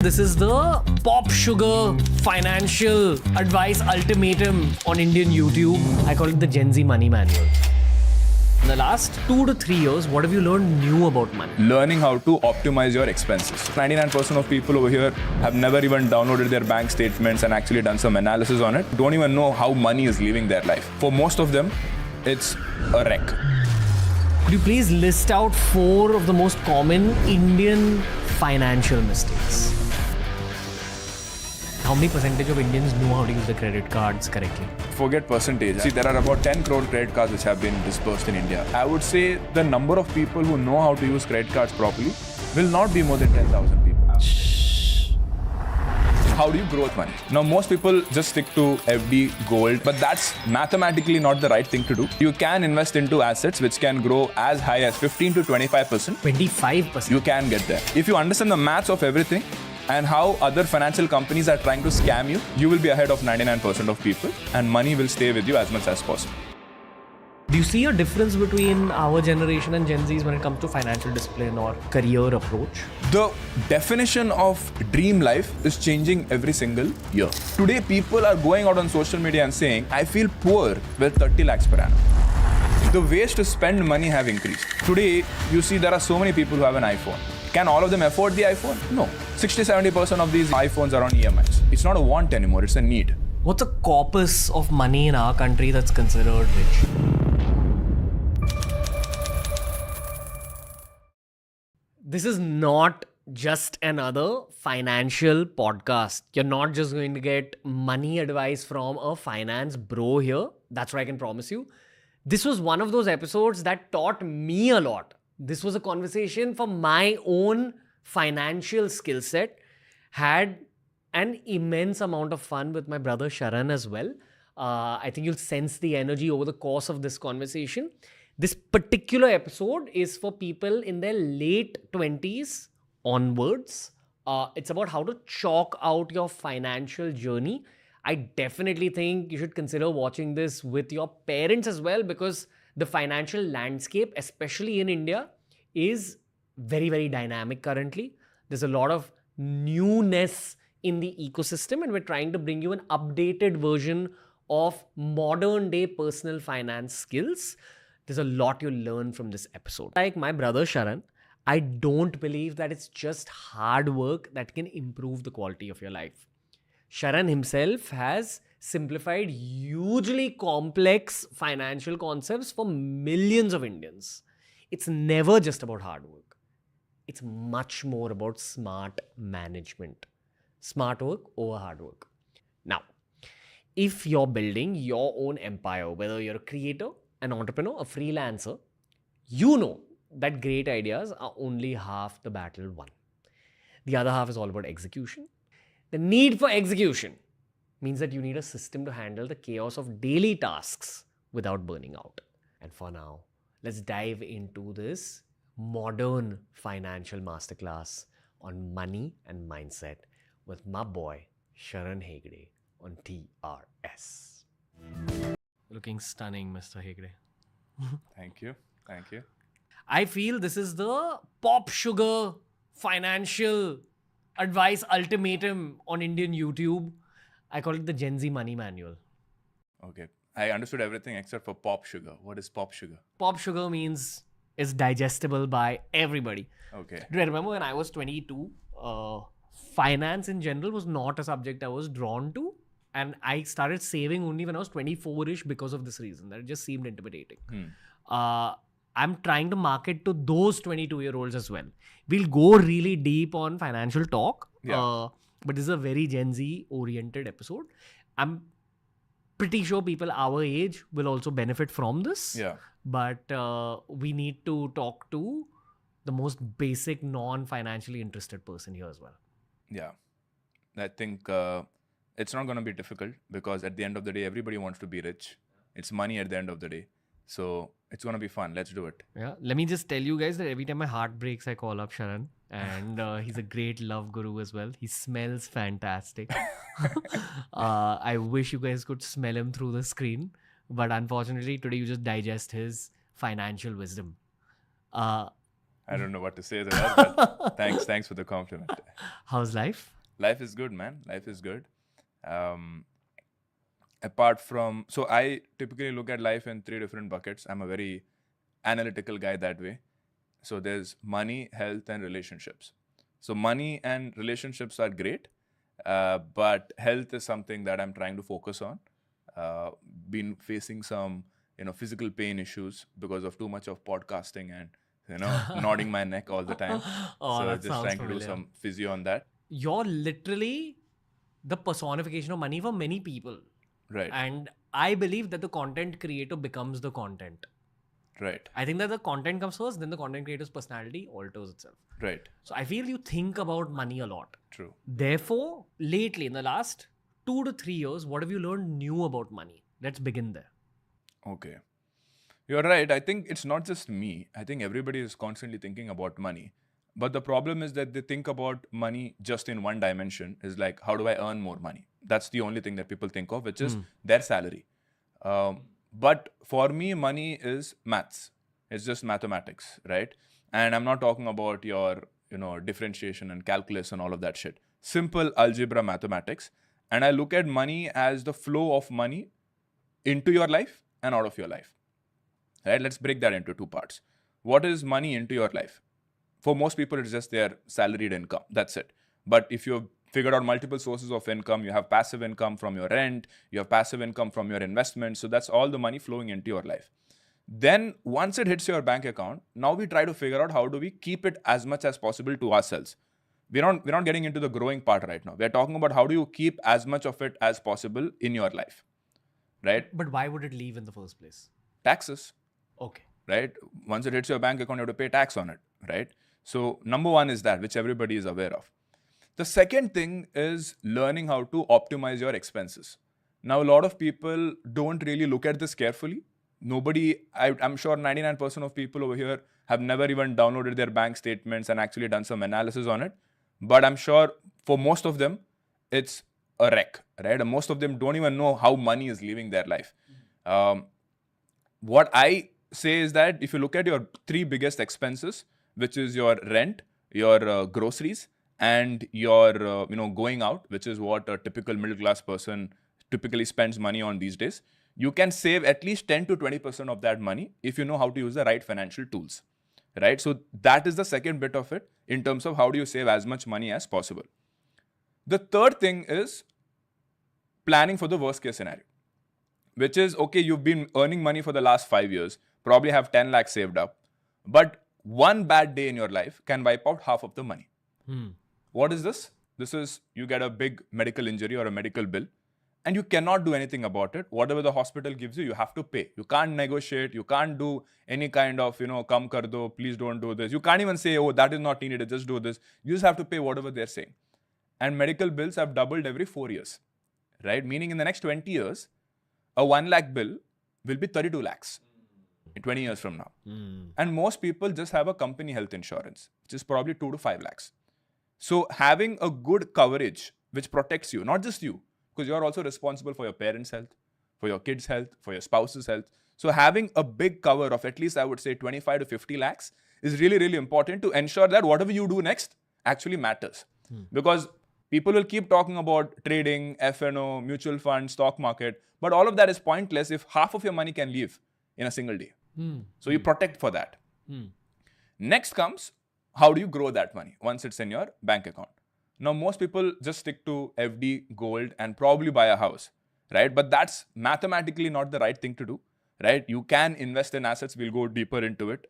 This is the Pop Sugar Financial Advice Ultimatum on Indian YouTube. I call it the Gen Z Money Manual. In the last 2 to 3 years, what have you learned new about money? Learning how to optimize your expenses. 99% of people over here have never even downloaded their bank statements and actually done some analysis on it. Don't even know how money is living their life. For most of them, it's a wreck. Could you please list out 4 of the most common Indian financial mistakes? How many percentage of Indians know how to use the credit cards correctly? Forget percentage. See, there are about 10 crore credit cards which have been dispersed in India. I would say the number of people who know how to use credit cards properly will not be more than 10,000 people. How do you grow with money? Now, most people just stick to FD, gold, but that's mathematically not the right thing to do. You can invest into assets which can grow as high as 15 to 25%. 25%? You can get there. If you understand the maths of everything and how other financial companies are trying to scam you, you will be ahead of 99% of people and money will stay with you as much as possible. Do you see a difference between our generation and Gen Zs when it comes to financial discipline or career approach? The definition of dream life is changing every single year. Today, people are going out on social media and saying, I feel poor with 30 lakhs per annum. The ways to spend money have increased. Today, you see there are so many people who have an iPhone. Can all of them afford the iPhone? No. 60-70% of these iPhones are on EMIs. It's not a want anymore, it's a need. What's a corpus of money in our country that's considered rich? This is not just another financial podcast. You're not just going to get money advice from a finance bro here. That's what I can promise you. This was one of those episodes that taught me a lot. This was a conversation for my own financial skill set. Had an immense amount of fun with my brother Sharan as well. I think you'll sense the energy over the course of this conversation. This particular episode is for people in their late 20s onwards. It's about how to chalk out your financial journey. I definitely think you should consider watching this with your parents as well, because the financial landscape, especially in India, is very, very dynamic currently. There's a lot of newness in the ecosystem, and we're trying to bring you an updated version of modern day personal finance skills. There's a lot you'll learn from this episode. Like my brother Sharan, I don't believe that it's just hard work that can improve the quality of your life. Sharan himself has simplified hugely complex financial concepts for millions of Indians. It's never just about hard work. It's much more about smart management. Smart work over hard work. Now, if you're building your own empire, whether you're a creator, an entrepreneur, a freelancer, you know that great ideas are only half the battle won. The other half is all about execution. The need for execution means that you need a system to handle the chaos of daily tasks without burning out. And for now, let's dive into this modern financial masterclass on money and mindset with my boy Sharan Hegde on TRS. Looking stunning, Mr. Hegde. Thank you. Thank you. I feel this is the Pop Sugar Financial Advice Ultimatum on Indian YouTube. I call it the Gen Z Money Manual. Okay. I understood everything except for pop sugar. What is pop sugar? Pop sugar means it's digestible by everybody. Okay. Do I remember when I was 22, finance in general was not a subject I was drawn to. And I started saving only when I was 24-ish because of this reason. That it just seemed intimidating. I'm trying to market to those 22-year-olds as well. We'll go really deep on financial talk. Yeah. But this is a very Gen Z oriented episode. I'm pretty sure people our age will also benefit from this. Yeah. But we need to talk to the most basic non-financially interested person here as well. Yeah. I think it's not going to be difficult because at the end of the day, everybody wants to be rich. It's money at the end of the day. So it's going to be fun. Let's do it. Yeah. Let me just tell you guys that every time my heart breaks, I call up Sharan. And he's a great love guru as well. He smells fantastic. I wish you guys could smell him through the screen. But unfortunately, today you just digest his financial wisdom. I don't know what to say to that, but thanks for the compliment. How's life? Life is good, man. Life is good. Apart from, so I typically look at life in 3 different buckets. I'm a very analytical guy that way. So there's money, health, and relationships. So money and relationships are great, but health is something that I'm trying to focus on. Been facing some, physical pain issues because of too much of podcasting and, nodding my neck all the time. Oh, So that just sounds trying to do familiar. some physio on that. You're literally the personification of money for many people. Right. And I believe that the content creator becomes the content. Right. I think that the content comes first, then the content creator's personality alters itself. Right. So I feel you think about money a lot. True. Therefore, lately, in the last 2 to 3 years, what have you learned new about money? Let's begin there. Okay. You're right. I think it's not just me. I think everybody is constantly thinking about money. But the problem is that they think about money just in one dimension, is like, how do I earn more money? That's the only thing that people think of, which is their salary. But for me, money is maths. It's just mathematics, right? And I'm not talking about your, differentiation and calculus and all of that shit. Simple algebra mathematics. And I look at money as the flow of money into your life and out of your life. Right? Let's break that into 2 parts. What is money into your life? For most people, it's just their salaried income. That's it. But if you've figured out multiple sources of income, you have passive income from your rent, you have passive income from your investments. So that's all the money flowing into your life. Then once it hits your bank account, now we try to figure out how do we keep it as much as possible to ourselves. We're not getting into the growing part right now. We're talking about how do you keep as much of it as possible in your life, right? But why would it leave in the first place? Taxes. Okay. Right? Once it hits your bank account, you have to pay tax on it, right? So number one is that, which everybody is aware of. The second thing is learning how to optimize your expenses. Now, a lot of people don't really look at this carefully. I'm sure 99% of people over here have never even downloaded their bank statements and actually done some analysis on it. But I'm sure for most of them, it's a wreck, right? And most of them don't even know how money is leaving their life. What I say is that if you look at your 3 biggest expenses, which is your rent, your groceries, and your going out, which is what a typical middle class person typically spends money on these days, you can save at least 10 to 20% of that money if you know how to use the right financial tools, right? So that is the second bit of it in terms of how do you save as much money as possible. The third thing is planning for the worst case scenario, which is, okay, you've been earning money for the last 5 years, probably have 10 lakhs saved up, but one bad day in your life can wipe out half of the money. What is this? This is, you get a big medical injury or a medical bill, and you cannot do anything about it. Whatever the hospital gives you, you have to pay. You can't negotiate. You can't do any kind of, come kar do, please don't do this. You can't even say, oh, that is not needed, just do this. You just have to pay whatever they're saying. And medical bills have doubled every 4 years, right? Meaning in the next 20 years, a 1 lakh bill will be 32 lakhs in 20 years from now. And most people just have a company health insurance, which is probably 2 to 5 lakhs. So having a good coverage which protects you, not just you, because you're also responsible for your parents' health, for your kids' health, for your spouse's health. So having a big cover of at least, I would say, 25 to 50 lakhs is really, really important to ensure that whatever you do next actually matters. Because people will keep talking about trading, F&O, mutual fund, stock market, but all of that is pointless if half of your money can leave in a single day. So you protect for that. Next comes, how do you grow that money once it's in your bank account? Now, most people just stick to FD, gold, and probably buy a house, right? But that's mathematically not the right thing to do, right? You can invest in assets. We'll go deeper into it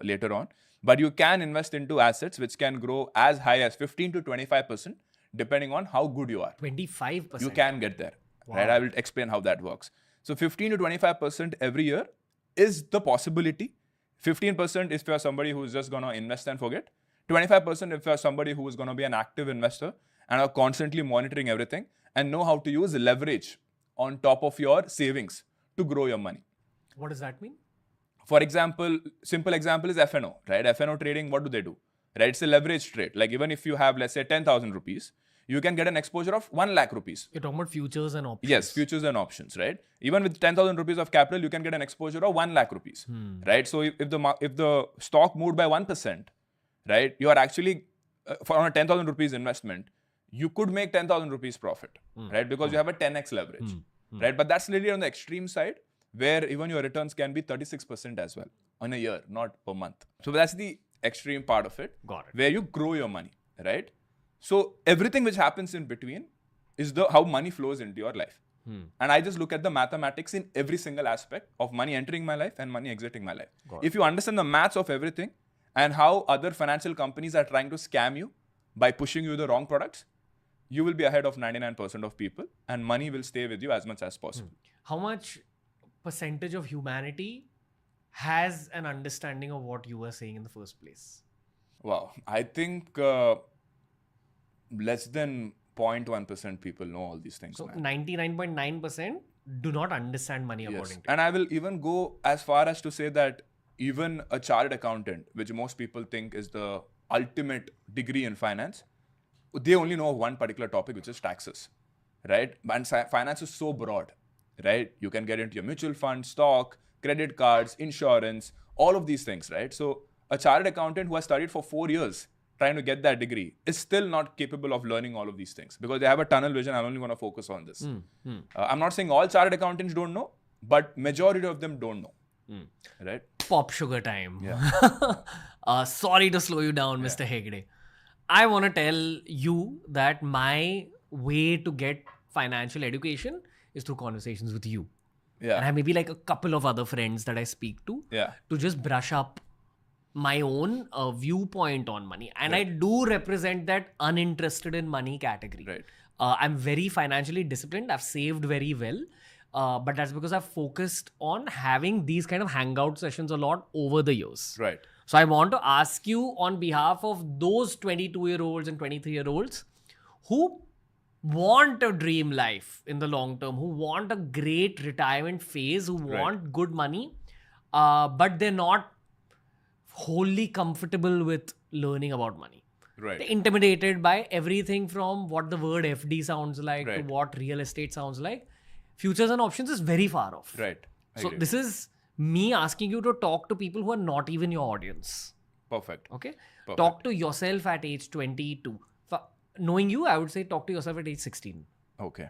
later on. But you can invest into assets which can grow as high as 15 to 25%, depending on how good you are. 25%? You can get there, right? I will explain how that works. So 15 to 25% every year is the possibility. 15% is for somebody who's just going to invest and forget. 25% if you're somebody who is going to be an active investor and are constantly monitoring everything and know how to use leverage on top of your savings to grow your money. What does that mean? For example, simple example is F&O, right? F&O trading, what do? Right? It's a leverage trade. Like even if you have, let's say, 10,000 rupees, you can get an exposure of 1 lakh rupees. You're talking about futures and options. Yes, futures and options, right? Even with 10,000 rupees of capital, you can get an exposure of 1 lakh rupees, right? So if the stock moved by 1%, right, you are actually, on a 10,000 rupees investment, you could make 10,000 rupees profit, right? Because you have a 10x leverage, right? But that's literally on the extreme side, where even your returns can be 36% as well on a year, not per month. So that's the extreme part of it, Got it. where you grow your money, right? So everything which happens in between is how money flows into your life. And I just look at the mathematics in every single aspect of money entering my life and money exiting my life. If you understand the maths of everything and how other financial companies are trying to scam you by pushing you the wrong products, you will be ahead of 99% of people and money will stay with you as much as possible. How much percentage of humanity has an understanding of what you were saying in the first place? Wow. I think less than 0.1% people know all these things. So Man. 99.9% do not understand money according to And I will even go as far as to say that even a chartered accountant, which most people think is the ultimate degree in finance, they only know one particular topic, which is taxes, right? And finance is so broad, right? You can get into your mutual fund, stock, credit cards, insurance, all of these things, right? So a chartered accountant who has studied for 4 years trying to get that degree is still not capable of learning all of these things because they have a tunnel vision. I'm only going to focus on this. I'm not saying all chartered accountants don't know, but majority of them don't know, right? Pop sugar time. Yeah. Sorry to slow you down, Mr. Hegde. I want to tell you that my way to get financial education is through conversations with you. Yeah. And I have maybe like a couple of other friends that I speak to to just brush up my own viewpoint on money. And I do represent that uninterested in money category. Right. I'm very financially disciplined. I've saved very well. But that's because I've focused on having these kind of hangout sessions a lot over the years. Right. So I want to ask you on behalf of those 22-year-olds and 23-year-olds who want a dream life in the long term, who want a great retirement phase, who want good money, but they're not wholly comfortable with learning about money. Right. They're intimidated by everything from what the word FD sounds like to what real estate sounds like. Futures and options is very far off. Right. So this is me asking you to talk to people who are not even your audience. Perfect. Okay? Talk to yourself at age 22. Knowing you, I would say talk to yourself at age 16. Okay.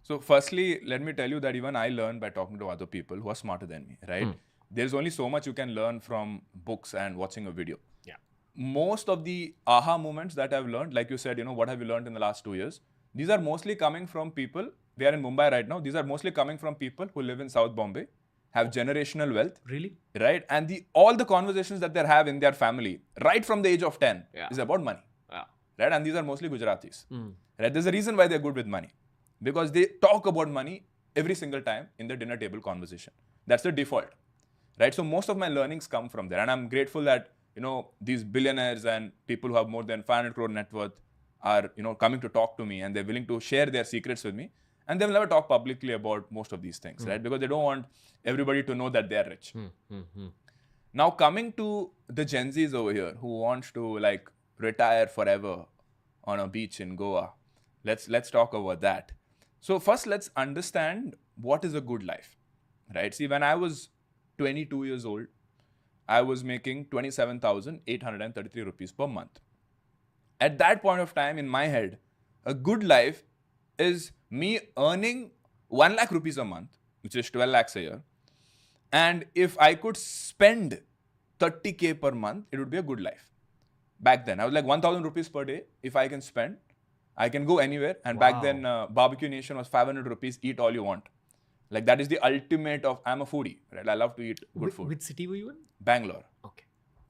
So firstly, let me tell you that even I learned by talking to other people who are smarter than me, right? There's only so much you can learn from books and watching a video. Yeah. Most of the aha moments that I've learned, like you said, what have you learned in the last 2 years? These are mostly coming from people. We are in Mumbai right now. These are mostly coming from people who live in South Bombay, have generational wealth. Really? Right? And all the conversations that they have in their family, right from the age of 10, is about money. Yeah. Right? And these are mostly Gujaratis. Right? There's a reason why they're good with money. Because they talk about money every single time in the dinner table conversation. That's the default. Right? So most of my learnings come from there. And I'm grateful that, these billionaires and people who have more than 500 crore net worth are, coming to talk to me and they're willing to share their secrets with me. And they will never talk publicly about most of these things, right? Because they don't want everybody to know that they're rich. Now, coming to the Gen Zs over here who wants to retire forever on a beach in Goa, let's talk about that. So first, let's understand what is a good life, right? See, when I was 22 years old, I was making 27,833 rupees per month. At that point of time, in my head, a good life is me earning 1 lakh rupees a month, which is 12 lakhs a year. And if I could spend 30K per month, it would be a good life. Back then, I was like 1,000 rupees per day. If I can spend, I can go anywhere. And back then, Barbecue Nation was 500 rupees, eat all you want. Like that is the ultimate of, I'm a foodie, right? I love to eat good food. Which city were you in? Bangalore. Okay.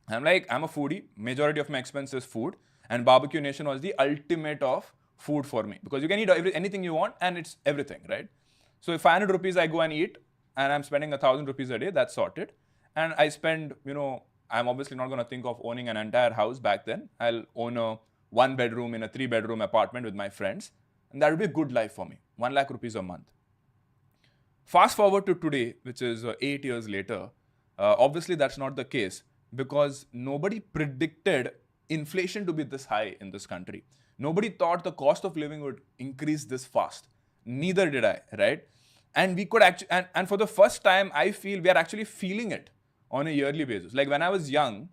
I'm a foodie. Majority of my expense is food. And Barbecue Nation was the ultimate of food for me. Because you can eat anything you want and it's everything, right? So if 500 rupees I go and eat and I'm spending 1,000 rupees a day, that's sorted. And I spend, I'm obviously not going to think of owning an entire house back then. I'll own a 1-bedroom in a 3-bedroom apartment with my friends. And that would be a good life for me. 1 lakh rupees a month. Fast forward to today, which is 8 years later, obviously that's not the case because nobody predicted inflation to be this high in this country. Nobody thought the cost of living would increase this fast. Neither did I, right? And we could actually, and for the first time, I feel we are actually feeling it on a yearly basis. Like when I was young,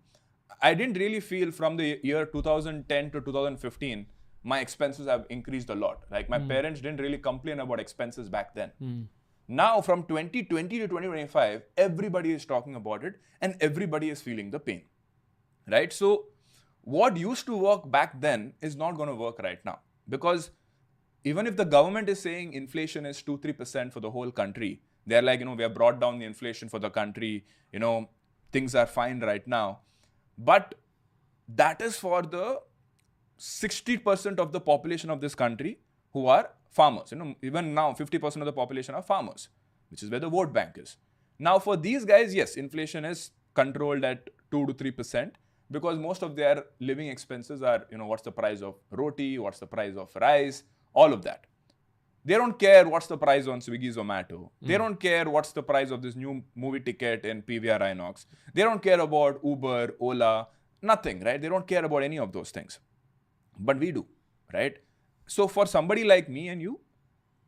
I didn't really feel from the year 2010 to 2015, my expenses have increased a lot. Like my parents didn't really complain about expenses back then. Now from 2020 to 2025, everybody is talking about it and everybody is feeling the pain, right? So what used to work back then is not going to work right now, because even if the government is saying inflation is 2-3% for the whole country, they're like, we have brought down the inflation for the country, things are fine right now. But that is for the 60% of the population of this country who are farmers. Even now 50% of the population are farmers, which is where the vote bank is. Now for these guys, yes, inflation is controlled at 2 to 3%, because most of their living expenses are, what's the price of roti, what's the price of rice, all of that. They don't care what's the price on Swiggy, Zomato. They don't care what's the price of this new movie ticket in PVR Inox. They don't care about Uber, Ola, nothing, right? They don't care about any of those things. But we do, right? So for somebody like me and you,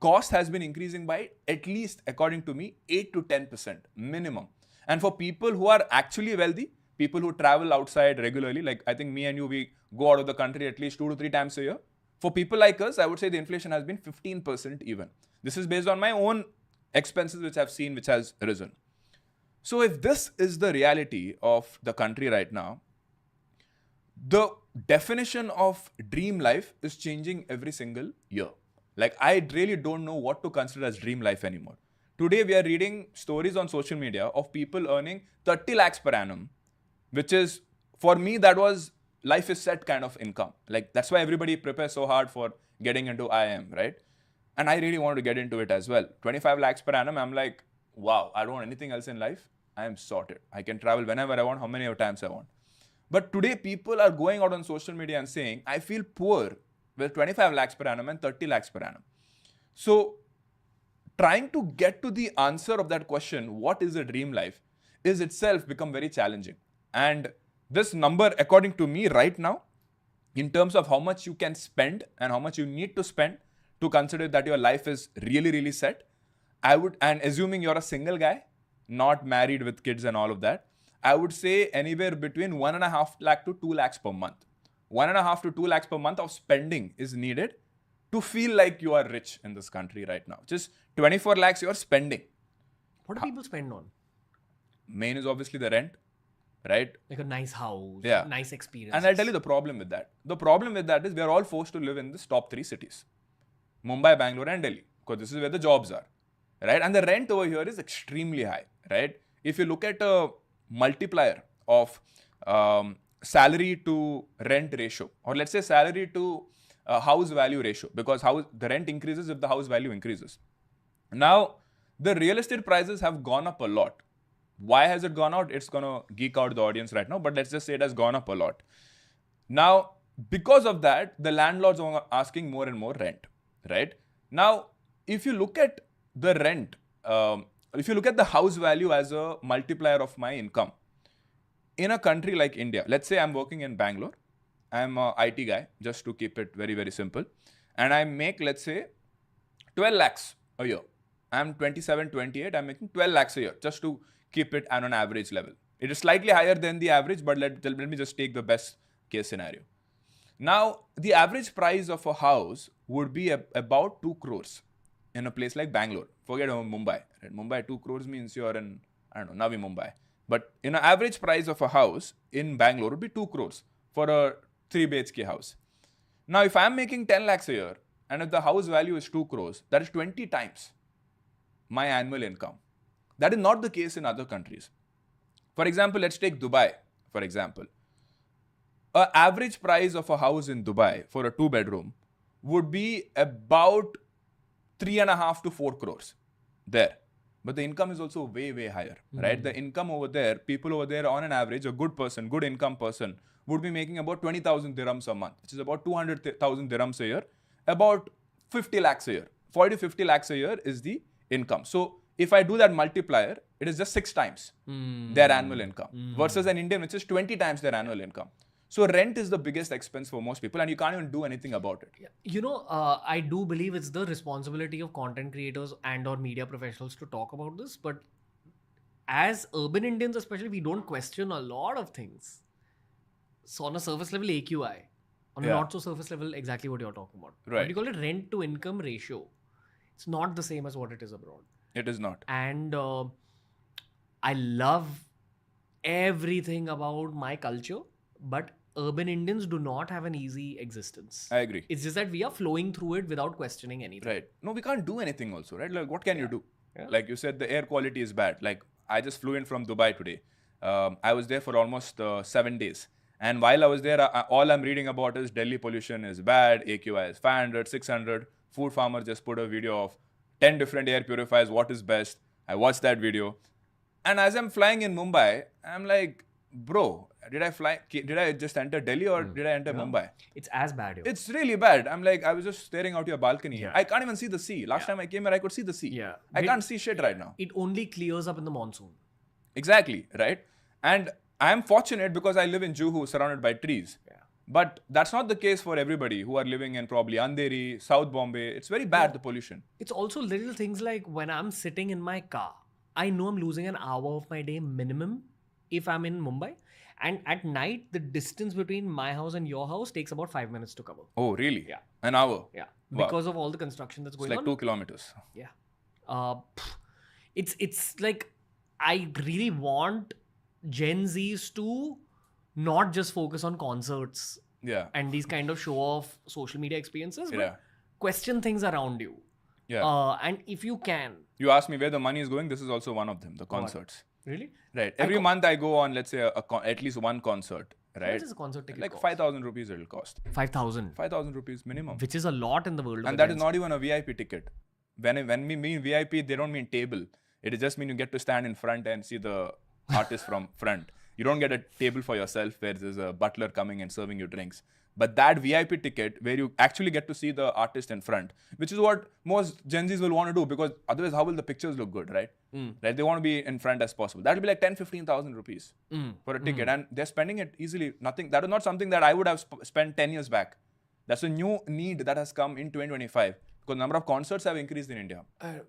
cost has been increasing by at least, according to me, 8 to 10% minimum. And for people who are actually wealthy, people who travel outside regularly, like I think me and you, we go out of the country at least 2 to 3 times a year. For people like us, I would say the inflation has been 15% even. This is based on my own expenses which I've seen, which has risen. So if this is the reality of the country right now, the definition of dream life is changing every single year. Like I really don't know what to consider as dream life anymore. Today we are reading stories on social media of people earning 30 lakhs per annum, which is, for me, that was life is set kind of income. Like that's why everybody prepares so hard for getting into IIM, right? And I really wanted to get into it as well. 25 lakhs per annum, I'm like, wow, I don't want anything else in life. I am sorted. I can travel whenever I want, how many times I want. But today people are going out on social media and saying, I feel poor with 25 lakhs per annum and 30 lakhs per annum. So trying to get to the answer of that question, what is a dream life, is itself become very challenging. And this number, according to me right now, in terms of how much you can spend and how much you need to spend to consider that your life is really, really set, I would, and assuming you're a single guy, not married with kids and all of that, I would say anywhere between 1.5 lakh to 2 lakhs per month. 1.5 to 2 lakhs per month of spending is needed to feel like you are rich in this country right now. Just 24 lakhs you're spending. What do people spend on? Main is obviously the rent, right? Like a nice house, Yeah. nice experience. And I'll tell you the problem with that. The problem with that is we are all forced to live in this top 3 cities. Mumbai, Bangalore and Delhi. Because this is where the jobs are, right? And the rent over here is extremely high, right? If you look at a multiplier of salary to rent ratio, or let's say salary to house value ratio, because the rent increases if the house value increases. Now, the real estate prices have gone up a lot. Why has it gone out? It's going to geek out the audience right now, but let's just say it has gone up a lot. Now, because of that, the landlords are asking more and more rent, right? Now, if you look at the rent, if you look at the house value as a multiplier of my income, in a country like India, let's say I'm working in Bangalore, I'm an IT guy, just to keep it very, very simple, and I make, let's say, 12 lakhs a year. I'm 27, 28, I'm making 12 lakhs a year, just to keep it at an average level. It is slightly higher than the average, but let me just take the best case scenario. Now, the average price of a house would be about 2 crores in a place like Bangalore. Forget about Mumbai. Right? Mumbai, 2 crores means you're in, I don't know, Navi Mumbai. But in an average price of a house in Bangalore would be 2 crores for a 3 BHK house. Now, if I'm making 10 lakhs a year, and if the house value is 2 crores, that is 20 times my annual income. That is not the case in other countries. For example, let's take Dubai, for example. An average price of a house in Dubai for a 2-bedroom would be about 3.5 to 4 crores there. But the income is also way, way higher, right? The income over there, people over there on an average, a good person, good income person, would be making about 20,000 dirhams a month, which is about 200,000 dirhams a year, about 50 lakhs a year. 40 to 50 lakhs a year is the income. So if I do that multiplier, it is just 6 times their annual income versus an Indian, which is 20 times their annual income. So rent is the biggest expense for most people and you can't even do anything about it. You know, I do believe it's the responsibility of content creators and or media professionals to talk about this. But as urban Indians especially, we don't question a lot of things. So on a surface level, AQI. On a not so surface level, exactly what you're talking about. Right. What do you call it? Rent to income ratio. It's not the same as what it is abroad. It is not. And I love everything about my culture, but urban Indians do not have an easy existence. I agree. It's just that we are flowing through it without questioning anything. Right. No, we can't do anything also, right? Like, what can you do? Yeah. Like you said, the air quality is bad. Like, I just flew in from Dubai today. I was there for almost 7 days. And while I was there, all I'm reading about is Delhi pollution is bad, AQI is 500, 600. Food Farmer just put a video of 10 different air purifiers, what is best. I watched that video. And as I'm flying in Mumbai, I'm like, bro, did I just enter Delhi or did I enter Mumbai? It's as bad here. It's really bad. I'm like, I was just staring out your balcony. Yeah. I can't even see the sea. Last time I came here, I could see the sea. Yeah. I can't see shit right now. It only clears up in the monsoon. Exactly, right? And I'm fortunate because I live in Juhu, surrounded by trees. Yeah. But that's not the case for everybody who are living in probably Andheri, South Bombay. It's very bad, the pollution. It's also little things like when I'm sitting in my car, I know I'm losing an hour of my day minimum if I'm in Mumbai. And at night, the distance between my house and your house takes about 5 minutes to cover. Oh, really? Yeah. An hour? Yeah. Wow. Because of all the construction that's It's going like on. 2 kilometers. Yeah. It's like I really want Gen Zs to not just focus on concerts Yeah. and these kind of show off social media experiences, but Yeah. question things around you. Yeah. And if you can. You asked me where the money is going. This is also one of them, the concerts. Really? Right. Every month I go on, let's say, at least one concert. How Right? much is a concert ticket Like cost? 5,000 rupees it'll cost. 5,000. 5,000 rupees minimum. Which is a lot in the world of And that is events. not even a VIP ticket. When we mean VIP, they don't mean table. It just mean you get to stand in front and see the artist from front. You don't get a table for yourself where there's a butler coming and serving you drinks. But that VIP ticket where you actually get to see the artist in front, which is what most Gen Zs will want to do, because otherwise how will the pictures look good, right? Right? They want to be in front as possible. That will be like 10,000-15,000 rupees for a ticket. And they're spending it easily. Nothing. That is not something that I would have spent 10 years back. That's a new need that has come in 2025. Because the number of concerts have increased in India.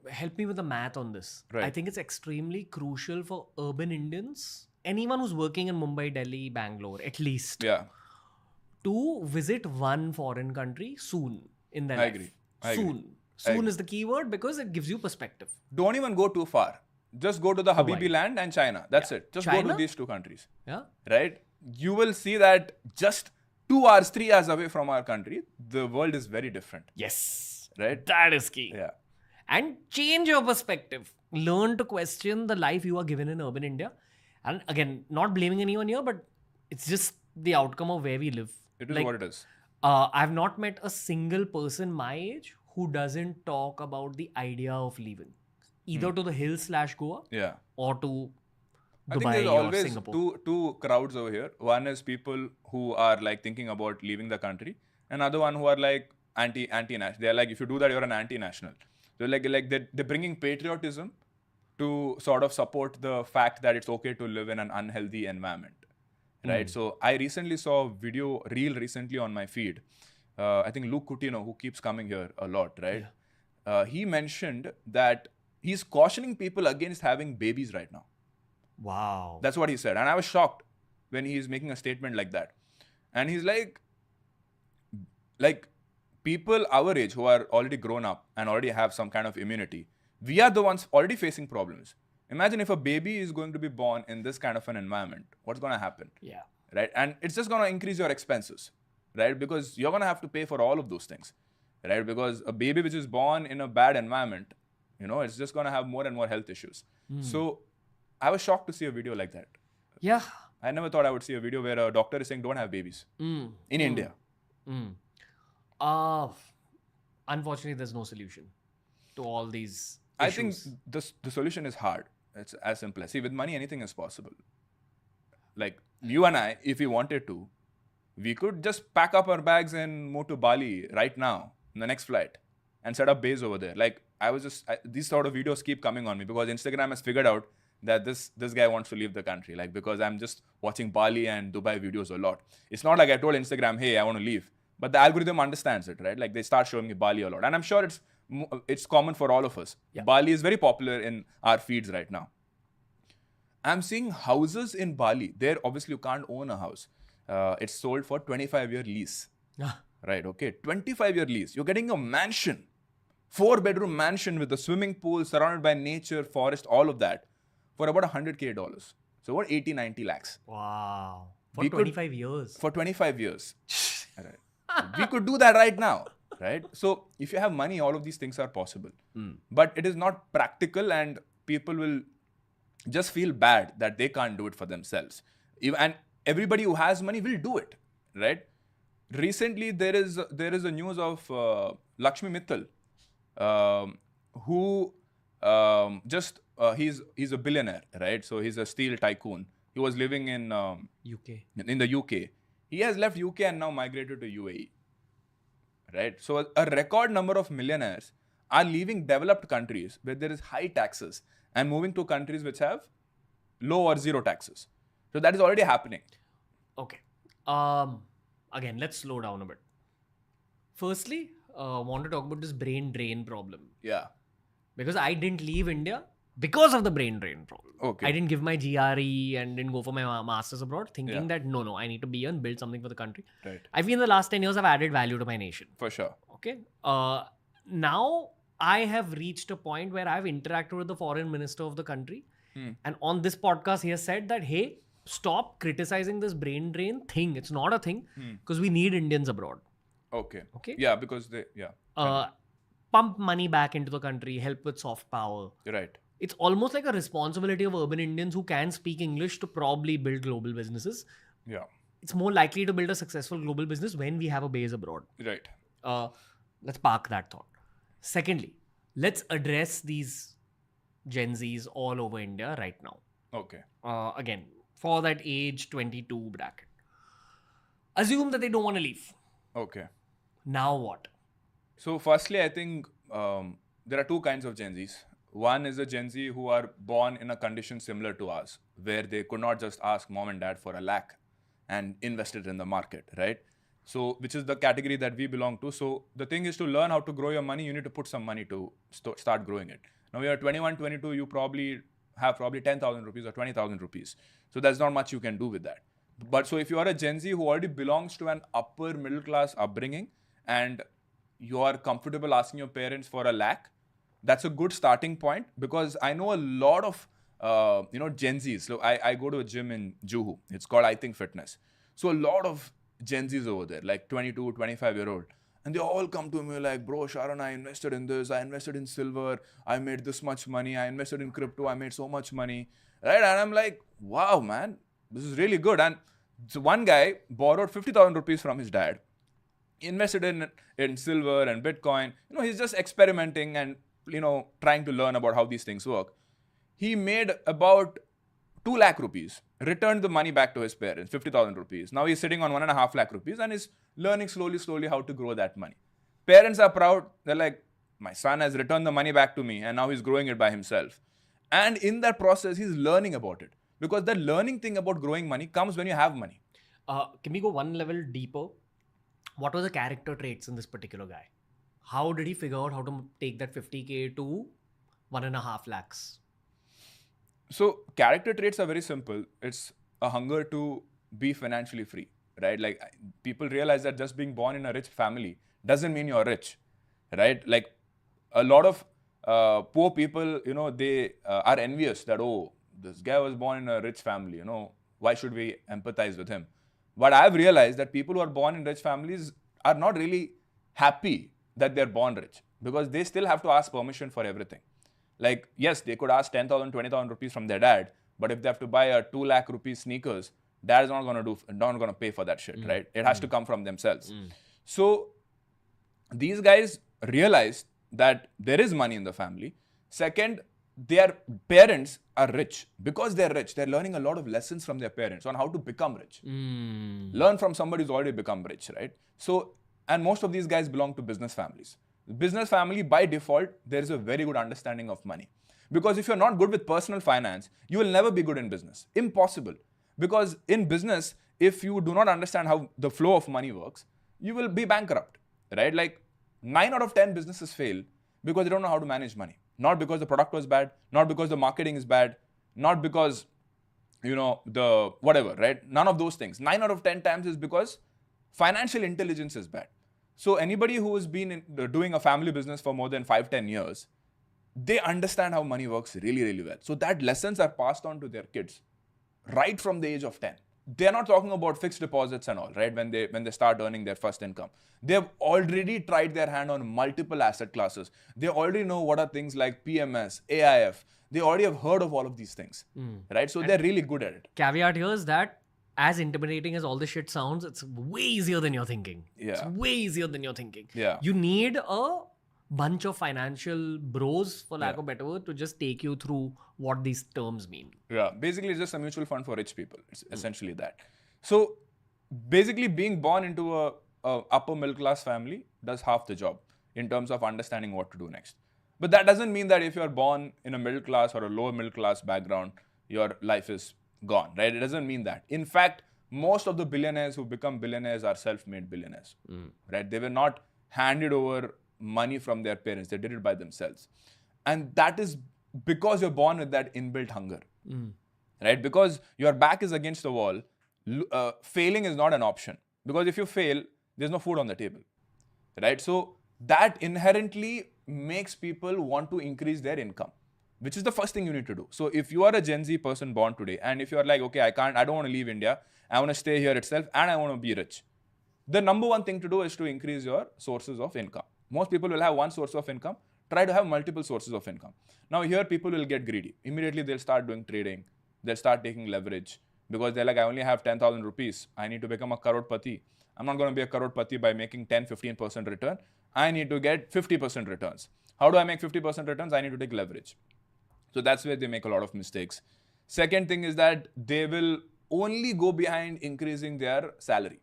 Help me with the math on this. Right. I think it's extremely crucial for urban Indians, anyone who's working in Mumbai, Delhi, Bangalore, at least, Yeah. to visit one foreign country soon in their I life. agree. I agree. Soon. Soon is the key word because it gives you perspective. Don't even go too far. Just go to the Habibi land and China. That's it. Just go China? to these two countries. Yeah. Right? You will see that just 2 hours, 3 hours away from our country, the world is very different. Yes. Right? That is key. Yeah. And change your perspective. Learn to question the life you are given in urban India. And again, not blaming anyone here, but it's just the outcome of where we live. It is what it is. I've not met a single person my age who doesn't talk about the idea of leaving, either to the hills / Goa Yeah. or to I think Dubai there's or always Singapore. two crowds over here. One is people who are like thinking about leaving the country. Another one who are like anti-national. They're like, if you do that, you're an anti-national. They're they're bringing patriotism to sort of support the fact that it's okay to live in an unhealthy environment. Right? So I recently saw a reel recently on my feed. I think Luke Coutinho, who keeps coming here a lot, right? He mentioned that he's cautioning people against having babies right now. Wow. That's what he said. And I was shocked when he's making a statement like that. And he's like people our age who are already grown up and already have some kind of immunity, we are the ones already facing problems. Imagine if a baby is going to be born in this kind of an environment, what's going to happen? Yeah. Right? And it's just going to increase your expenses, right? Because you're going to have to pay for all of those things, right? Because a baby which is born in a bad environment, it's just going to have more and more health issues. So I was shocked to see a video like that. Yeah. I never thought I would see a video where a doctor is saying don't have babies in India. Unfortunately, there's no solution to all these I think issues. the solution is hard. It's as simple as, see, with money, anything is possible. Like you and I, if we wanted to, we could just pack up our bags and move to Bali right now on the next flight and set up base over there. Like these sort of videos keep coming on me because Instagram has figured out that this guy wants to leave the country. Like, because I'm just watching Bali and Dubai videos a lot. It's not like I told Instagram, hey, I want to leave. But the algorithm understands it, right? Like they start showing me Bali a lot. And I'm sure it's common for all of us. Yeah. Bali is very popular in our feeds right now. I'm seeing houses in Bali. There, obviously, you can't own a house. It's sold for 25-year lease. Right, okay. 25-year lease. You're getting a mansion. 4-bedroom mansion with a swimming pool, surrounded by nature, forest, all of that for about $100K. So what 80, 90 lakhs. Wow. For We could- 25 years. For 25 years. Right. We could do that right now. Right? So if you have money, all of these things are possible. But it is not practical, and people will just feel bad that they can't do it for themselves. And everybody who has money will do it. Right? Recently, there is a news of Lakshmi Mittal, who he's a billionaire, right? So he's a steel tycoon. He was living in UK. in the UK. He has left UK and now migrated to UAE, right? So a record number of millionaires are leaving developed countries where there is high taxes and moving to countries which have low or zero taxes. So that is already happening. Okay. Again, let's slow down a bit. Firstly, want to talk about this brain drain problem. Yeah. Because I didn't leave India because of the brain drain problem. Okay. I didn't give my GRE and didn't go for my master's abroad thinking Yeah. that no, I need to be here and build something for the country. Right. I feel in the last 10 years, I've added value to my nation. For sure. Okay. Now I have reached a point where I've interacted with the foreign minister of the country. And on this podcast, he has said that, hey, stop criticizing this brain drain thing. It's not a thing because we need Indians abroad. Okay. Okay. Yeah, because Pump money back into the country, help with soft power. right. It's almost like a responsibility of urban Indians who can speak English to probably build global businesses. Yeah. It's more likely to build a successful global business when we have a base abroad. Right. Let's park that thought. Secondly, let's address these Gen Zs all over India right now. Okay. Again, for that age 22 bracket. Assume that they don't want to leave. Okay. Now what? So firstly, I think there are two kinds of Gen Zs. One is the Gen Z who are born in a condition similar to ours, where they could not just ask mom and dad for a lakh and invest it in the market, right? So, which is the category that we belong to. So, the thing is to learn how to grow your money, you need to put some money to start growing it. Now, you are 21, 22, you have 10,000 rupees or 20,000 rupees. So, there's not much you can do with that. But so, if you are a Gen Z who already belongs to an upper middle class upbringing and you are comfortable asking your parents for a lakh, that's a good starting point, because I know a lot of Gen Zs. So I go to a gym in Juhu. It's called I Think Fitness. So a lot of Gen Zs over there, like 22, 25-year-old. And they all come to me like, bro, Sharan, I invested in this. I invested in silver. I made this much money. I invested in crypto. I made so much money. Right? And I'm like, wow, man, this is really good. And so one guy borrowed 50,000 rupees from his dad, invested in silver and Bitcoin. He's just experimenting and trying to learn about how these things work. He made about 2 lakh rupees, returned the money back to his parents, 50,000 rupees. Now he's sitting on 1.5 lakh rupees and is learning slowly how to grow that money. Parents are proud. They're like, my son has returned the money back to me and now he's growing it by himself. And in that process, he's learning about it. Because the learning thing about growing money comes when you have money. Can we go one level deeper? What were the character traits in this particular guy? How did he figure out how to take that 50K to 1.5 lakhs? So character traits are very simple. It's a hunger to be financially free, right? Like people realize that just being born in a rich family doesn't mean you're rich, right? Like a lot of poor people, they are envious that, oh, this guy was born in a rich family, why should we empathize with him? But I've realized that people who are born in rich families are not really happy that they're born rich, because they still have to ask permission for everything. Like, yes, they could ask 10,000, 20,000 rupees from their dad, but if they have to buy a 2 lakh rupees sneakers, dad is not going to pay for that shit, right? It has to come from themselves. So these guys realized that there is money in the family. Second, their parents are rich. Because they're rich, they're learning a lot of lessons from their parents on how to become rich. Learn from somebody who's already become rich, right? So, and most of these guys belong to business families. Business family, by default, there is a very good understanding of money. Because if you're not good with personal finance, you will never be good in business. Impossible. Because in business, if you do not understand how the flow of money works, you will be bankrupt, right? Like 9 out of 10 businesses fail because they don't know how to manage money. Not because the product was bad, not because the marketing is bad, not because, the whatever, right? None of those things. 9 out of 10 times is because Financial intelligence is bad. So anybody who has been doing a family business for more than 5-10 years, they understand how money works really, really well. So that lessons are passed on to their kids right from the age of 10. They're not talking about fixed deposits and all, right? When they start earning their first income. They've already tried their hand on multiple asset classes. They already know what are things like PMS, AIF. They already have heard of all of these things, right? So they're really good at it. Caveat here is that as intimidating as all this shit sounds, it's way easier than you're thinking. Yeah. It's way easier than you're thinking. Yeah. You need a bunch of financial bros, for lack of a better word, to just take you through what these terms mean. Yeah, basically it's just a mutual fund for rich people. It's essentially that. So basically being born into a upper middle class family does half the job in terms of understanding what to do next. But that doesn't mean that if you're born in a middle class or a lower middle class background, your life is gone, right? It doesn't mean that. In fact, most of the billionaires who become billionaires are self-made billionaires, right? They were not handed over money from their parents. They did it by themselves. And that is because you're born with that inbuilt hunger, right? Because your back is against the wall, failing is not an option. Because if you fail, there's no food on the table, right? So that inherently makes people want to increase their income, which is the first thing you need to do. So if you are a Gen Z person born today, and if you're like, okay, I don't want to leave India, I want to stay here itself, and I want to be rich, the number one thing to do is to increase your sources of income. Most people will have one source of income. Try to have multiple sources of income. Now here people will get greedy. Immediately they'll start doing trading. They'll start taking leverage because they're like, I only have 10,000 rupees. I need to become a crorepati. I'm not going to be a crorepati by making 10-15% return. I need to get 50% returns. How do I make 50% returns? I need to take leverage. So that's where they make a lot of mistakes. Second thing is that they will only go behind increasing their salary,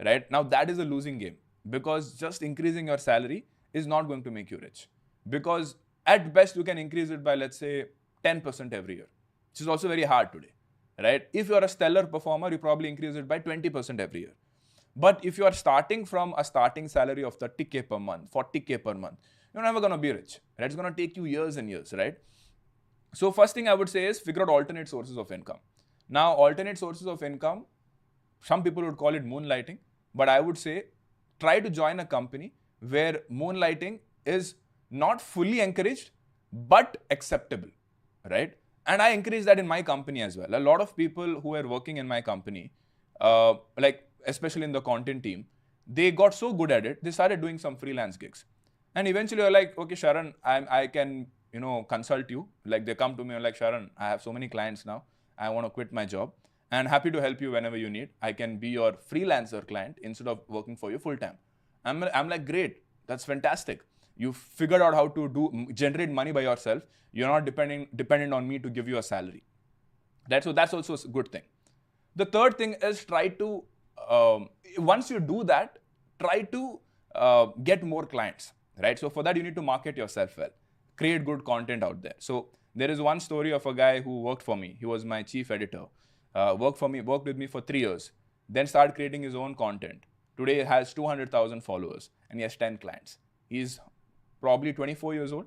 right? Now that is a losing game because just increasing your salary is not going to make you rich. Because at best you can increase it by, let's say, 10% every year, which is also very hard today, right? If you're a stellar performer, you probably increase it by 20% every year. But if you are starting from a starting salary of 30K per month, 40K per month, you're never going to be rich, right? It's going to take you years and years, right? So first thing I would say is figure out alternate sources of income. Now, alternate sources of income, some people would call it moonlighting, but I would say try to join a company where moonlighting is not fully encouraged, but acceptable, right? And I encourage that in my company as well. A lot of people who are working in my company, like especially in the content team, they got so good at it, they started doing some freelance gigs. And eventually you're like, okay, Sharan, I can, consult you. Like they come to me and like, Sharan, I have so many clients now. I want to quit my job and happy to help you whenever you need. I can be your freelancer client instead of working for you full time. I'm like, great, that's fantastic. You figured out how to generate money by yourself. You're not dependent on me to give you a salary. That's also a good thing. The third thing is try to, once you do that, try to get more clients, right? So for that, you need to market yourself well. Create good content out there. So there is one story of a guy who worked for me. He was my chief editor. Worked with me for 3 years. Then started creating his own content. Today he has 200,000 followers and he has 10 clients. He's probably 24 years old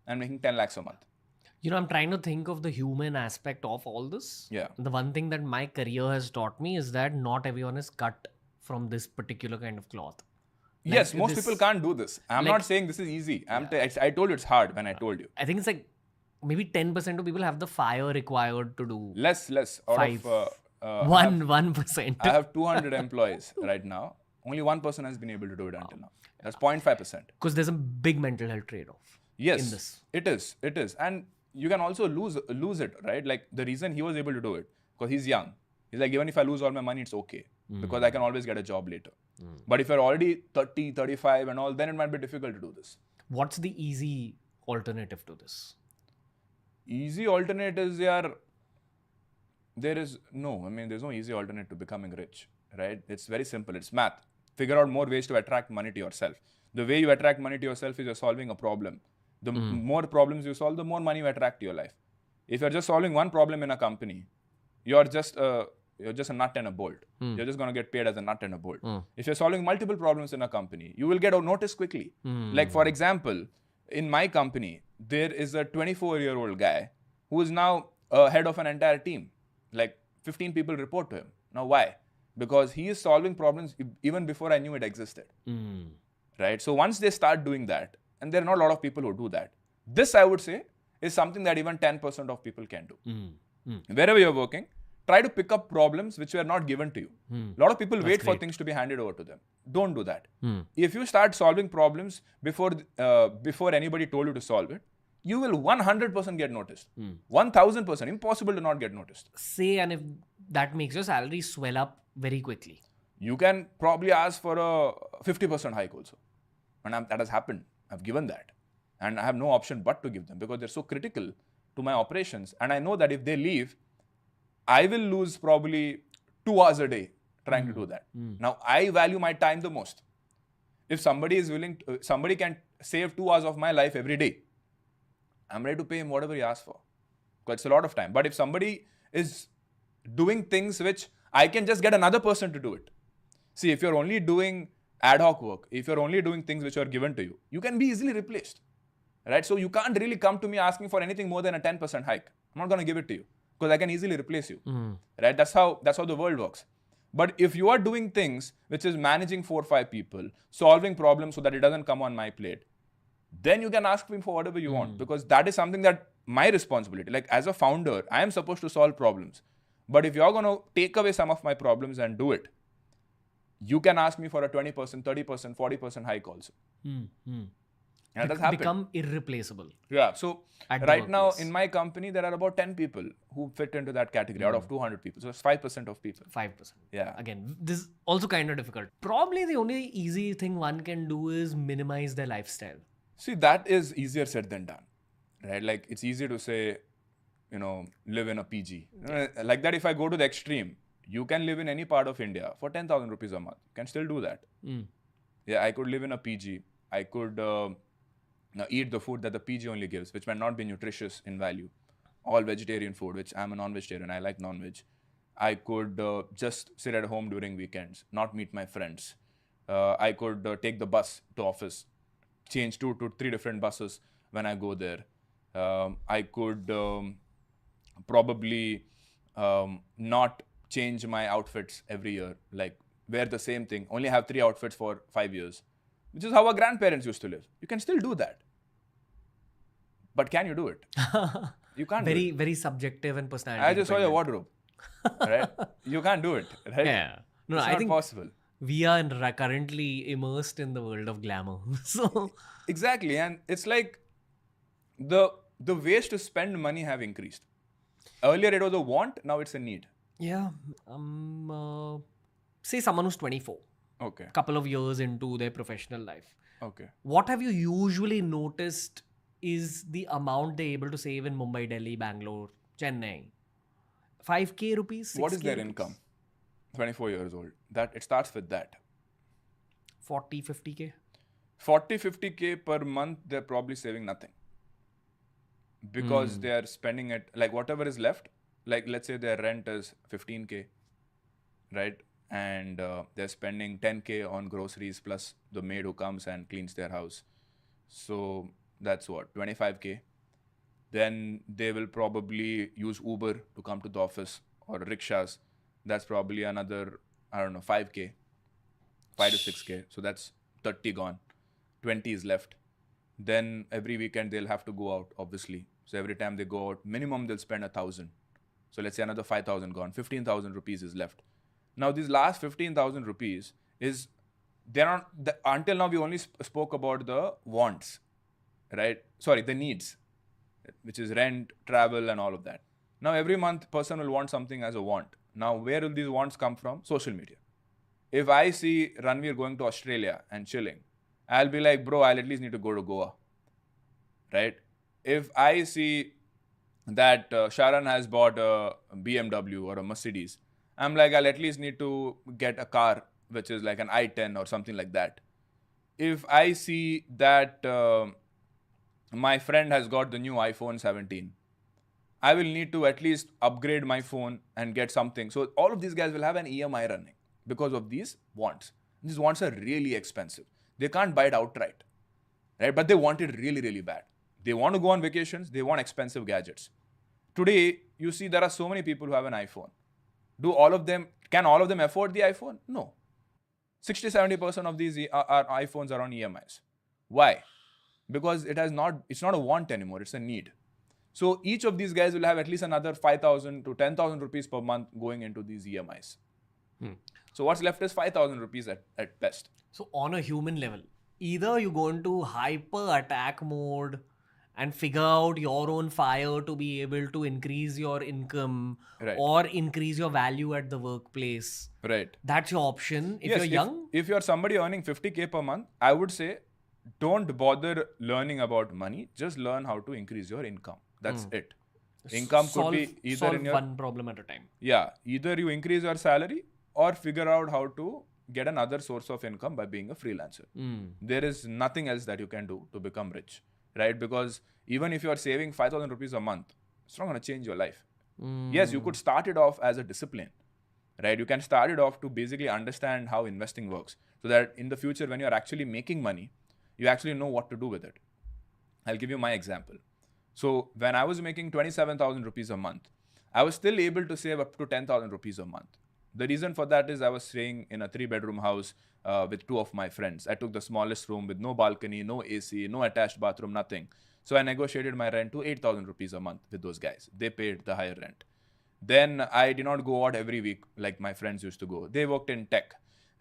and making 10 lakhs a month. I'm trying to think of the human aspect of all this. Yeah. The one thing that my career has taught me is that not everyone is cut from this particular kind of cloth. Like yes, most people can't do this. I'm not saying this is easy. I told you it's hard when I told you. I think it's like maybe 10% of people have the fire required to do. Less. Five. 1%. I have 200 employees right now. Only one person has been able to do it until now. That's 0.5%. Because there's a big mental health trade-off. Yes, in this. It is. And you can also lose it, right? Like the reason he was able to do it, because he's young. He's like, even if I lose all my money, it's okay. Because I can always get a job later. But if you're already 30, 35 and all, then it might be difficult to do this. What's the easy alternative to this? Easy alternate is there's no easy alternate to becoming rich, right? It's very simple. It's math. Figure out more ways to attract money to yourself. The way you attract money to yourself is you're solving a problem. The more problems you solve, the more money you attract to your life. If you're just solving one problem in a company, you're just a nut and a bolt. You're just going to get paid as a nut and a bolt. If you're solving multiple problems in a company, you will get noticed quickly. Like for example, in my company, there is a 24-year-old guy who is now head of an entire team. Like 15 people report to him. Now why? because he is solving problems even before I knew it existed. Right? So once they start doing that, and there are not a lot of people who do that, this I would say is something that even 10% of people can do. Wherever you're working, try to pick up problems which were not given to you. A lot of people wait for things to be handed over to them. Don't do that. If you start solving problems before anybody told you to solve it, you will 100% get noticed. 1000%. Impossible to not get noticed. Say, and if that makes your salary swell up very quickly. You can probably ask for a 50% hike also. And that has happened. I've given that. And I have no option but to give them because they're so critical to my operations. And I know that if they leave, I will lose probably 2 hours a day trying to do that. Now, I value my time the most. If somebody is willing, somebody can save 2 hours of my life every day, I'm ready to pay him whatever he asks for. Because it's a lot of time. But if somebody is doing things which I can just get another person to do it. See, if you're only doing ad hoc work, if you're only doing things which are given to you, you can be easily replaced. Right? So you can't really come to me asking for anything more than a 10% hike. I'm not going to give it to you because I can easily replace you. Right? That's how the world works. But if you are doing things which is managing 4 or 5 people, solving problems so that it doesn't come on my plate, then you can ask me for whatever you want because that is something that my responsibility. Like as a founder, I am supposed to solve problems. But if you're going to take away some of my problems and do it, you can ask me for a 20%, 30%, 40% hike also. And that's happened. Become irreplaceable. Yeah. So right now in my company, there are about 10 people who fit into that category out of 200 people. So it's 5% of people. 5%. Yeah. Again, this is also kind of difficult. Probably the only easy thing one can do is minimize their lifestyle. See, that is easier said than done. Right? Like it's easy to say, live in a PG. Like that, if I go to the extreme, you can live in any part of India for 10,000 rupees a month. You can still do that. Yeah, I could live in a PG. I could eat the food that the PG only gives, which might not be nutritious in value. All vegetarian food, which I'm a non-vegetarian. I like non-veg. I could just sit at home during weekends, not meet my friends. I could take the bus to office, change 2 to 3 different buses when I go there. I could probably not change my outfits every year, like wear the same thing, only have 3 outfits for 5 years, which is how our grandparents used to live. You can still do that. But can you do it? You can't do it. Very subjective and personality. I just saw your wardrobe. Right? You can't do it. Right? Yeah. No, it's I not think possible. We are currently immersed in the world of glamour. So Exactly. And it's like the ways to spend money have increased. Earlier it was a want, now it's a need. yeah, say someone who's 24, Okay. couple of years into their professional life. Okay. What have you usually noticed is the amount they're able to save in Mumbai, Delhi, Bangalore, Chennai? 5k rupees? What is 6K their rupees? income? 24 years old. That it starts with that. 40, 50k? 40, 50k per month, they're probably saving nothing. Because they are spending it, like whatever is left, like let's say their rent is 15k, right? And they're spending 10k on groceries plus the maid who comes and cleans their house. So that's what, 25k. Then they will probably use Uber to come to the office or rickshaws. That's probably another, 5k, 5 to 6k. So that's 30 gone. 20 is left. Then every weekend they'll have to go out, obviously. So every time they go out, minimum they'll spend 1,000. So let's say another 5,000 gone. 15,000 rupees is left. Now these last 15,000 rupees is, they're not, until now we only spoke about the wants, right? Sorry, the needs, which is rent, travel and all of that. Now every month person will want something as a want. Now where will these wants come from? Social media. If I see Ranveer going to Australia and chilling, I'll be like, bro, I'll at least need to go to Goa, right? If I see that Sharan has bought a BMW or a Mercedes, I'm like, I'll at least need to get a car, which is like an i10 or something like that. If I see that my friend has got the new iPhone 17, I will need to at least upgrade my phone and get something. So all of these guys will have an EMI running because of these wants. These wants are really expensive. They can't buy it outright, right? But they want it really, really bad. They want to go on vacations. They want expensive gadgets. Today, you see there are so many people who have an iPhone. Do all of them Can all of them afford the iPhone? No. 60-70% of these are iPhones are on EMIs. Why? Because it's not a want anymore, it's a need. So each of these guys will have at least another 5,000 to 10,000 rupees per month going into these EMIs. So what's left is 5,000 rupees at best. So on a human level, either you go into hyper attack mode and figure out your own fire to be able to increase your income or increase your value at the workplace. Right. That's your option if you're young. If you're somebody earning 50K per month, I would say don't bother learning about money. Just learn how to increase your income. That's it. Income could be either in your... one problem at a time. Yeah. Either you increase your salary or figure out how to get another source of income by being a freelancer. There is nothing else that you can do to become rich. Right? Because even if you are saving 5,000 rupees a month, it's not going to change your life. Yes, you could start it off as a discipline. Right? You can start it off to basically understand how investing works. So that in the future, when you're actually making money, you actually know what to do with it. I'll give you my example. So when I was making 27,000 rupees a month, I was still able to save up to 10,000 rupees a month. The reason for that is I was staying in a 3-bedroom house with 2 of my friends. I took the smallest room with no balcony, no AC, no attached bathroom, nothing. So I negotiated my rent to 8,000 rupees a month with those guys. They paid the higher rent. Then I did not go out every week like my friends used to go. They worked in tech,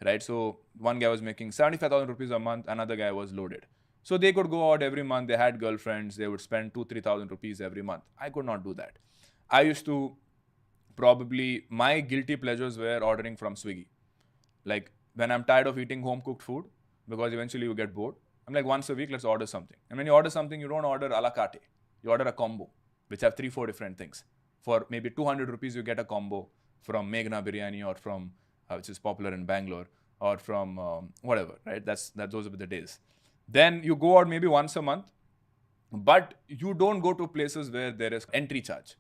right? So one guy was making 75,000 rupees a month, another guy was loaded. So they could go out every month. They had girlfriends. They would spend 2,000-3,000 rupees every month. I could not do that. I used to probably, my guilty pleasures were ordering from Swiggy. Like when I'm tired of eating home cooked food, because eventually you get bored, I'm like, once a week, let's order something. And when you order something, you don't order a la carte. You order a combo, which have 3-4 different things. For maybe 200 rupees, you get a combo from Meghna Biryani or from, which is popular in Bangalore, or from whatever, right? Those are the days. Then you go out maybe once a month, but you don't go to places where there is entry charge.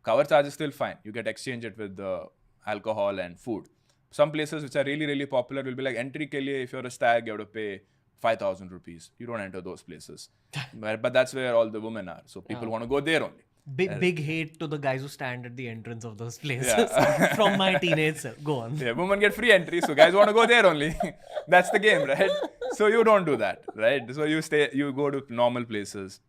Cover charge is still fine. You get exchange it with the alcohol and food. Some places which are really, really popular will be like entry ke liye, if you're a stag, you have to pay 5,000 rupees. You don't enter those places. But that's where all the women are. So people want to go there only. Big hate to the guys who stand at the entrance of those places from my teenage self. Go on. Yeah, women get free entry, so guys want to go there only. That's the game, right? So you don't do that, right? So you go to normal places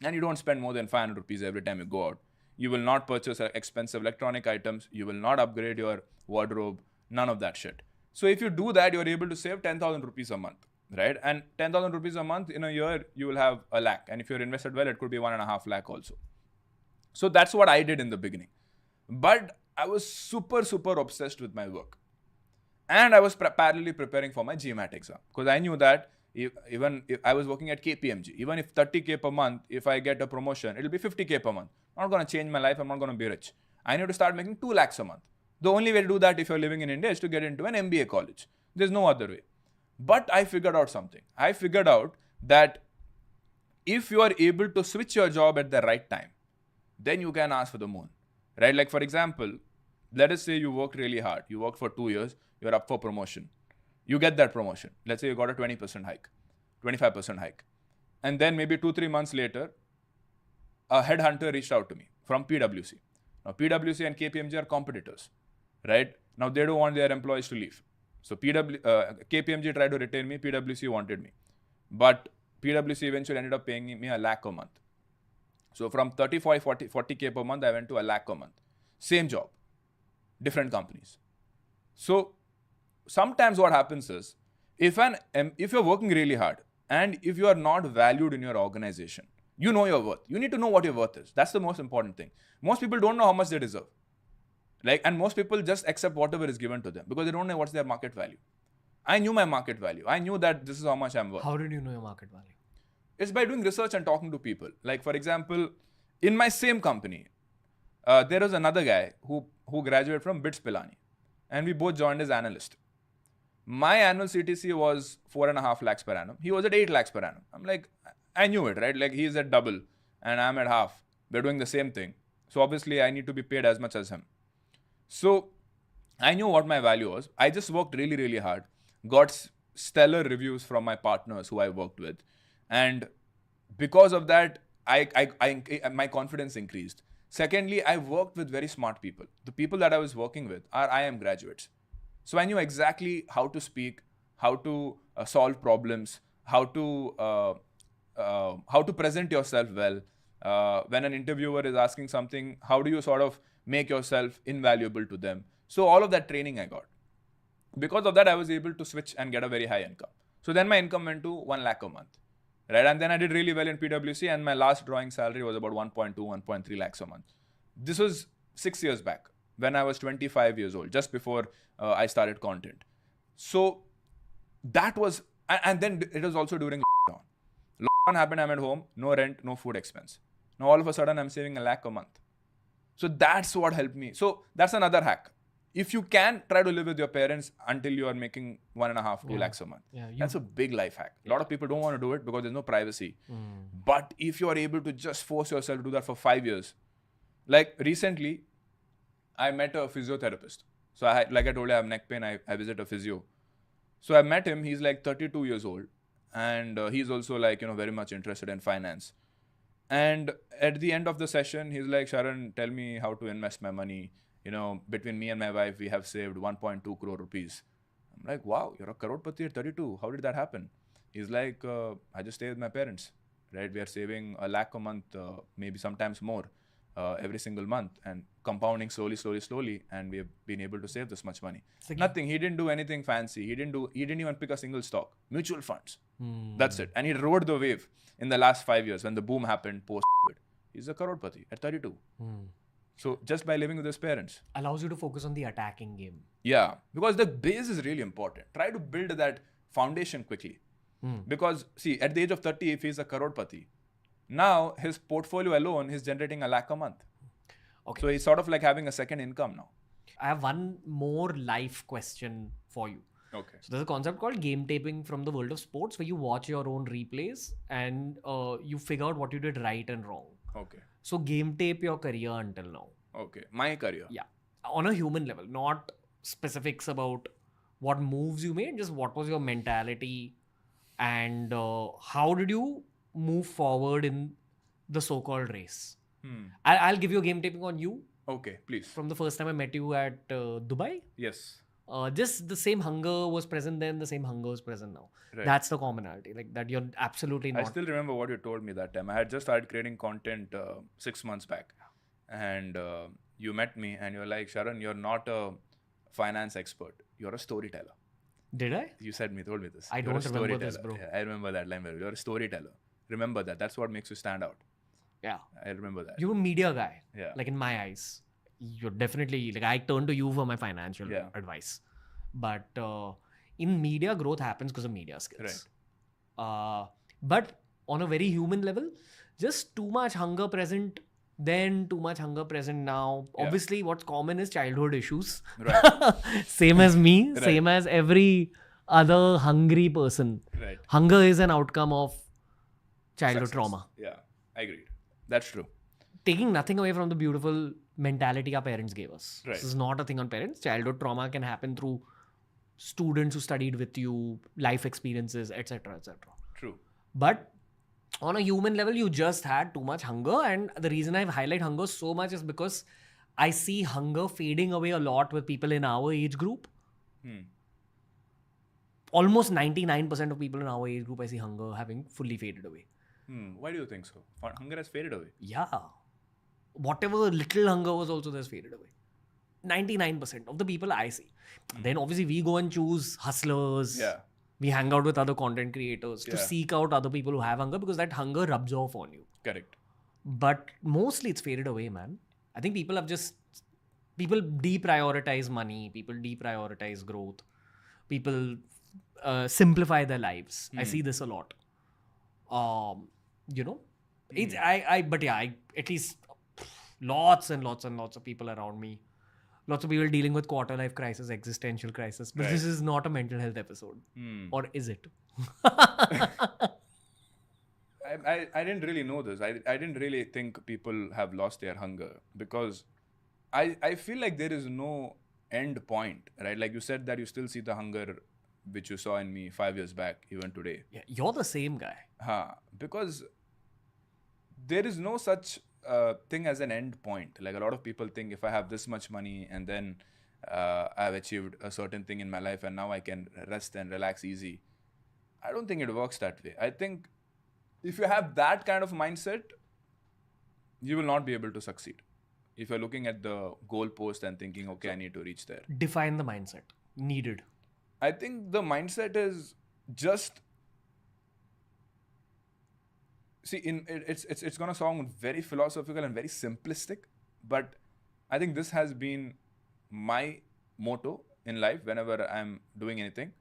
and you don't spend more than 500 rupees every time you go out. You will not purchase expensive electronic items. You will not upgrade your wardrobe. None of that shit. So if you do that, you're able to save 10,000 rupees a month, right? And 10,000 rupees a month in a year, you will have 1 lakh. And if you're invested well, it could be 1.5 lakh also. So that's what I did in the beginning. But I was super, super obsessed with my work. And I was parallelly preparing for my GMAT exam. Because I knew that even if I was working at KPMG, even if 30K per month, if I get a promotion, it'll be 50K per month. I'm not going to change my life. I'm not going to be rich. I need to start making 2 lakhs a month. The only way to do that if you're living in India is to get into an MBA college. There's no other way. But I figured out something. I figured out that if you are able to switch your job at the right time, then you can ask for the moon, right? Like for example, let us say you worked really hard. You worked for 2 years. You're up for promotion. You get that promotion. Let's say you got a 20% hike, 25% hike. And then maybe 2-3 months later, a headhunter reached out to me from PwC. Now PwC and KPMG are competitors, right? Now they don't want their employees to leave. So KPMG tried to retain me. PwC wanted me. But PwC eventually ended up paying me 1 lakh a month. So from 40K per month, I went to 1 lakh a month. Same job, different companies. So sometimes what happens is, if you're working really hard and if you are not valued in your organization, you know your worth. You need to know what your worth is. That's the most important thing. Most people don't know how much they deserve. And most people just accept whatever is given to them because they don't know what's their market value. I knew my market value. I knew that this is how much I'm worth. How did you know your market value? It's by doing research and talking to people. Like, for example, in my same company, there was another guy who graduated from BITS Pilani. And we both joined as analyst. My annual CTC was 4.5 lakhs per annum. He was at 8 lakhs per annum. I'm like, I knew it, right? Like, he's at double and I'm at half. We're doing the same thing. So obviously, I need to be paid as much as him. So I knew what my value was. I just worked really, really hard. Got stellar reviews from my partners who I worked with. And because of that, my confidence increased. Secondly, I worked with very smart people. The people that I was working with are IIM graduates. So I knew exactly how to speak, how to solve problems, how to present yourself well. When an interviewer is asking something, how do you sort of make yourself invaluable to them? So all of that training I got. Because of that, I was able to switch and get a very high income. So then my income went to 1 lakh a month. Right? And then I did really well in PwC, and my last drawing salary was about 1.2, 1.3 lakhs a month. This was 6 years back when I was 25 years old, just before I started content. So that was, and then it was also during lockdown. Lockdown happened, I'm at home, no rent, no food expense. Now all of a sudden I'm saving 1 lakh a month. So that's what helped me. So that's another hack. If you can, try to live with your parents until you are making 1.5, 2 lakhs a month. That's a big life hack. A lot of people don't want to do it because there's no privacy. But if you are able to just force yourself to do that for 5 years, like recently, I met a physiotherapist. So like I told you, I have neck pain. I visit a physio. So I met him. He's like 32 years old, and he's also like very much interested in finance. And at the end of the session, he's like, Sharan, tell me how to invest my money. Between me and my wife, we have saved 1.2 crore rupees. I'm like, wow, you're a crorepati at 32. How did that happen? He's like, I just stay with my parents, right? We are saving 1 lakh a month, maybe sometimes more, every single month, and compounding slowly. And we have been able to save this much money. Nothing. He didn't do anything fancy. He didn't even pick a single stock. Mutual funds. That's it. And he rode the wave in the last 5 years when the boom happened post-COVID. He's a crorepati at 32. So just by living with his parents. Allows you to focus on the attacking game. Yeah, because the base is really important. Try to build that foundation quickly. Because see, at the age of 30, if he's a crorepati, now his portfolio alone is generating 1 lakh a month. Okay. So he's sort of like having a second income now. I have one more life question for you. Okay. So there's a concept called game taping from the world of sports where you watch your own replays and you figure out what you did right and wrong. Okay. So game tape your career until now. Okay. My career. Yeah. On a human level, not specifics about what moves you made, just what was your mentality and how did you move forward in the so-called race. I'll give you a game taping on you. Okay, please. From the first time I met you at Dubai. Yes. Just the same hunger was present then, the same hunger is present now. Right. That's the commonality. Like that you're absolutely not. I still remember what you told me that time. I had just started creating content 6 months back. And you met me and you're like, Sharan, you're not a finance expert. You're a storyteller. Did I? You told me this. I don't remember this, bro. Yeah, I remember that line very well. You're a storyteller. Remember that. That's what makes you stand out. Yeah. I remember that. You're a media guy. Yeah. Like in my eyes. You're definitely, like I turn to you for my financial advice. But in media, growth happens because of media skills. Right. But on a very human level, just too much hunger present then, too much hunger present now. Yeah. Obviously, what's common is childhood issues. Right. Same as me, right. Same as every other hungry person. Right. Hunger is an outcome of childhood trauma. Yeah, I agree. That's true. Taking nothing away from the beautiful mentality our parents gave us. Right. This is not a thing on parents. Childhood trauma can happen through students who studied with you, life experiences, etc., etc. True. But on a human level, you just had too much hunger. And the reason I highlight hunger so much is because I see hunger fading away a lot with people in our age group. Almost 99% of people in our age group, I see hunger having fully faded away. Why do you think so? Hunger has faded away? Yeah. Whatever little hunger was also has faded away. 99% of the people I see. Then obviously we go and choose hustlers. Yeah. We hang out with other content creators to seek out other people who have hunger because that hunger rubs off on you. Correct. But mostly it's faded away, man. I think people deprioritize money. People deprioritize growth. People simplify their lives. I see this a lot. At least lots and lots and lots of people around me. Lots of people dealing with quarter life crisis, existential crisis. But This is not a mental health episode. Or is it? I didn't really know this. I didn't really think people have lost their hunger because I feel like there is no end point, right? Like you said that you still see the hunger which you saw in me 5 years back, even today. Yeah, you're the same guy. Because there is no such thing as an end point. Like a lot of people think if I have this much money and then I've achieved a certain thing in my life and now I can rest and relax easy. I don't think it works that way. I think if you have that kind of mindset, you will not be able to succeed. If you're looking at the goal post and thinking, okay, I need to reach there. Define the mindset needed. I think the mindset is just, see, it's gonna sound very philosophical and very simplistic, but I think this has been my motto in life whenever I'm doing anything,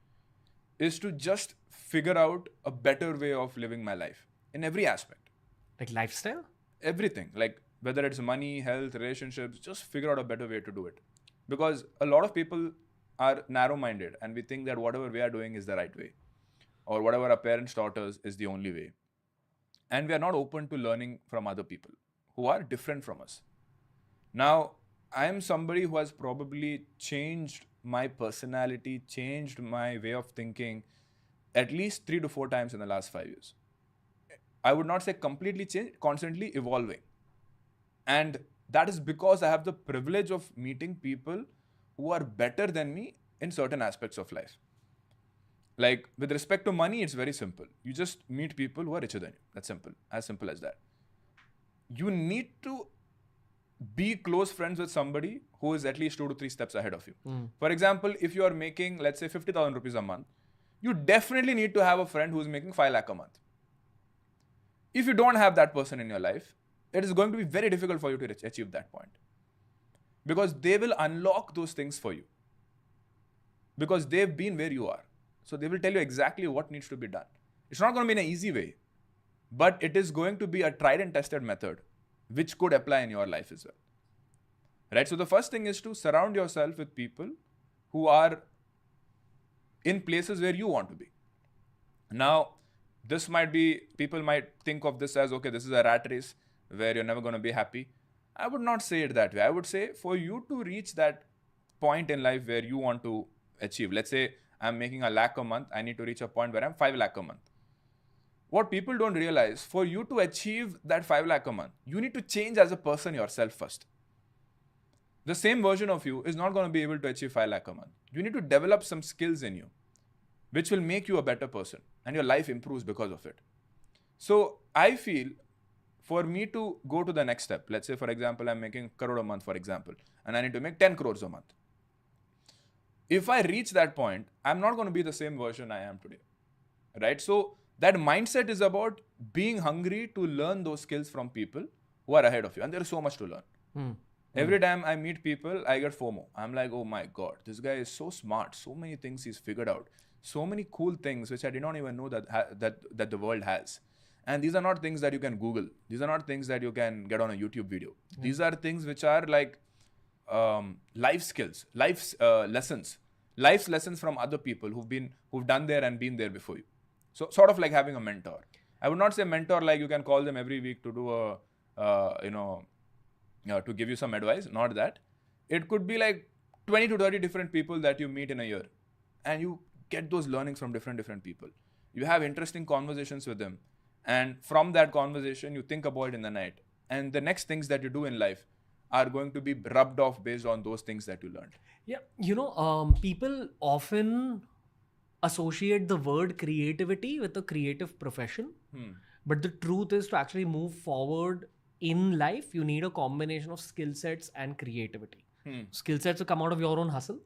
is to just figure out a better way of living my life in every aspect. Like lifestyle? Everything. Like whether it's money, health, relationships, just figure out a better way to do it. Because a lot of people are narrow-minded and we think that whatever we are doing is the right way, or whatever our parents taught us is the only way. And we are not open to learning from other people who are different from us. Now, I am somebody who has probably changed my personality, changed my way of thinking at least 3 to 4 times in the last 5 years. I would not say completely changed, constantly evolving. And that is because I have the privilege of meeting people who are better than me in certain aspects of life. Like with respect to money, it's very simple. You just meet people who are richer than you. That's simple. As simple as that. You need to be close friends with somebody who is at least 2 to 3 steps ahead of you. For example, if you are making, let's say, 50,000 rupees a month, you definitely need to have a friend who is making 5 lakh a month. If you don't have that person in your life, it is going to be very difficult for you to achieve that point. Because they will unlock those things for you. Because they've been where you are. So they will tell you exactly what needs to be done. It's not going to be in an easy way, but it is going to be a tried and tested method which could apply in your life as well. Right? So the first thing is to surround yourself with people who are in places where you want to be. Now, this might be, people might think of this as, okay, this is a rat race where you're never going to be happy. I would not say it that way. I would say for you to reach that point in life where you want to achieve, let's say I'm making 1 lakh a month, I need to reach a point where I'm 5 lakh a month. What people don't realize, for you to achieve that 5 lakh a month, you need to change as a person yourself first. The same version of you is not going to be able to achieve 5 lakh a month. You need to develop some skills in you, which will make you a better person and your life improves because of it. So I feel for me to go to the next step, let's say, for example, I'm making 1 crore a month, for example, and I need to make 10 crores a month. If I reach that point, I'm not going to be the same version I am today, right? So that mindset is about being hungry to learn those skills from people who are ahead of you. And there is so much to learn. Every time I meet people, I get FOMO. I'm like, oh my God, this guy is so smart. So many things he's figured out. So many cool things which I did not even know that the world has. And these are not things that you can Google. These are not things that you can get on a YouTube video. These are things which are like life skills, life's lessons from other people who've done there and been there before you. So sort of like having a mentor. I would not say mentor like you can call them every week to do to give you some advice. Not that. It could be like 20 to 30 different people that you meet in a year, and you get those learnings from different people. You have interesting conversations with them, and from that conversation, you think about it in the night. And the next things that you do in life are going to be rubbed off based on those things that you learned. Yeah, people often associate the word creativity with a creative profession. But the truth is, to actually move forward in life, you need a combination of skill sets and creativity. Skill sets will come out of your own hustle.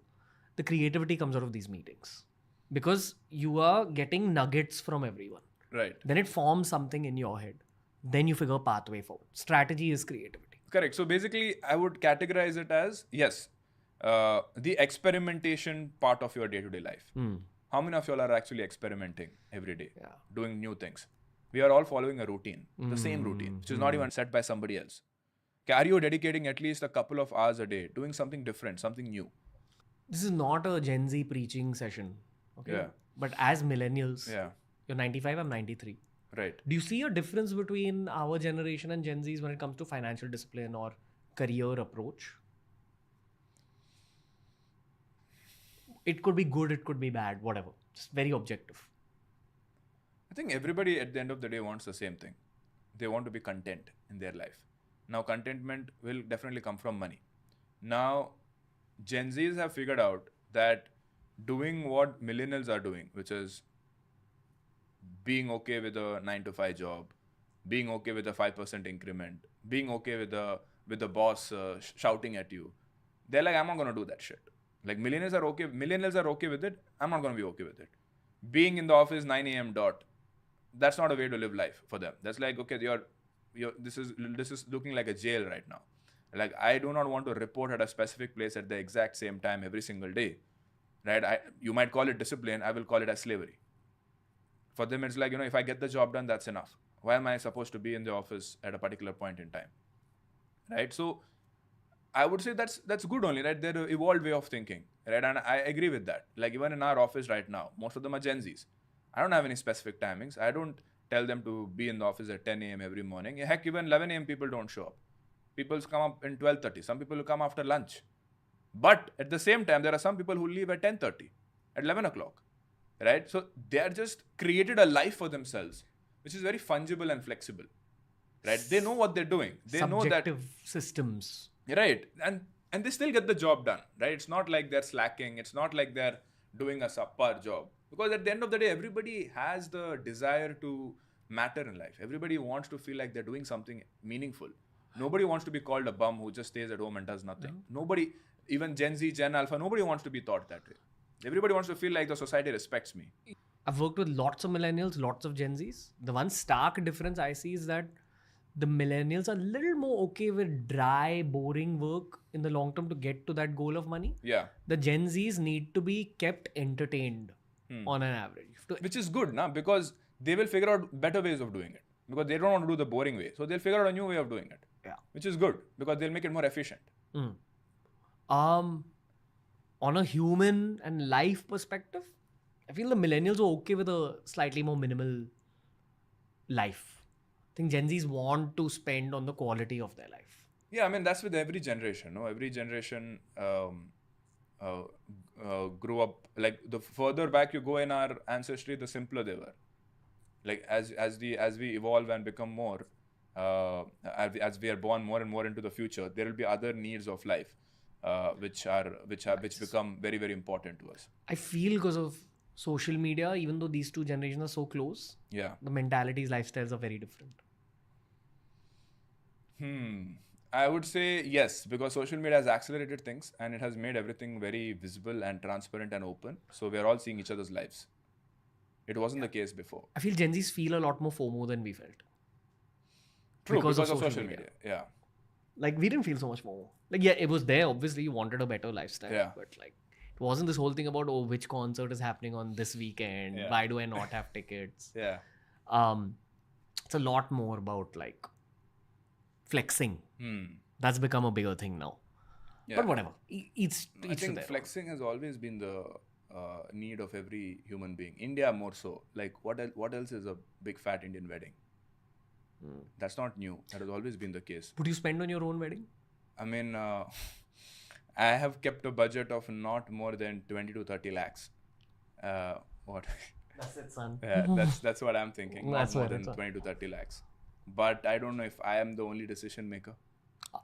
The creativity comes out of these meetings. Because you are getting nuggets from everyone. Right. Then it forms something in your head. Then you figure a pathway forward. Strategy is creativity. Correct. So basically, I would categorize it as, yes, the experimentation part of your day-to-day life. How many of y'all are actually experimenting every day, doing new things? We are all following a routine, the same routine, which is not even set by somebody else. Okay, are you dedicating at least a couple of hours a day, doing something different, something new? This is not a Gen Z preaching session. Okay. Yeah. But as millennials, Yeah. you're 95, I'm 93. Right. Do you see a difference between our generation and Gen Zs when it comes to financial discipline or career approach? It could be good, it could be bad, whatever. Just very objective. I think everybody at the end of the day wants the same thing. They want to be content in their life. Now, contentment will definitely come from money. Now, Gen Zs have figured out that doing what millennials are doing, which is being okay with a 9 to 5 job, being okay with a 5% increment, being okay with the boss shouting at you, they're like, I'm not gonna do that shit. Like millennials are okay with it. I'm not gonna be okay with it. Being in the office 9 a.m. dot, that's not a way to live life for them. That's like, okay, this is looking like a jail right now. Like, I do not want to report at a specific place at the exact same time every single day, right? You might call it discipline. I will call it as slavery. For them, it's like, if I get the job done, that's enough. Why am I supposed to be in the office at a particular point in time, right? So I would say that's good only, right? They're an evolved way of thinking, right? And I agree with that. Like, even in our office right now, most of them are Gen Zs. I don't have any specific timings. I don't tell them to be in the office at 10 a.m. every morning. Heck, even 11 a.m. people don't show up. People come up in 12:30. Some people will come after lunch. But at the same time, there are some people who leave at 10:30, at 11 o'clock, right? So they are just created a life for themselves, which is very fungible and flexible, right? They know what they're doing. They know that Subjective systems. right, and they still get the job done, right? It's not like they're slacking. It's not like they're doing a subpar job, because at the end of the day, everybody has the desire to matter in life. Everybody wants to feel like they're doing something meaningful. Nobody wants to be called a bum who just stays at home and does nothing. Nobody, even Gen Z, Gen Alpha, nobody wants to be thought that way. Everybody wants to feel like the society respects me. I've worked with lots of millennials, lots of Gen Zs. The one stark difference I see is that the millennials are a little more okay with dry, boring work in the long term to get to that goal of money. Yeah. The Gen Zs need to be kept entertained on an average. Which is good, na? Because they will figure out better ways of doing it. Because they don't want to do the boring way. So they'll figure out a new way of doing it. Yeah. Which is good, because they'll make it more efficient. On a human and life perspective, I feel the millennials are okay with a slightly more minimal life. I think Gen Zs want to spend on the quality of their life. Yeah, I mean, that's with every generation. No, every generation grew up, like, the further back you go in our ancestry, the simpler they were. Like, as we evolve and become more, as we are born more and more into the future, there will be other needs of life, which become very, very important to us. I feel because of social media, even though these two generations are so close, Yeah. the mentalities, lifestyles are very different. I would say yes, because social media has accelerated things and it has made everything very visible and transparent and open. So we are all seeing each other's lives. It wasn't the case before. I feel Gen Zs feel a lot more FOMO than we felt. True, because of social media. Yeah. Like, we didn't feel so much FOMO. Like, yeah, it was there. Obviously, you wanted a better lifestyle. Yeah. But, like, it wasn't this whole thing about, oh, which concert is happening on this weekend? Yeah. Why do I not have tickets? Yeah. It's a lot more about, like, flexing. That's become a bigger thing now. Yeah. But whatever. It's I think flexing has always been the need of every human being. India more so. Like, what else is a big fat Indian wedding? That's not new. That has always been the case. Would you spend on your own wedding? I mean, I have kept a budget of not more than 20 to 30 lakhs. What? That's it, son. Yeah, that's what I'm thinking. Not That's more what than it's on. 20 to 30 lakhs. But I don't know if I am the only decision maker.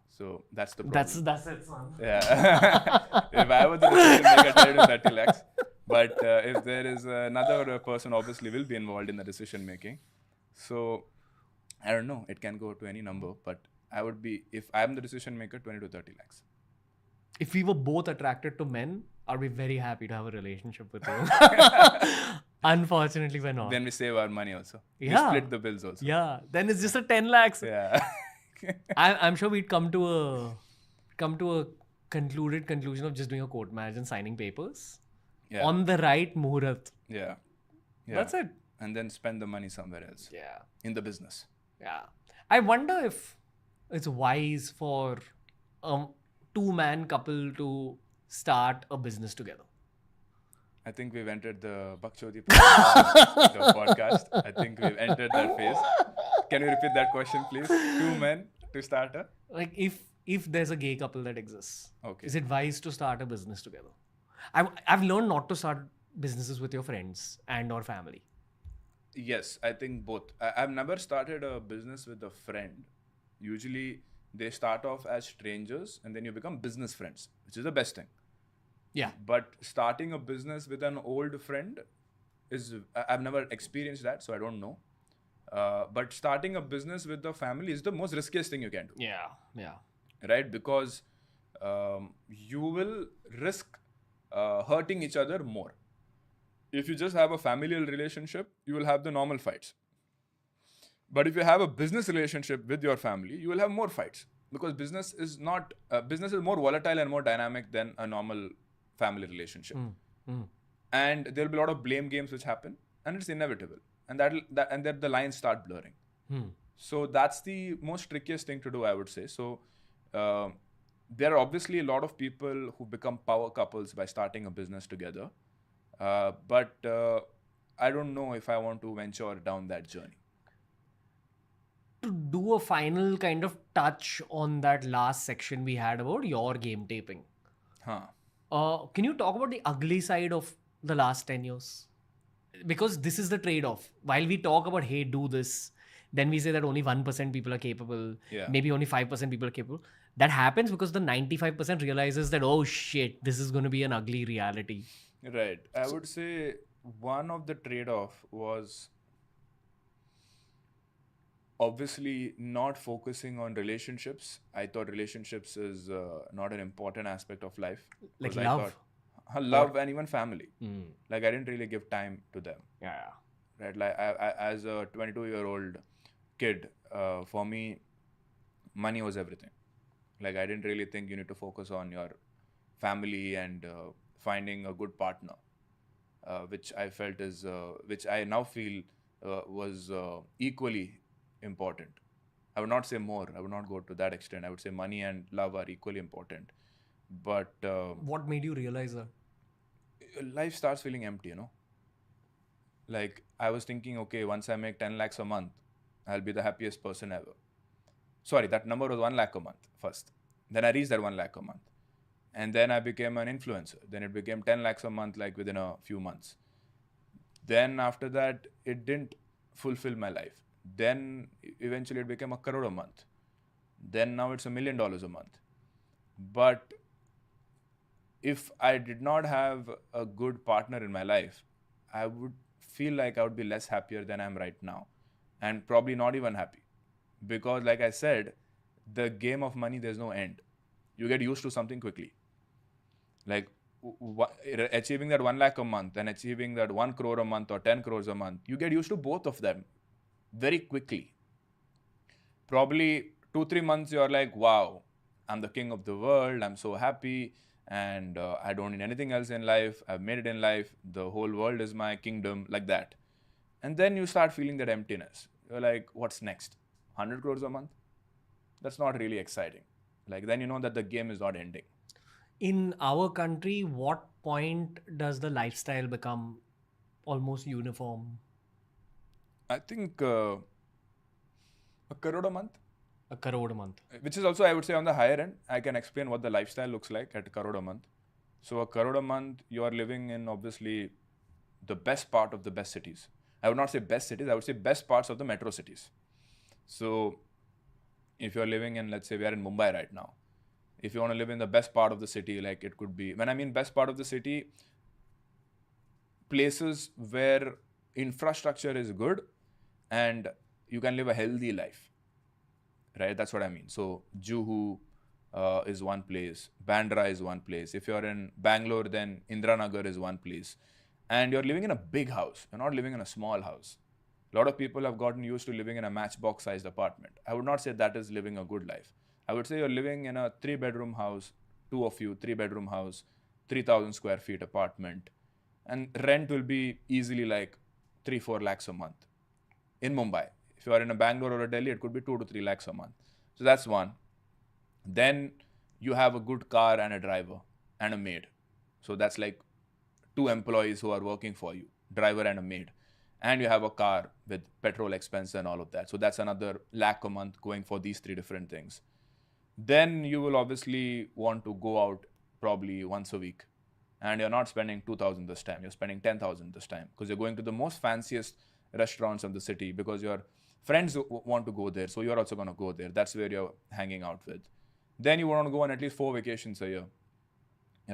So that's the problem. That's it, son. Yeah. If I were the decision maker, 20 to 30 lakhs. But if there is another person, obviously will be involved in the decision making. So I don't know. It can go to any number. But I would be, if I'm the decision maker, 20 to 30 lakhs. If we were both attracted to men, I'd be very happy to have a relationship with you. Unfortunately, we're not. Then we save our money also. Yeah. We split the bills also. Yeah. Then it's just a 10 lakhs. Yeah. I'm sure we'd come to a conclusion of just doing a court marriage and signing papers Yeah. on the right muhurat. Yeah. Yeah. That's it. And then spend the money somewhere else. Yeah. In the business. Yeah. I wonder if it's wise for a two-man couple to start a business together. I think we've entered the Bakchodi the podcast. I think we've entered that phase. Can you repeat that question, please? Two men to start a? Like, if there's a gay couple that exists, Okay. is it wise to start a business together? I've learned not to start businesses with your friends and or family. Yes, I think both. I've never started a business with a friend. Usually, they start off as strangers and then you become business friends, which is the best thing. Yeah. But starting a business with an old friend is, I've never experienced that, so I don't know. But starting a business with the family is the most riskiest thing you can do. Yeah. Yeah. Right? Because you will risk hurting each other more. If you just have a familial relationship, you will have the normal fights. But if you have a business relationship with your family, you will have more fights because business is not business is more volatile and more dynamic than a normal family relationship. And there will be a lot of blame games which happen, and it's inevitable. And that the lines start blurring. So that's the most trickiest thing to do, I would say. So there are obviously a lot of people who become power couples by starting a business together. But I don't know if I want to venture down that journey. To do a final kind of touch on that last section we had about your game taping. Huh. Can you talk about the ugly side of the last 10 years? Because this is the trade-off. While we talk about, hey, do this, then we say that only 1% people are capable, Yeah. maybe only 5% people are capable. That happens because the 95% realizes that, oh shit, this is going to be an ugly reality. Right. I would say one of the trade-off was obviously not focusing on relationships. I thought relationships is not an important aspect of life. Like 'Cause I love. thought, love and even family. Mm. Like I didn't really give time to them. Yeah. Right. Like I as a 22-year-old kid, for me, money was everything. Like I didn't really think you need to focus on your family and finding a good partner, which I felt is, which I now feel was equally important. I would not say more. I would not go to that extent. I would say money and love are equally important. But What made you realize that? life starts feeling empty, you know? Like I was thinking, okay, once I make 10 lakhs a month, I'll be the happiest person ever. Sorry, that number was 1 lakh a month first. Then I reached that 1 lakh a month. And then I became an influencer. Then it became 10 lakhs a month, like within a few months. Then after that, it didn't fulfill my life. Then eventually it became a crore a month. Then now it's $1 million a month. But if I did not have a good partner in my life, I would feel like I would be less happier than I am right now. And probably not even happy. Because like I said, the game of money, there's no end. You get used to something quickly. Like achieving that 1 lakh a month and achieving that 1 crore a month or 10 crores a month, you get used to both of them very quickly. Probably 2-3 months, you're like, wow, I'm the king of the world. I'm so happy. And I don't need anything else in life. I've made it in life. The whole world is my kingdom, like that. And then you start feeling that emptiness. You're like, what's next? 100 crores a month? That's not really exciting. Like then you know that the game is not ending. In our country, what point does the lifestyle become almost uniform? I think a crore a month, A crore a month. which is also, I would say, on the higher end. I can explain what the lifestyle looks like at a crore a month. So a crore a month, you are living in obviously the best part of the best cities. I would not say best cities, I would say best parts of the metro cities. So if you're living in, let's say we are in Mumbai right now, if you want to live in the best part of the city, like it could be, when I mean best part of the city, places where infrastructure is good and you can live a healthy life, right? That's what I mean. So Juhu is one place, Bandra is one place. If you're in Bangalore, then Indranagar is one place. And you're living in a big house. You're not living in a small house. A lot of people have gotten used to living in a matchbox-sized apartment. I would not say that is living a good life. I would say you're living in a 3-bedroom house, two of you, 3-bedroom house, 3,000 square feet apartment. And rent will be easily like 3-4 lakhs a month in Mumbai. If you are in a Bangalore or a Delhi, it could be 2 to 3 lakhs a month. So that's one. Then you have a good car and a driver and a maid. So that's like 2 employees who are working for you, driver and a maid. And you have a car with petrol expense and all of that. So that's another lakh a month going for these 3 different things. Then you will obviously want to go out probably once a week. And you're not spending 2,000 this time. You're spending 10,000 this time because you're going to the most fanciest restaurants in the city because you're Friends want to go there, so you're also going to go there. That's where you're hanging out with. Then you want to go on at least 4 vacations a year,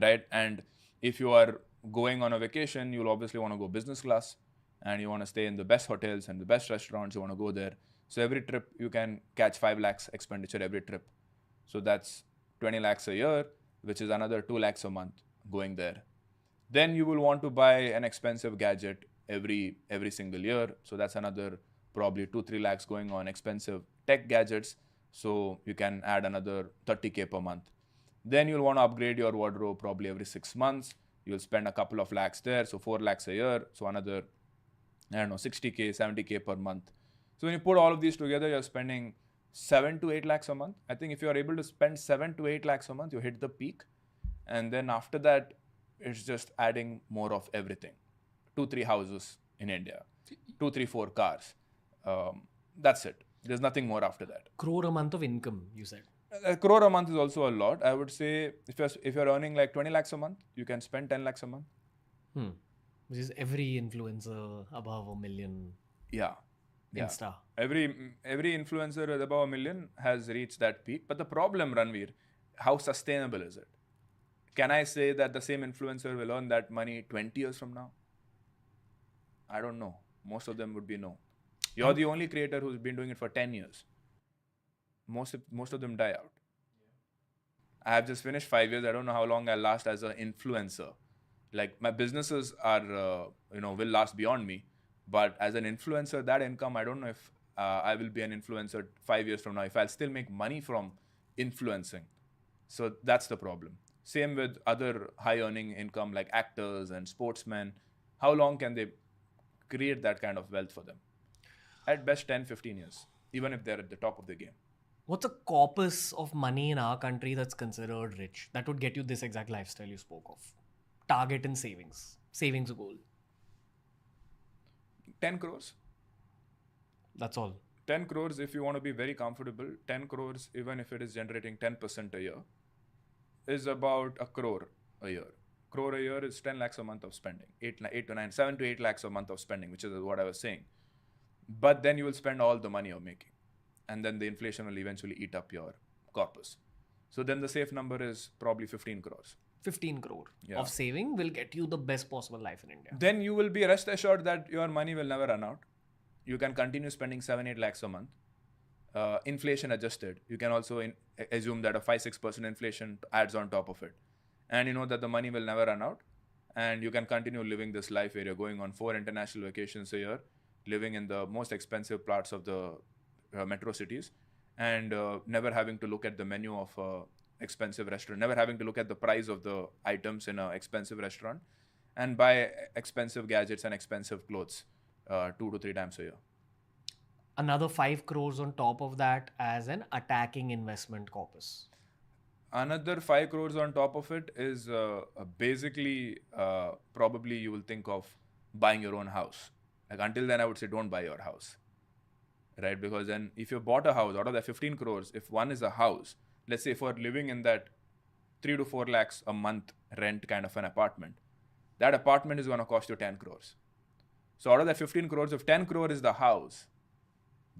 right? And if you are going on a vacation, you'll obviously want to go business class, and you want to stay in the best hotels and the best restaurants. You want to go there. So every trip you can catch 5 lakhs expenditure every trip. So that's 20 lakhs a year, which is another 2 lakhs a month going there. Then you will want to buy an expensive gadget every single year. So that's another probably 2-3 lakhs going on expensive tech gadgets. So you can add another 30K per month. Then you'll want to upgrade your wardrobe probably every 6 months. You'll spend a couple of lakhs there. So 4 lakhs a year. So another, 60K, 70K per month. So when you put all of these together, you're spending 7 to 8 lakhs a month. I think if you're able to spend 7 to 8 lakhs a month, you hit the peak. And then after that, it's just adding more of everything. 2-3 houses in India, 2-3-4 cars. That's it. There's nothing more after that. Crore a month of income, you said. A crore a month is also a lot. I would say if you're earning like 20 lakhs a month, you can spend 10 lakhs a month. Which is every influencer above $1 million. Yeah. Insta. Every influencer above 1 million has reached that peak. But the problem, Ranveer, how sustainable is it? Can I say that the same influencer will earn that money 20 years from now? I don't know. Most of them would be no. You're the only creator who's been doing it for 10 years. Most of them die out. I have just finished 5 years. I don't know how long I'll last as an influencer. Like my businesses are, will last beyond me. But as an influencer, that income, I don't know if I will be an influencer 5 years from now, if I'll still make money from influencing. So that's the problem. Same with other high earning income like actors and sportsmen. How long can they create that kind of wealth for them? At best 10-15 years, even if they're at the top of the game. What's a corpus of money in our country that's considered rich? That would get you this exact lifestyle you spoke of. Target and savings. Savings goal. 10 crores. That's all. 10 crores if you want to be very comfortable. 10 crores, even if it is generating 10% a year, is about a crore a year. Crore a year is 10 lakhs a month of spending. 7 to 8 lakhs a month of spending, which is what I was saying. But then you will spend all the money you're making. And then the inflation will eventually eat up your corpus. So then the safe number is probably 15 crores. 15 crore of saving will get you the best possible life in India. Then you will be rest assured that your money will never run out. You can continue spending 7-8 lakhs a month. Inflation adjusted. You can also assume that a 5-6% inflation adds on top of it. And you know that the money will never run out. And you can continue living this life where you're going on 4 international vacations a year, living in the most expensive parts of the metro cities, and never having to look at the menu of expensive restaurant, never having to look at the price of the items in an expensive restaurant, and buy expensive gadgets and expensive clothes 2 to 3 times a year. Another 5 crores on top of that as an attacking investment corpus. Another 5 crores on top of it is basically probably you will think of buying your own house. Like until then, I would say don't buy your house, right? Because then if you bought a house, out of that 15 crores, if one is a house, let's say if we're living in that 3 to 4 lakhs a month rent kind of an apartment, that apartment is going to cost you 10 crores. So out of that 15 crores, if 10 crore is the house,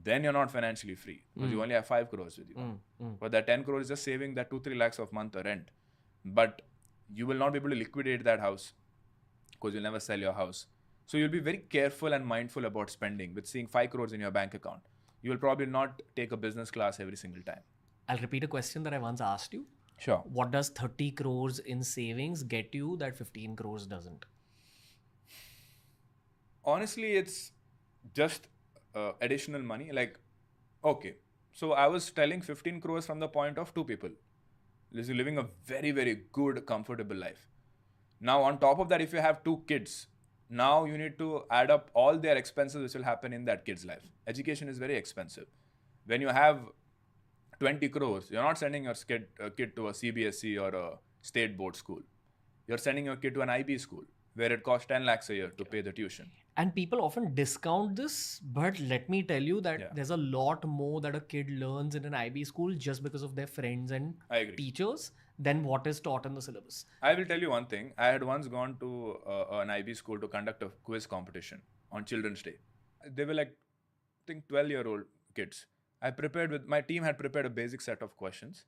then you're not financially free because you only have 5 crores with you. But that 10 crores is just saving that 2-3 lakhs of month rent. But you will not be able to liquidate that house because you'll never sell your house. So you'll be very careful and mindful about spending with seeing 5 crores in your bank account. You will probably not take a business class every single time. I'll repeat a question that I once asked you. Sure. What does 30 crores in savings get you that 15 crores doesn't? Honestly, it's just additional money. Like, okay, so I was telling 15 crores from the point of 2 people. You're living a very, very good, comfortable life. Now, on top of that, if you have 2 kids, now you need to add up all their expenses which will happen in that kid's life. Education is very expensive. When you have 20 crores, you're not sending your kid to a CBSE or a state board school. You're sending your kid to an IB school where it costs 10 lakhs a year to pay the tuition. And people often discount this, but let me tell you that there's a lot more that a kid learns in an IB school just because of their friends and teachers than what is taught in the syllabus. I will tell you one thing. I had once gone to an IB school to conduct a quiz competition on Children's Day. They were like think 12-year-old kids. My team had prepared a basic set of questions,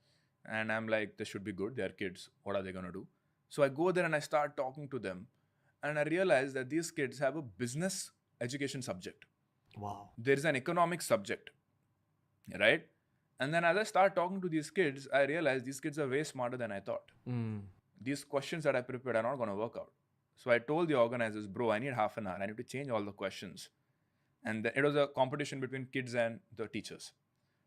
and I'm like, this should be good. They're kids. What are they gonna do? So I go there and I start talking to them, and I realize that these kids have a business education subject. Wow. There is an economic subject, right? And then as I start talking to these kids, I realize these kids are way smarter than I thought. These questions that I prepared are not going to work out. So I told the organizers, bro, I need half an hour. I need to change all the questions. And it was a competition between kids and the teachers.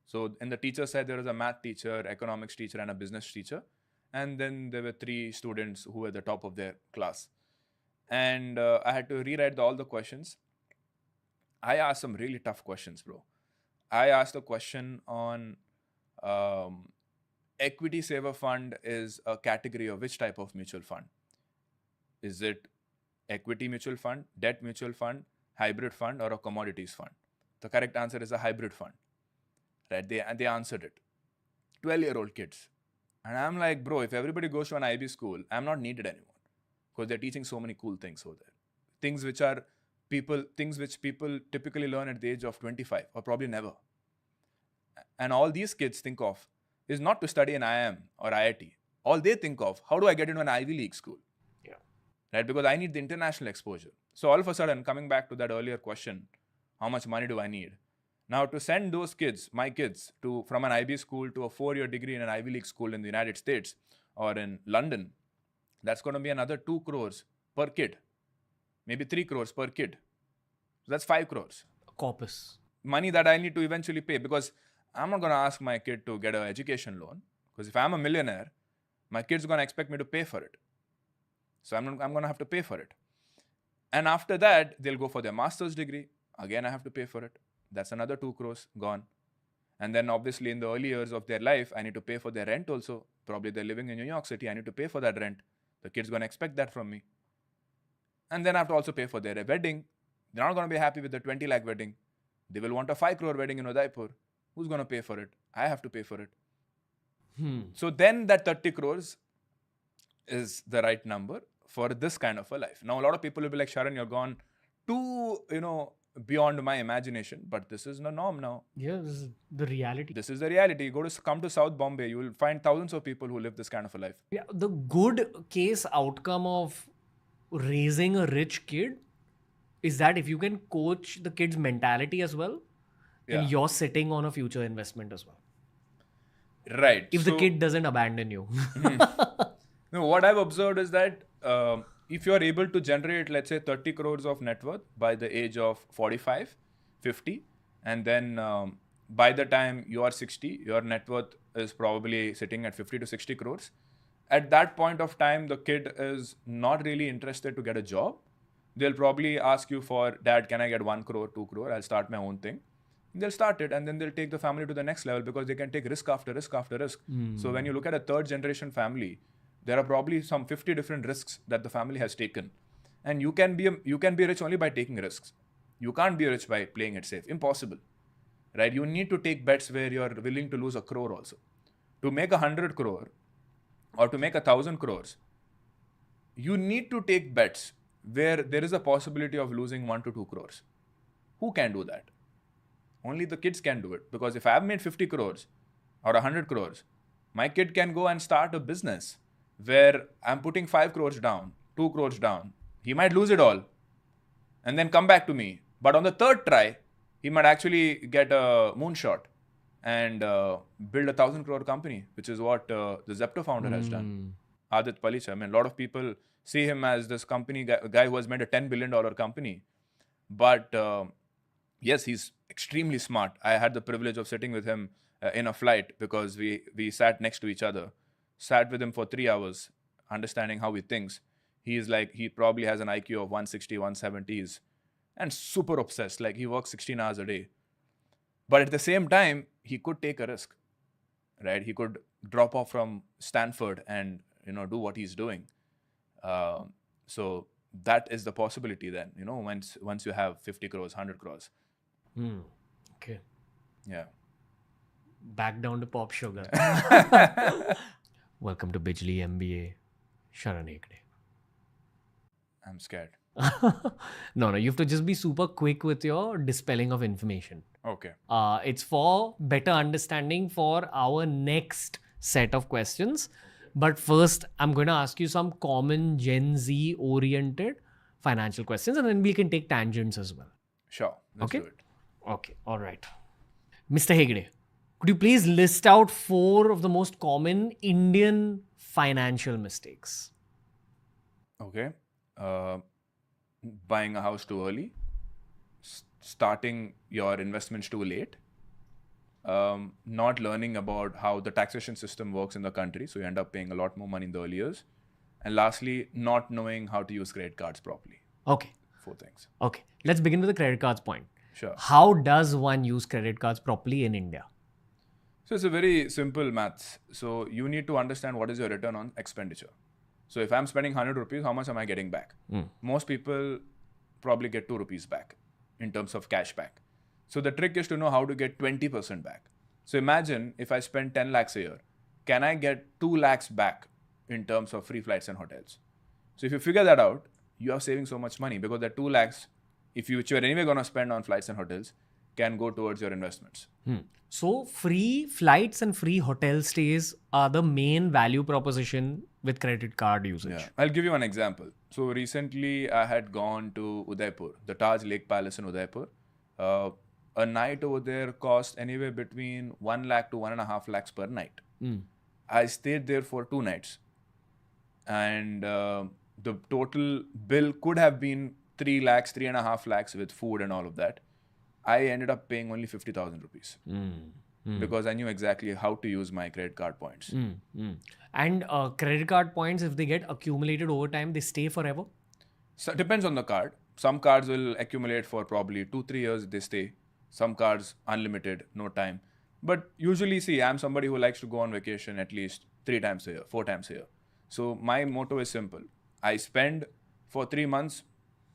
So in the teacher side, there was a math teacher, economics teacher, and a business teacher. And then there were 3 students who were the top of their class. And I had to rewrite all the questions. I asked some really tough questions, bro. I asked a question on equity saver fund is a category of which type of mutual fund? Is it equity mutual fund, debt mutual fund, hybrid fund, or a commodities fund? The correct answer is a hybrid fund. Right? They answered it. 12-year-old kids. And I'm like, bro, if everybody goes to an IB school, I'm not needed anymore. Because they're teaching so many cool things over there. Things which people typically learn at the age of 25 or probably never. And all these kids think of is not to study in IIM or IIT. All they think of, how do I get into an Ivy League school? Yeah. Right? Because I need the international exposure. So all of a sudden, coming back to that earlier question, how much money do I need? Now to send those kids, my kids, from an IB school to a 4-year degree in an Ivy League school in the United States or in London, that's going to be another 2 crores per kid. Maybe 3 crores per kid. So that's 5 crores. Corpus. Money that I need to eventually pay, because I'm not going to ask my kid to get an education loan, because if I'm a millionaire, my kid's going to expect me to pay for it. So I'm going to have to pay for it. And after that, they'll go for their master's degree. Again, I have to pay for it. That's another 2 crores gone. And then obviously in the early years of their life, I need to pay for their rent also. Probably they're living in New York City. I need to pay for that rent. The kid's going to expect that from me. And then I have to also pay for their wedding. They're not going to be happy with the 20 lakh wedding. They will want a 5 crore wedding in Udaipur. Who's going to pay for it? I have to pay for it. So then that 30 crores is the right number for this kind of a life. Now, a lot of people will be like, Sharan, you're gone too, beyond my imagination. But this is the norm now. Yeah, this is the reality. This is the reality. Come to South Bombay, you will find thousands of people who live this kind of a life. Yeah, the good case outcome of raising a rich kid is that if you can coach the kid's mentality as well, then you're sitting on a future investment as well. Right. If the kid doesn't abandon you. No, what I've observed is that if you're able to generate, let's say, 30 crores of net worth by the age of 45, 50, and then by the time you are 60, your net worth is probably sitting at 50 to 60 crores. At that point of time, the kid is not really interested to get a job. They'll probably ask you for, Dad, can I get 1 crore, 2 crore? I'll start my own thing. They'll start it, and then they'll take the family to the next level because they can take risk after risk after risk. So when you look at a 3rd generation family, there are probably some 50 different risks that the family has taken. And you can be rich only by taking risks. You can't be rich by playing it safe. Impossible. Right? You need to take bets where you're willing to lose 1 crore also. To make 100 crore or to make 1,000 crores, you need to take bets where there is a possibility of losing 1 to 2 crores. Who can do that? Only the kids can do it. Because if I've made 50 crores or 100 crores, my kid can go and start a business where I'm putting 5 crores down, 2 crores down. He might lose it all and then come back to me. But on the 3rd try, he might actually get a moonshot and build 1,000 crore company, which is what the Zepto founder has done. Adit Palicha. I mean, a lot of people see him as this company guy who has made a $10 billion company. But yes, he's extremely smart. I had the privilege of sitting with him in a flight because we sat next to each other. Sat with him for 3 hours, understanding how he thinks. He probably has an IQ of 160, 170s and super obsessed. Like he works 16 hours a day. But at the same time, he could take a risk, right? He could drop off from Stanford and, do what he's doing. So that is the possibility then, once you have 50 crores, 100 crores. Okay. Yeah. Back down to Pop Sugar. Welcome to Bijli MBA, Sharan Hegde. I'm scared. No, you have to just be super quick with your dispelling of information. Okay. It's for better understanding for our next set of questions. But first, I'm going to ask you some common Gen Z oriented financial questions, and then we can take tangents as well. Sure. Let's Okay? do it. Okay, all right. Mr. Hegde, could you please list out 4 of the most common Indian financial mistakes? Okay. Uh, Buying a house too early, starting your investments too late, not learning about how the taxation system works in the country, so you end up paying a lot more money in the early years, and lastly, not knowing how to use credit cards properly. Okay. 4 things. Okay. Let's begin with the credit cards point. Sure. How does one use credit cards properly in India? So it's a very simple maths. So you need to understand what is your return on expenditure. So if I'm spending 100 rupees, how much am I getting back? Most people probably get 2 rupees back in terms of cash back. So the trick is to know how to get 20% back. So imagine if I spend 10 lakhs a year, can I get 2 lakhs back in terms of free flights and hotels? So if you figure that out, you are saving so much money because that 2 lakhs, if you, which you're anyway going to spend on flights and hotels, can go towards your investments. So, free flights and free hotel stays are the main value proposition with credit card usage. Yeah. I'll give you an example. So recently I had gone to Udaipur, the Taj Lake Palace in Udaipur. A night over there cost anywhere between 1 lakh to 1.5 lakhs per night. I stayed there for 2 nights. And the total bill could have been 3 lakhs, 3.5 lakhs with food and all of that. I ended up paying only 50,000 rupees because I knew exactly how to use my credit card points. And credit card points, if they get accumulated over time, they stay forever? So it depends on the card. Some cards will accumulate for probably 2-3 years, they stay. Some cards unlimited, no time. But usually, see, I'm somebody who likes to go on vacation at least 3 times a year, 4 times a year. So my motto is simple. I spend for 3 months,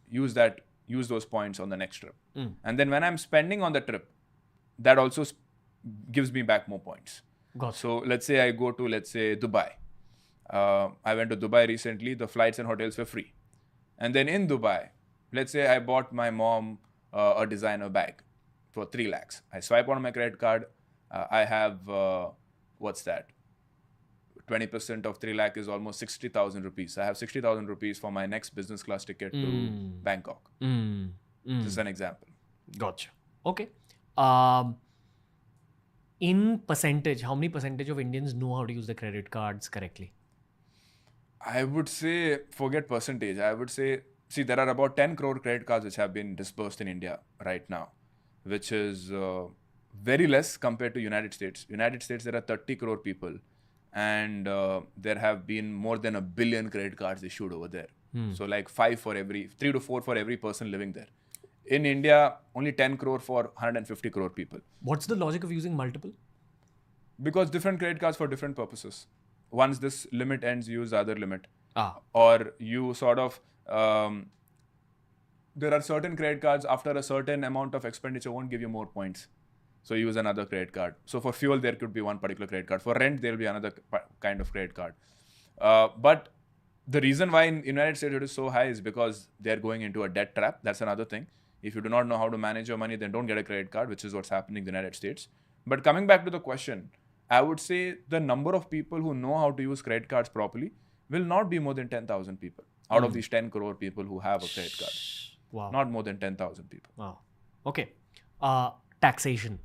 use those points on the next trip. And then when I'm spending on the trip, that also gives me back more points. Got it. So let's say I go to, Dubai. I went to Dubai recently. The flights and hotels were free. And then in Dubai, let's say I bought my mom a designer bag for 3 lakhs. I swipe on my credit card. I have, 20% of 3 lakh is almost 60,000 rupees. I have 60,000 rupees for my next business class ticket to Bangkok. This is an example. Gotcha. Okay. In percentage, how many percentage of Indians know how to use the credit cards correctly? I would say, forget percentage. I would say, see, there are about 10 crore credit cards which have been disbursed in India right now, which is very less compared to United States. United States, there are 30 crore people. And there have been more than 1 billion credit cards issued over there. So like 3 to 4 for every person living there. In India, only 10 crore for 150 crore people. What's the logic of using multiple? Because different credit cards for different purposes. Once this limit ends, you use the other limit. Or you sort of, there are certain credit cards after a certain amount of expenditure won't give you more points. So you use another credit card. So for fuel, there could be one particular credit card. For rent, there will be another kind of credit card. But the reason why in United States it is so high is because they're going into a debt trap. That's another thing. If you do not know how to manage your money, then don't get a credit card, which is what's happening in the United States. But coming back to the question, I would say the number of people who know how to use credit cards properly will not be more than 10,000 people out of these 10 crore people who have a credit card. Wow. Not more than 10,000 people. Wow. Okay. Taxation.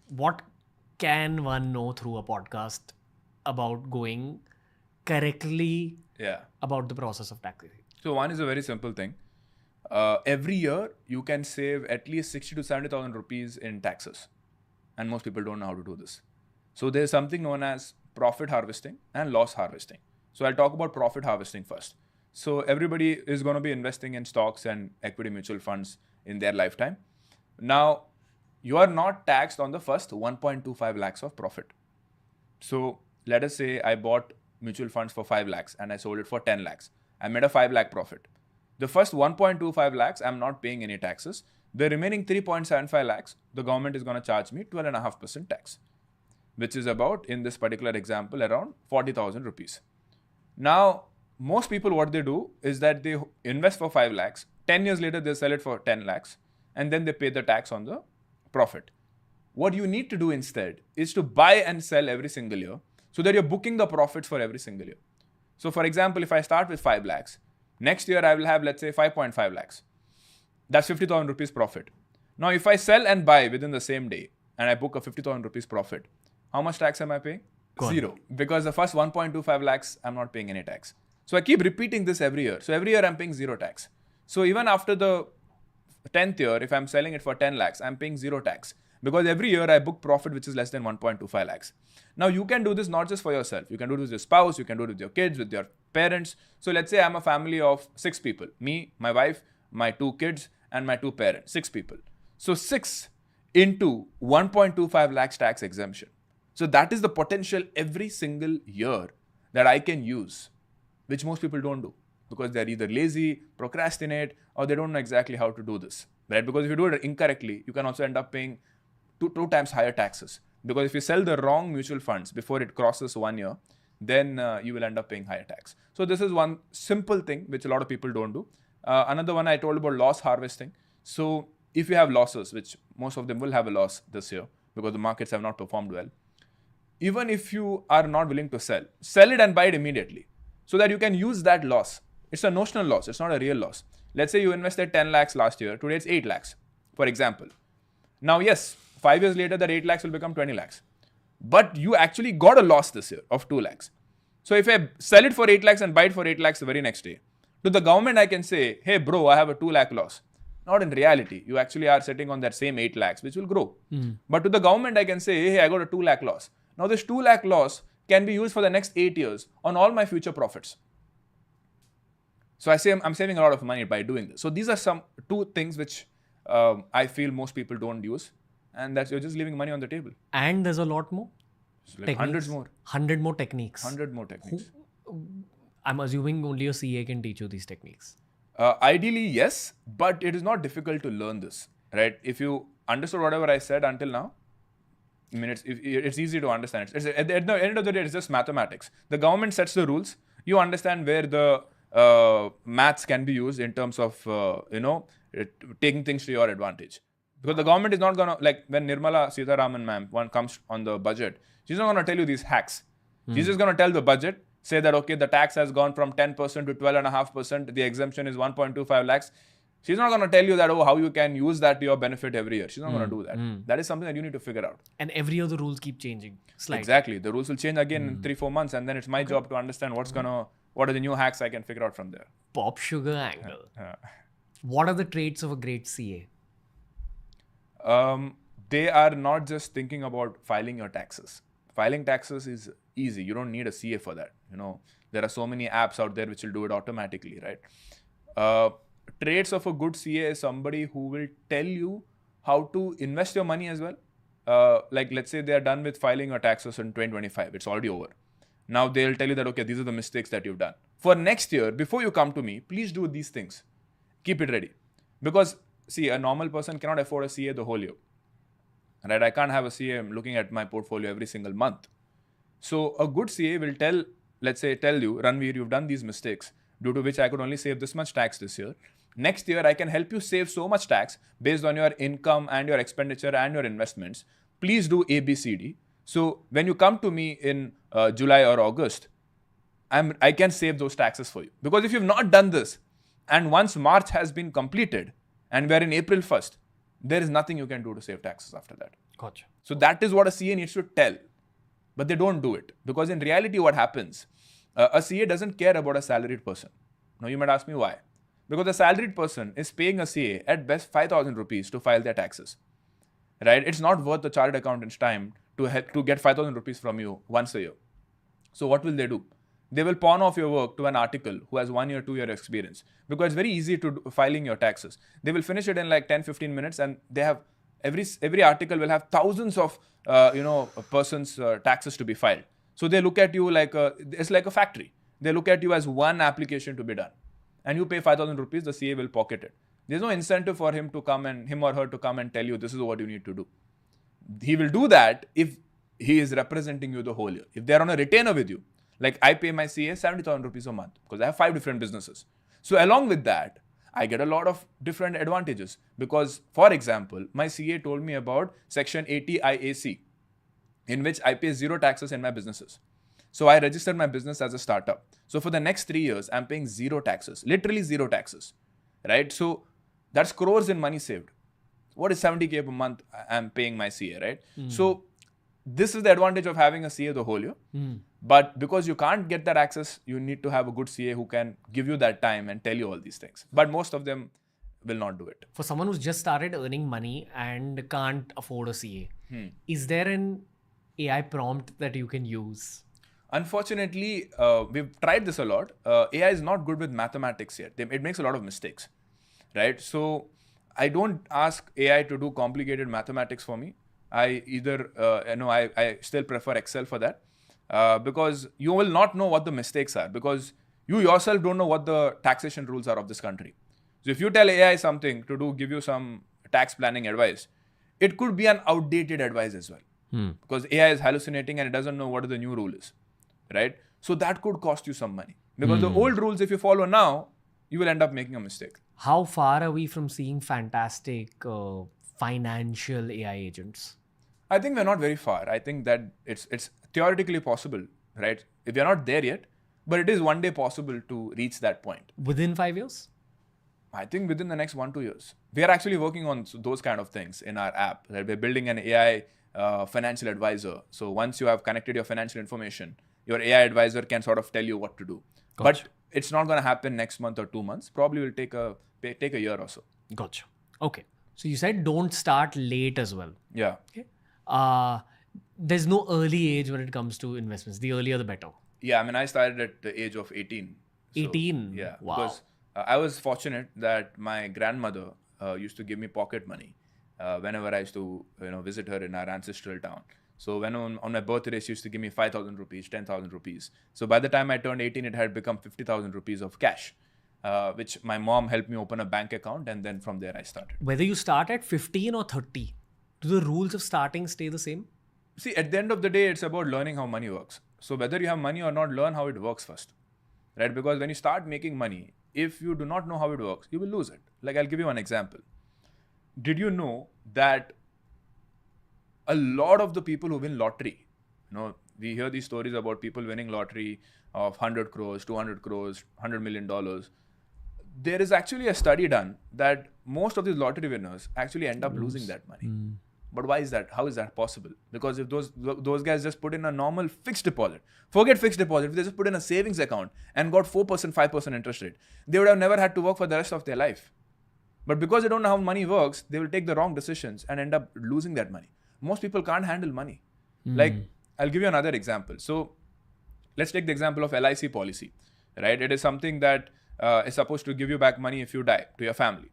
What can one know through a podcast about going correctly about the process of taxation? So one is a very simple thing. Every year, you can save at least 60 to 70,000 rupees in taxes. And most people don't know how to do this. So there's something known as profit harvesting and loss harvesting. So I'll talk about profit harvesting first. So everybody is going to be investing in stocks and equity mutual funds in their lifetime. Now, you are not taxed on the first 1.25 lakhs of profit. So let us say I bought mutual funds for 5 lakhs and I sold it for 10 lakhs. I made a 5 lakh profit. The first 1.25 lakhs, I'm not paying any taxes. The remaining 3.75 lakhs, the government is going to charge me 12.5% tax, which is about, in this particular example, around 40,000 rupees. Now, most people, what they do is that they invest for 5 lakhs. 10 years later, they sell it for 10 lakhs. And then they pay the tax on the profit. What you need to do instead is to buy and sell every single year so that you're booking the profits for every single year. So for example, if I start with 5 lakhs, next year I will have, let's say, 5.5 lakhs. That's 50,000 rupees profit. Now, if I sell and buy within the same day and I book a 50,000 rupees profit, how much tax am I paying? Zero. Because the first 1.25 lakhs, I'm not paying any tax. So I keep repeating this every year. So every year I'm paying zero tax. So even after the 10th year, if I'm selling it for 10 lakhs, I'm paying zero tax. Because every year I book profit which is less than 1.25 lakhs. Now you can do this not just for yourself. You can do this with your spouse, you can do it with your kids, with your parents. So let's say I'm a family of 6 people. Me, my wife, my 2 kids and my 2 parents. 6 people. So 6 into 1.25 lakhs tax exemption. So that is the potential every single year that I can use, which most people don't do because they're either lazy, procrastinate, or they don't know exactly how to do this, right? Because if you do it incorrectly, you can also end up paying two times higher taxes. Because if you sell the wrong mutual funds before it crosses 1 year, then you will end up paying higher tax. So this is one simple thing which a lot of people don't do. Another one I told about loss harvesting. So if you have losses, which most of them will have a loss this year because the markets have not performed well, even if you are not willing to sell it and buy it immediately so that you can use that loss. It's a notional loss. It's not a real loss. Let's say you invested 10 lakhs last year. Today it's 8 lakhs, for example. Now, yes, 5 years later, that 8 lakhs will become 20 lakhs. But you actually got a loss this year of 2 lakhs. So if I sell it for 8 lakhs and buy it for 8 lakhs the very next day, to the government, I can say, hey, bro, I have a 2 lakh loss. Not in reality. You actually are sitting on that same 8 lakhs, which will grow. But to the government, I can say, hey, I got a 2 lakh loss. Now, this 2 lakh loss can be used for the next 8 years on all my future profits. So I say I'm saving a lot of money by doing this. So these are some 2 things which I feel most people don't use. And that's you're just leaving money on the table. And there's a lot more. So like hundreds more. 100 more techniques. 100 more techniques. I'm assuming only a CA can teach you these techniques. Ideally, yes. But it is not difficult to learn this, right? If you understood whatever I said until now, I mean, it's easy to understand. At the end of the day, it's just mathematics. The government sets the rules. You understand where the maths can be used in terms of, taking things to your advantage. Because the government is not going to, like when Nirmala Sitharaman ma'am, one comes on the budget, she's not going to tell you these hacks. She's just going to tell the budget, say that, okay, the tax has gone from 10% to 12.5%. The exemption is 1.25 lakhs. She's not going to tell you that, how you can use that to your benefit every year. She's not going to do that. That is something that you need to figure out. And every year the rules keep changing. Slightly. Exactly. The rules will change again in 3-4 months. And then it's my job to understand what are the new hacks I can figure out from there. Pop sugar angle. What are the traits of a great CA? They are not just thinking about filing your taxes. Filing taxes is easy. You don't need a CA for that. There are so many apps out there which will do it automatically, right? Traits of a good CA is somebody who will tell you how to invest your money as well. Like let's say they are done with filing your taxes in 2025. It's already over. Now they'll tell you that, okay, these are the mistakes that you've done. For next year, before you come to me, please do these things. Keep it ready. Because see, a normal person cannot afford a CA the whole year. Right? I can't have a CA looking at my portfolio every single month. So a good CA will tell you, Ranveer, you've done these mistakes due to which I could only save this much tax this year. Next year, I can help you save so much tax based on your income and your expenditure and your investments. Please do A, B, C, D. So when you come to me in July or August, I can save those taxes for you. Because if you've not done this, and once March has been completed, and we're in April 1st, there is nothing you can do to save taxes after that. Gotcha. So that is what a CA needs to tell. But they don't do it. Because in reality, what happens, a CA doesn't care about a salaried person. Now you might ask me why. Because a salaried person is paying a CA at best 5,000 rupees to file their taxes. Right? It's not worth the chartered accountant's time to get 5,000 rupees from you once a year. So what will they do? They will pawn off your work to an article who has 1 year, 2 year experience. Because it's very easy to filing your taxes. They will finish it in like 10-15 minutes, and they have every article will have thousands of a person's taxes to be filed. So they look at you like it's like a factory. They look at you as one application to be done. And you pay 5,000 rupees, the CA will pocket it. There's no incentive for him or her to come and tell you this is what you need to do. He will do that if he is representing you the whole year. If they're on a retainer with you, Like I pay my CA 70,000 rupees a month because I have 5 different businesses. So along with that, I get a lot of different advantages because, for example, my CA told me about Section 80 IAC, in which I pay 0 taxes in my businesses. So I registered my business as a startup. So for the next 3 years, I'm paying 0 taxes, literally 0 taxes, right? So that's crores in money saved. What is 70K per month I'm paying my CA, right? So this is the advantage of having a CA the whole year. But because you can't get that access, you need to have a good CA who can give you that time and tell you all these things. But most of them will not do it. For someone who's just started earning money and can't afford a CA, is there an AI prompt that you can use? Unfortunately, we've tried this a lot. AI is not good with mathematics yet. It makes a lot of mistakes, right? So I don't ask AI to do complicated mathematics for me. I either, I still prefer Excel for that because you will not know what the mistakes are because you yourself don't know what the taxation rules are of this country. So if you tell AI something to give you some tax planning advice, it could be an outdated advice as well because AI is hallucinating and it doesn't know what the new rule is, right? So that could cost you some money because the old rules, if you follow now, you will end up making a mistake. How far are we from seeing fantastic financial AI agents? I think we're not very far. I think that it's theoretically possible, right? If we're not there yet, but it is one day possible to reach that point. Within 5 years? I think within the next 1-2 years. We are actually working on those kind of things in our app. Right? We're building an AI financial advisor. So once you have connected your financial information, your AI advisor can sort of tell you what to do. Gotcha. But it's not going to happen next month or 2 months. Probably will take a year or so. Gotcha. Okay. So you said don't start late as well. Yeah. Okay. There's no early age when it comes to investments. The earlier, the better. Yeah. I mean, I started at the age of 18. 18? Yeah. Wow. Because I was fortunate that my grandmother used to give me pocket money whenever I used to visit her in our ancestral town. So when on my birthday, she used to give me 5,000 rupees, 10,000 rupees. So by the time I turned 18, it had become 50,000 rupees of cash, which my mom helped me open a bank account. And then from there, I started. Whether you start at 15 or 30, do the rules of starting stay the same? See, at the end of the day, it's about learning how money works. So whether you have money or not, learn how it works first, right? Because when you start making money, if you do not know how it works, you will lose it. Like I'll give you one example. Did you know that a lot of the people who win lottery, we hear these stories about people winning lottery of 100 crores, 200 crores, $100 million. There is actually a study done that most of these lottery winners actually end up losing that money. But why is that? How is that possible? Because if those guys just put in a normal fixed deposit, forget fixed deposit, if they just put in a savings account and got 4%, 5% interest rate, they would have never had to work for the rest of their life. But because they don't know how money works, they will take the wrong decisions and end up losing that money. Most people can't handle money. Like, I'll give you another example. So let's take the example of LIC policy, right? It is something that is supposed to give you back money if you die to your family.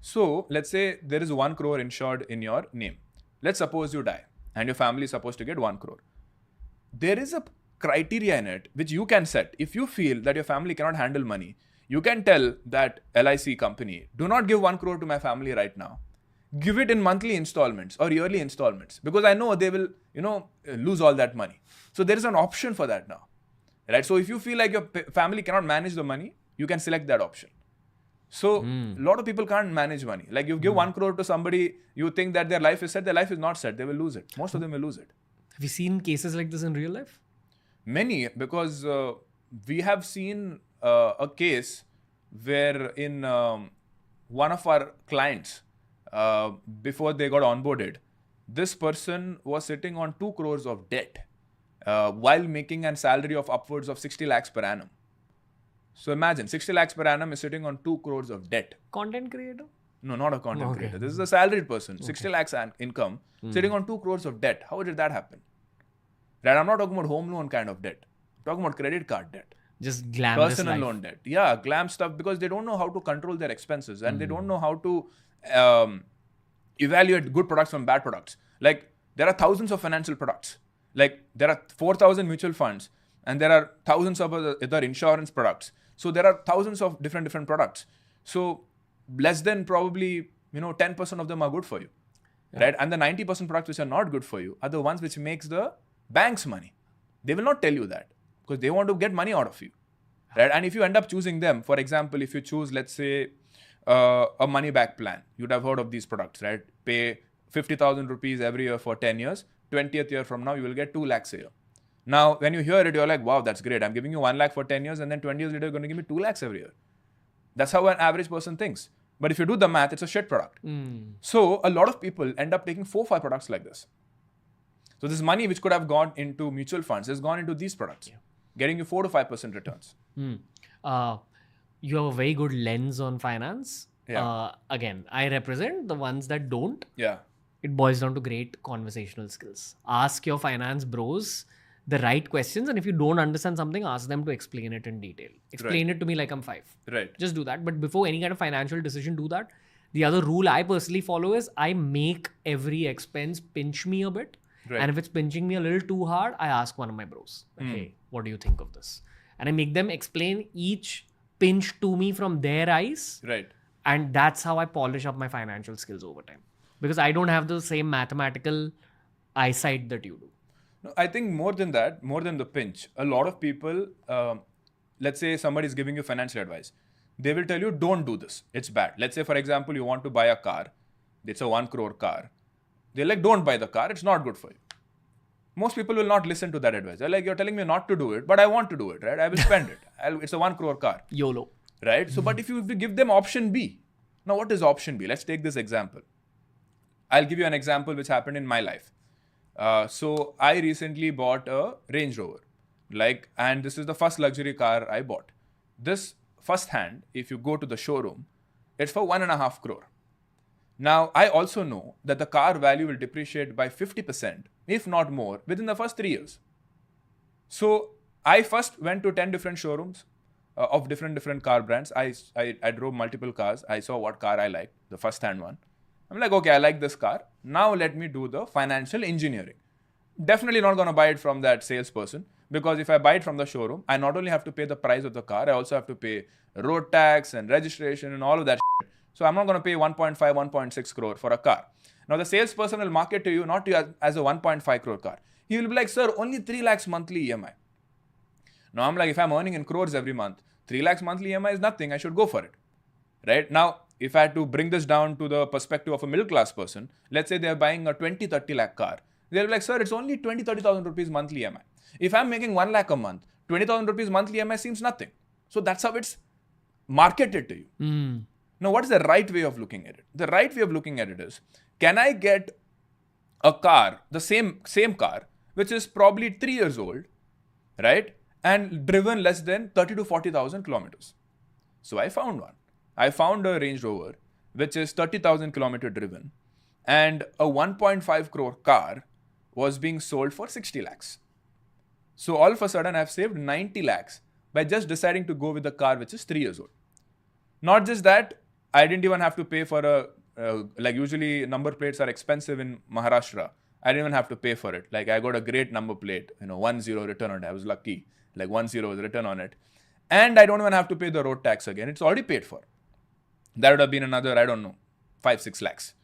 So let's say there is 1 crore insured in your name. Let's suppose you die and your family is supposed to get 1 crore. There is a criteria in it which you can set. If you feel that your family cannot handle money, you can tell that LIC company, do not give 1 crore to my family right now. Give it in monthly installments or yearly installments because I know they will, lose all that money. So there is an option for that now, right? So if you feel like your family cannot manage the money, you can select that option. So a lot of people can't manage money. Like you give 1 crore to somebody, you think that their life is set. Their life is not set. They will lose it. Most of them will lose it. Have you seen cases like this in real life? Many, because we have seen a case where in one of our clients, before they got onboarded, this person was sitting on 2 crores of debt while making a salary of upwards of 60 lakhs per annum. So imagine 60 lakhs per annum is sitting on 2 crores of debt. Content creator? No, not a content creator. This is a salaried person, 60 lakhs income, sitting on 2 crores of debt. How did that happen? Right? I'm not talking about home loan kind of debt. I'm talking about credit card debt. Just glamorous personal life. loan debt. Yeah, glam stuff because they don't know how to control their expenses and they don't know how to evaluate good products from bad products. Like there are thousands of financial products. Like there are 4,000 mutual funds and there are thousands of other insurance products. So there are thousands of different products. So less than probably 10% of them are good for you, right? And the 90% products which are not good for you are the ones which makes the banks money. They will not tell you that because they want to get money out of you, right? And if you end up choosing them, for example, if you choose, let's say, a money back plan, you'd have heard of these products, right? Pay 50,000 rupees every year for 10 years. 20th year from now, you will get 2 lakhs a year. Now, when you hear it, you're like, wow, that's great. I'm giving you 1 lakh for 10 years, and then 20 years later, you're going to give me 2 lakhs every year. That's how an average person thinks. But if you do the math, it's a shit product. So a lot of people end up taking 4-5 products like this. So this money which could have gone into mutual funds has gone into these products, getting you 4 to 5% returns. You have a very good lens on finance. Yeah. Again, I represent the ones that don't. Yeah. It boils down to great conversational skills. Ask your finance bros the right questions, and if you don't understand something, ask them to explain it in detail. Explain it to me like I'm 5. Right. Just do that. But before any kind of financial decision, do that. The other rule I personally follow is I make every expense pinch me a bit. Right. And if it's pinching me a little too hard, I ask one of my bros, hey, what do you think of this? And I make them explain each pinch to me from their eyes. Right. And that's how I polish up my financial skills over time. Because I don't have the same mathematical eyesight that you do. No, I think more than that, more than the pinch, a lot of people, let's say somebody is giving you financial advice. They will tell you, don't do this. It's bad. Let's say, for example, you want to buy a car. It's a 1 crore car. They're like, don't buy the car. It's not good for you. Most people will not listen to that advice. They're like, you're telling me not to do it, but I want to do it, right? I will spend it. It's a 1 crore car. YOLO. Right? So, but if you give them option B. Now, what is option B? Let's take this example. I'll give you an example which happened in my life. So I recently bought a Range Rover, and this is the first luxury car I bought. This first hand, if you go to the showroom, it's for 1.5 crore. Now, I also know that the car value will depreciate by 50%, if not more, within the first 3 years. So I first went to 10 different showrooms of different car brands. I drove multiple cars. I saw what car I liked, the first hand one. I'm like, okay, I like this car. Now let me do the financial engineering. Definitely not going to buy it from that salesperson, because if I buy it from the showroom, I not only have to pay the price of the car, I also have to pay road tax and registration and all of that shit. So I'm not going to pay 1.5, 1.6 crore for a car. Now the salesperson will market to you, not to you as a 1.5 crore car. He will be like, sir, only 3 lakhs monthly EMI. Now I'm like, if I'm earning in crores every month, 3 lakhs monthly EMI is nothing. I should go for it. Right? Now, if I had to bring this down to the perspective of a middle class person, let's say they're buying a 20-30 lakh car. They'll be like, sir, it's only 20,000-30,000 rupees monthly EMI. If I'm making 1 lakh a month, 20,000 rupees monthly EMI seems nothing. So that's how it's marketed to you. Now, what is the right way of looking at it? The right way of looking at it is, can I get a car, the same car, which is probably 3 years old, right? And driven less than 30 to 40,000 kilometers. So I found one. I found a Range Rover, which is 30,000 kilometer driven, and a 1.5 crore car was being sold for 60 lakhs. So all of a sudden, I've saved 90 lakhs by just deciding to go with a car which is 3 years old. Not just that, I didn't even have to pay for usually number plates are expensive in Maharashtra. I didn't even have to pay for it. I got a great number plate, 10 written on it. I was lucky. 10 was written on it. And I don't even have to pay the road tax again. It's already paid for. That would have been another, 5-6 lakhs.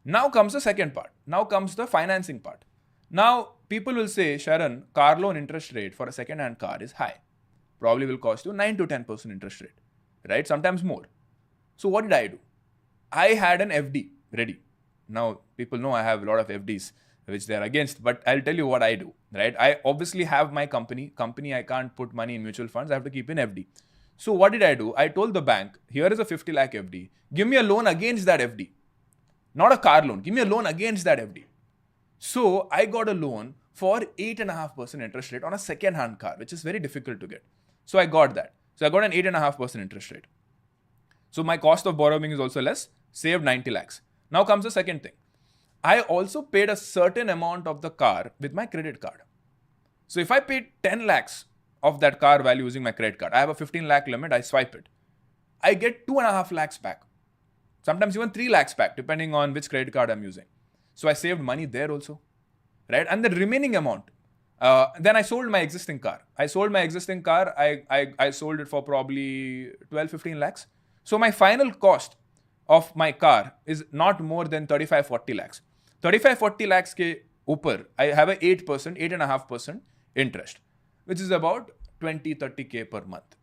Now comes the second part. Now comes the financing part. Now, people will say, Sharan, car loan interest rate for a second-hand car is high. Probably will cost you 9 to 10% interest rate, right? Sometimes more. So what did I do? I had an FD ready. Now, people know I have a lot of FDs, which they're against, but I'll tell you what I do, right? I obviously have my company. I can't put money in mutual funds. I have to keep in FD. So what did I do? I told the bank, here is a 50 lakh FD. Give me a loan against that FD. Not a car loan. Give me a loan against that FD. So I got a loan for 8.5% interest rate on a second-hand car, which is very difficult to get. So I got that. So I got an 8.5% interest rate. So my cost of borrowing is also less. Saved 90 lakhs. Now comes the second thing. I also paid a certain amount of the car with my credit card. So if I paid 10 lakhs of that car value using my credit card, I have a 15 lakh limit, I swipe it. I get 2.5 lakhs back. Sometimes even 3 lakhs back, depending on which credit card I'm using. So I saved money there also, right? And the remaining amount, then I sold my existing car. I sold it for probably 12-15 lakhs. So my final cost of my car is not more than 35-40 lakhs. 35-40 lakhs ke upar, I have a 8%, 8.5% interest, which is about 20-30K per month.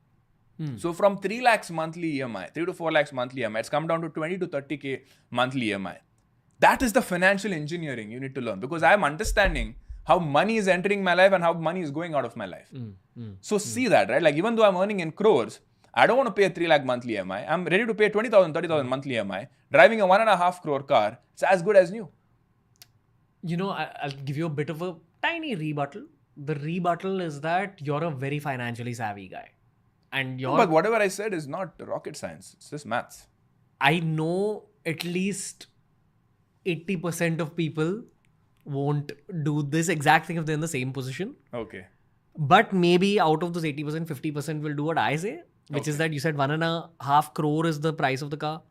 So from 3 lakhs monthly EMI, 3 to 4 lakhs monthly EMI, it's come down to 20 to 30K monthly EMI. That is the financial engineering you need to learn, because I am understanding how money is entering my life and how money is going out of my life. So see that, right? Like even though I'm earning in crores, I don't want to pay a 3 lakh monthly EMI. I'm ready to pay 20,000, 30,000 monthly EMI. Driving a 1.5 crore car, it's as good as new. I'll give you a bit of a tiny rebuttal. The rebuttal is that you're a very financially savvy guy. And But whatever I said is not rocket science. It's just maths. I know at least 80% of people won't do this exact thing if they're in the same position. Okay. But maybe out of those 80%, 50% will do what I say, which is that you said 1.5 crore is the price of the car.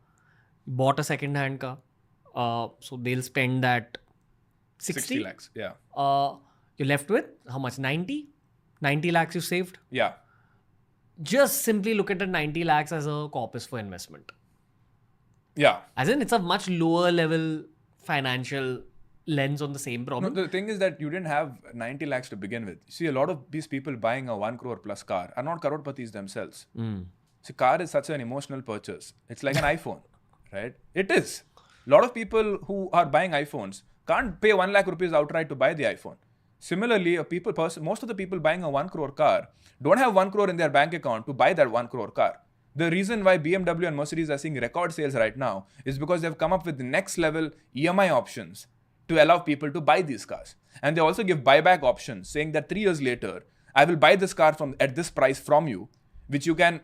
You bought a second-hand car. So they'll spend that 60 lakhs. Yeah. You're left with how much? 90? 90 lakhs you saved? Yeah. Just simply look at the 90 lakhs as a corpus for investment. Yeah. As in, it's a much lower level financial lens on the same problem. No, the thing is that you didn't have 90 lakhs to begin with. See, a lot of these people buying a 1 crore plus car are not crorepati's themselves. See, car is such an emotional purchase. It's like an iPhone, right? It is. A lot of people who are buying iPhones can't pay 1 lakh rupees outright to buy the iPhone. Similarly, most of the people buying a 1 crore car don't have 1 crore in their bank account to buy that 1 crore car. The reason why BMW and Mercedes are seeing record sales right now is because they've come up with the next level EMI options to allow people to buy these cars. And they also give buyback options, saying that 3 years later, I will buy this car at this price from you, which you can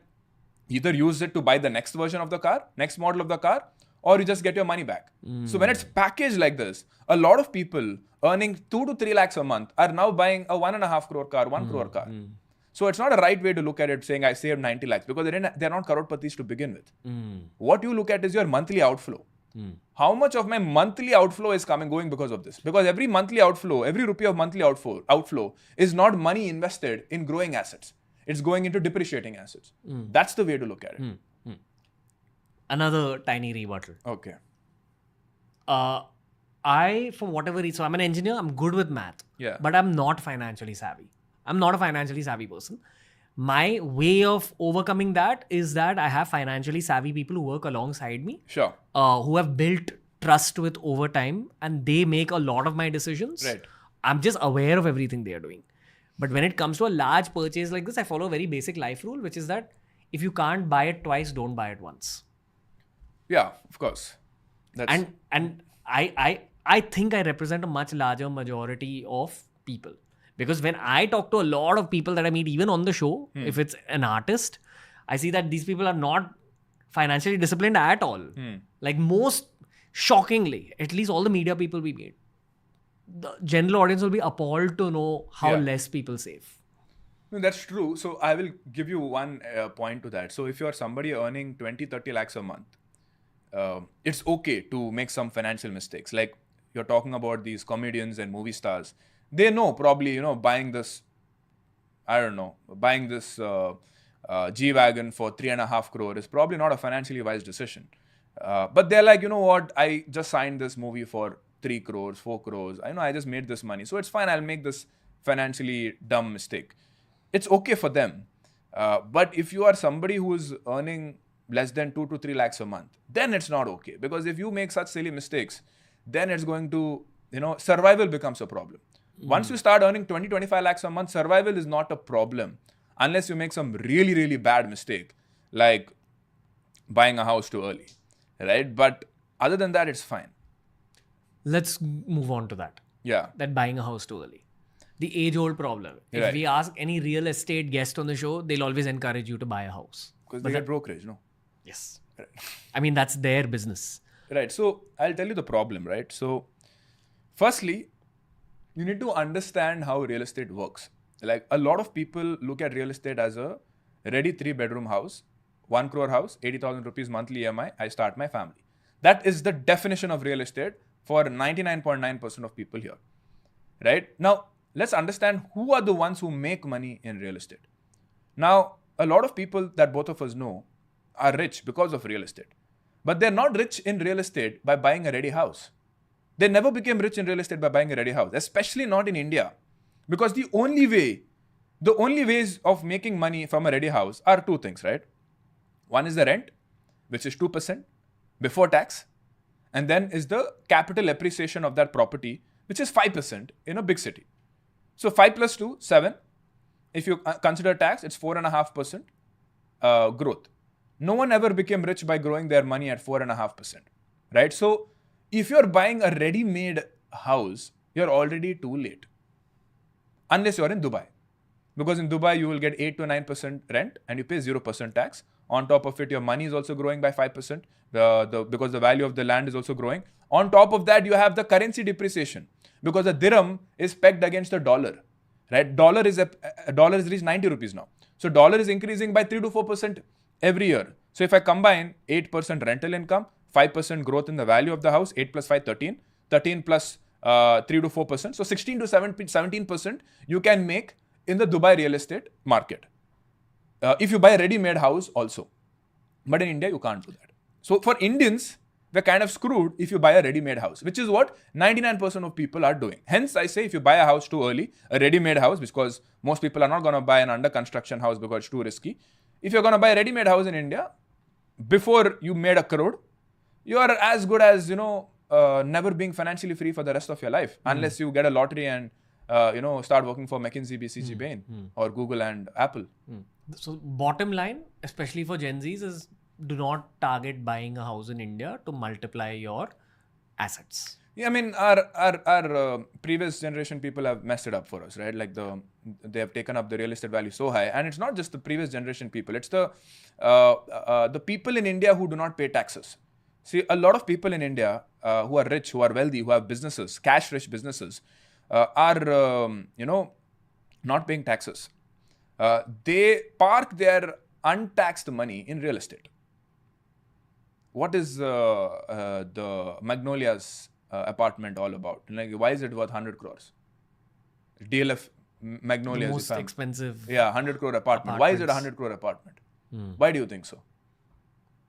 either use it to buy the next version of the car, next model of the car, or you just get your money back. So when it's packaged like this, a lot of people earning 2 to 3 lakhs a month are now buying a 1.5 crore car, 1 crore car. So it's not a right way to look at it saying I saved 90 lakhs, because they're not crorepati's to begin with. What you look at is your monthly outflow. How much of my monthly outflow is going because of this? Because every monthly outflow, every rupee of monthly outflow is not money invested in growing assets. It's going into depreciating assets. That's the way to look at it. Another tiny rebuttal. Okay. For whatever reason, so I'm an engineer, I'm good with math. Yeah. But I'm not financially savvy. I'm not a financially savvy person. My way of overcoming that is that I have financially savvy people who work alongside me. Sure. Who have built trust with over time, and they make a lot of my decisions. Right. I'm just aware of everything they are doing. But when it comes to a large purchase like this, I follow a very basic life rule, which is that if you can't buy it twice, don't buy it once. Yeah, of course. And I think I represent a much larger majority of people. Because when I talk to a lot of people that I meet, even on the show, if it's an artist, I see that these people are not financially disciplined at all. Like most, shockingly, at least all the media people we meet, the general audience will be appalled to know how less people save. No, that's true. So I will give you one point to that. So if you're somebody earning 20-30 lakhs a month, it's okay to make some financial mistakes. Like you're talking about these comedians and movie stars. They know probably, buying this G-Wagon for 3.5 crore is probably not a financially wise decision. But they're like, you know what? I just signed this movie for 3 crores, 4 crores. I just made this money. So it's fine. I'll make this financially dumb mistake. It's okay for them. But if you are somebody who is earning less than 2 to 3 lakhs a month, then it's not okay. Because if you make such silly mistakes, then it's going to, survival becomes a problem. Once you start earning 20-25 lakhs a month, survival is not a problem unless you make some really, really bad mistake, like buying a house too early, right? But other than that, it's fine. Let's move on to that. Yeah. That buying a house too early. The age-old problem. If we ask any real estate guest on the show, they'll always encourage you to buy a house. Because they get brokerage, no? Yes. Right. I mean, that's their business. Right. So I'll tell you the problem, right? So firstly, you need to understand how real estate works. Like a lot of people look at real estate as a ready 3-bedroom house, 1 crore house, 80,000 rupees monthly EMI, I start my family. That is the definition of real estate for 99.9% of people here. Right? Now, let's understand who are the ones who make money in real estate. Now, a lot of people that both of us know are rich because of real estate. But they're not rich in real estate by buying a ready house. They never became rich in real estate by buying a ready house, especially not in India. Because the only way The only ways of making money from a ready house are two things, right? One is the rent, which is 2% before tax. And then is the capital appreciation of that property, which is 5% in a big city. So 5 plus 2, 7. If you consider tax, it's 4.5% growth. No one ever became rich by growing their money at 4.5%, right? So if you're buying a ready-made house, you're already too late. Unless you're in Dubai. Because in Dubai, you will get 8 to 9% rent and you pay 0% tax. On top of it, your money is also growing by 5% because the value of the land is also growing. On top of that, you have the currency depreciation because the dirham is pegged against the dollar, right? Dollar is reached 90 rupees now. So dollar is increasing by 3 to 4% every year. So if I combine 8% rental income, 5% growth in the value of the house, 8 plus 5, 13, 13 plus 3 to 4%. So 16 to 17% you can make in the Dubai real estate market. If you buy a ready-made house also. But in India, you can't do that. So for Indians, we're kind of screwed if you buy a ready-made house, which is what 99% of people are doing. Hence, I say if you buy a house too early, a ready-made house, because most people are not going to buy an under-construction house because it's too risky. If you're going to buy a ready-made house in India, before you made a crore, you are as good as, never being financially free for the rest of your life, unless you get a lottery and, start working for McKinsey, BCG, Bain, or Google and Apple. So bottom line, especially for Gen Zs, is do not target buying a house in India to multiply your assets. Yeah, I mean, our previous generation people have messed it up for us, right? Like they have taken up the real estate value so high, and it's not just the previous generation people; it's the people in India who do not pay taxes. See, a lot of people in India who are rich, who are wealthy, who have businesses, cash-rich businesses, are not paying taxes. They park their untaxed money in real estate. What is the Magnolia's apartment all about? Like, why is it worth 100 crores? DLF Magnolia The most expensive. Yeah, 100 crore apartment. Why is it a 100 crore apartment? Why do you think so?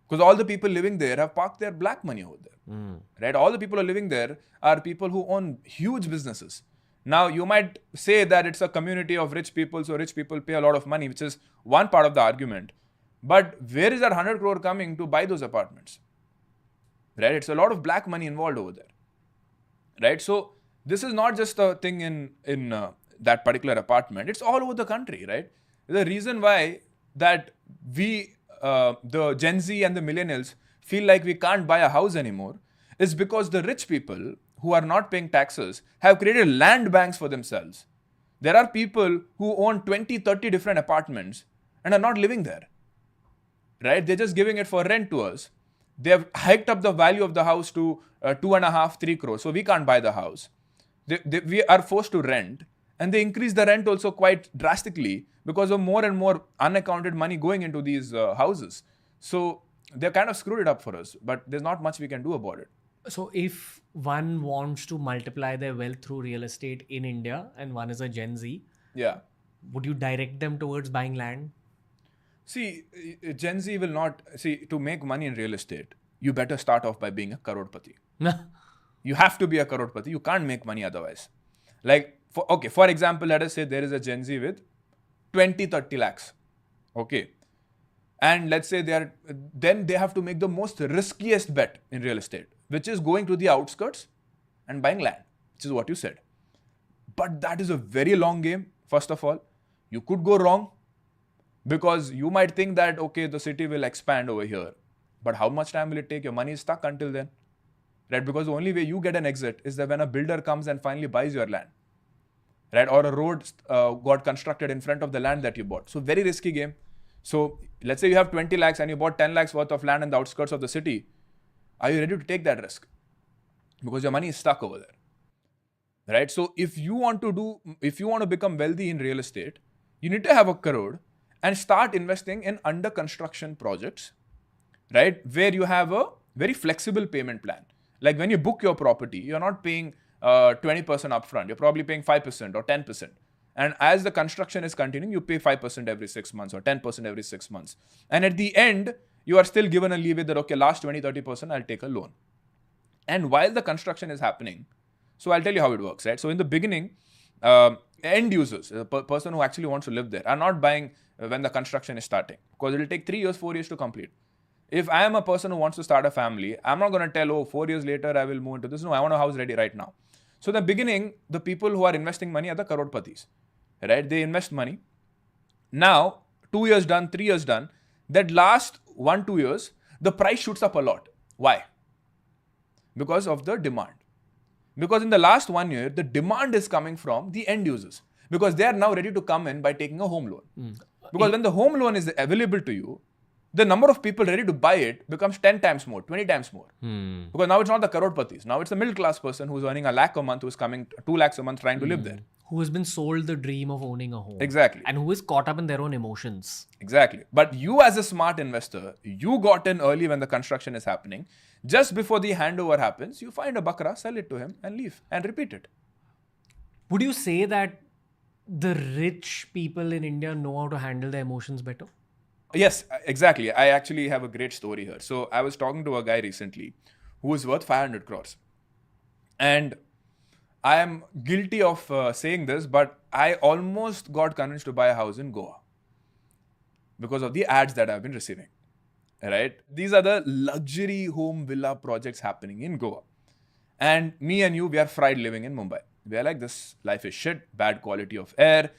Because all the people living there have parked their black money over there. Right? All the people who are living there are people who own huge businesses. Now, you might say that it's a community of rich people, so rich people pay a lot of money, which is one part of the argument. But where is that 100 crore coming to buy those apartments? Right? It's a lot of black money involved over there. Right? So this is not just a thing in that particular apartment. It's all over the country, right? The reason why that we, the Gen Z and the millennials, feel like we can't buy a house anymore is because the rich people who are not paying taxes have created land banks for themselves. There are people who own 20, 30 different apartments and are not living there. Right? They're just giving it for rent to us. They have hiked up the value of the house to 2.5, 3 crores. So we can't buy the house. We are forced to rent. And they increase the rent also quite drastically because of more and more unaccounted money going into these houses. So they're kind of screwed it up for us. But there's not much we can do about it. So if one wants to multiply their wealth through real estate in India and one is a Gen Z, would you direct them towards buying land? See, Gen Z will not... See, to make money in real estate, you better start off by being a crorepati. You have to be a crorepati. You can't make money otherwise. Like, for example, let us say there is a Gen Z with 20, 30 lakhs. Okay. And let's say then they have to make the most riskiest bet in real estate, which is going to the outskirts and buying land, which is what you said. But that is a very long game, first of all. You could go wrong because you might think that, okay, the city will expand over here. But how much time will it take? Your money is stuck until then. Right? Because the only way you get an exit is that when a builder comes and finally buys your land. Right? Or a road got constructed in front of the land that you bought. So very risky game. So let's say you have 20 lakhs and you bought 10 lakhs worth of land in the outskirts of the city. Are you ready to take that risk? Because your money is stuck over there. Right? So if you want to become wealthy in real estate, you need to have a crore and start investing in under construction projects, right? Where you have a very flexible payment plan. Like when you book your property, you're not paying 20% upfront. You're probably paying 5% or 10%. And as the construction is continuing, you pay 5% every 6 months or 10% every 6 months. And at the end, you are still given a leeway that, okay, last 20, 30%, I'll take a loan. And while the construction is happening, so I'll tell you how it works, right? So in the beginning, end users, the person who actually wants to live there, are not buying when the construction is starting, because it will take 3 years, 4 years to complete. If I am a person who wants to start a family, I'm not going to tell, oh, 4 years later I will move into this. No, I want a house ready right now. So in the beginning, the people who are investing money are the crorepattis, right? They invest money. Now, 2 years done, 3 years done, that last 1-2 years, the price shoots up a lot. Why? Because of the demand. Because in the last 1 year, the demand is coming from the end users, because they are now ready to come in by taking a home loan. Because when the home loan is available to you, the number of people ready to buy it becomes 10 times more, 20 times more. Because now it's not the crorepattis. Now it's a middle class person who's earning 1 lakh a month, who's coming 2 lakhs a month trying to live there. Who has been sold the dream of owning a home. Exactly. And who is caught up in their own emotions. Exactly. But you as a smart investor, you got in early when the construction is happening. Just before the handover happens, you find a bakra, sell it to him and leave and repeat it. Would you say that the rich people in India know how to handle their emotions better? Yes, exactly. I actually have a great story here. So I was talking to a guy recently who is worth 500 crores. And I am guilty of saying this, but I almost got convinced to buy a house in Goa because of the ads that I've been receiving. Right? These are the luxury home villa projects happening in Goa. And me and you, we are fried living in Mumbai. We are like, this life is shit, bad quality of air,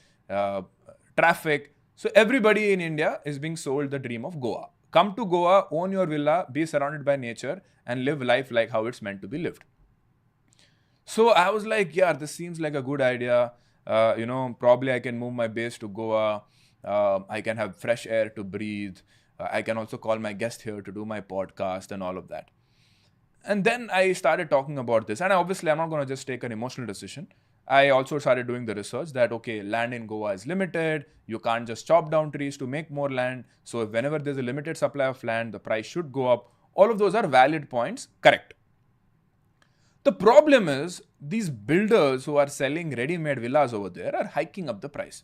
traffic. So everybody in India is being sold the dream of Goa. Come to Goa, own your villa, be surrounded by nature, and live life like how it's meant to be lived. So I was like, yeah, this seems like a good idea. Probably I can move my base to Goa. I can have fresh air to breathe. I can also call my guest here to do my podcast and all of that. And then I started talking about this. And obviously, I'm not going to just take an emotional decision. I also started doing the research that, okay, land in Goa is limited. You can't just chop down trees to make more land. So whenever there's a limited supply of land, the price should go up. All of those are valid points. Correct. The problem is these builders who are selling ready-made villas over there are hiking up the price.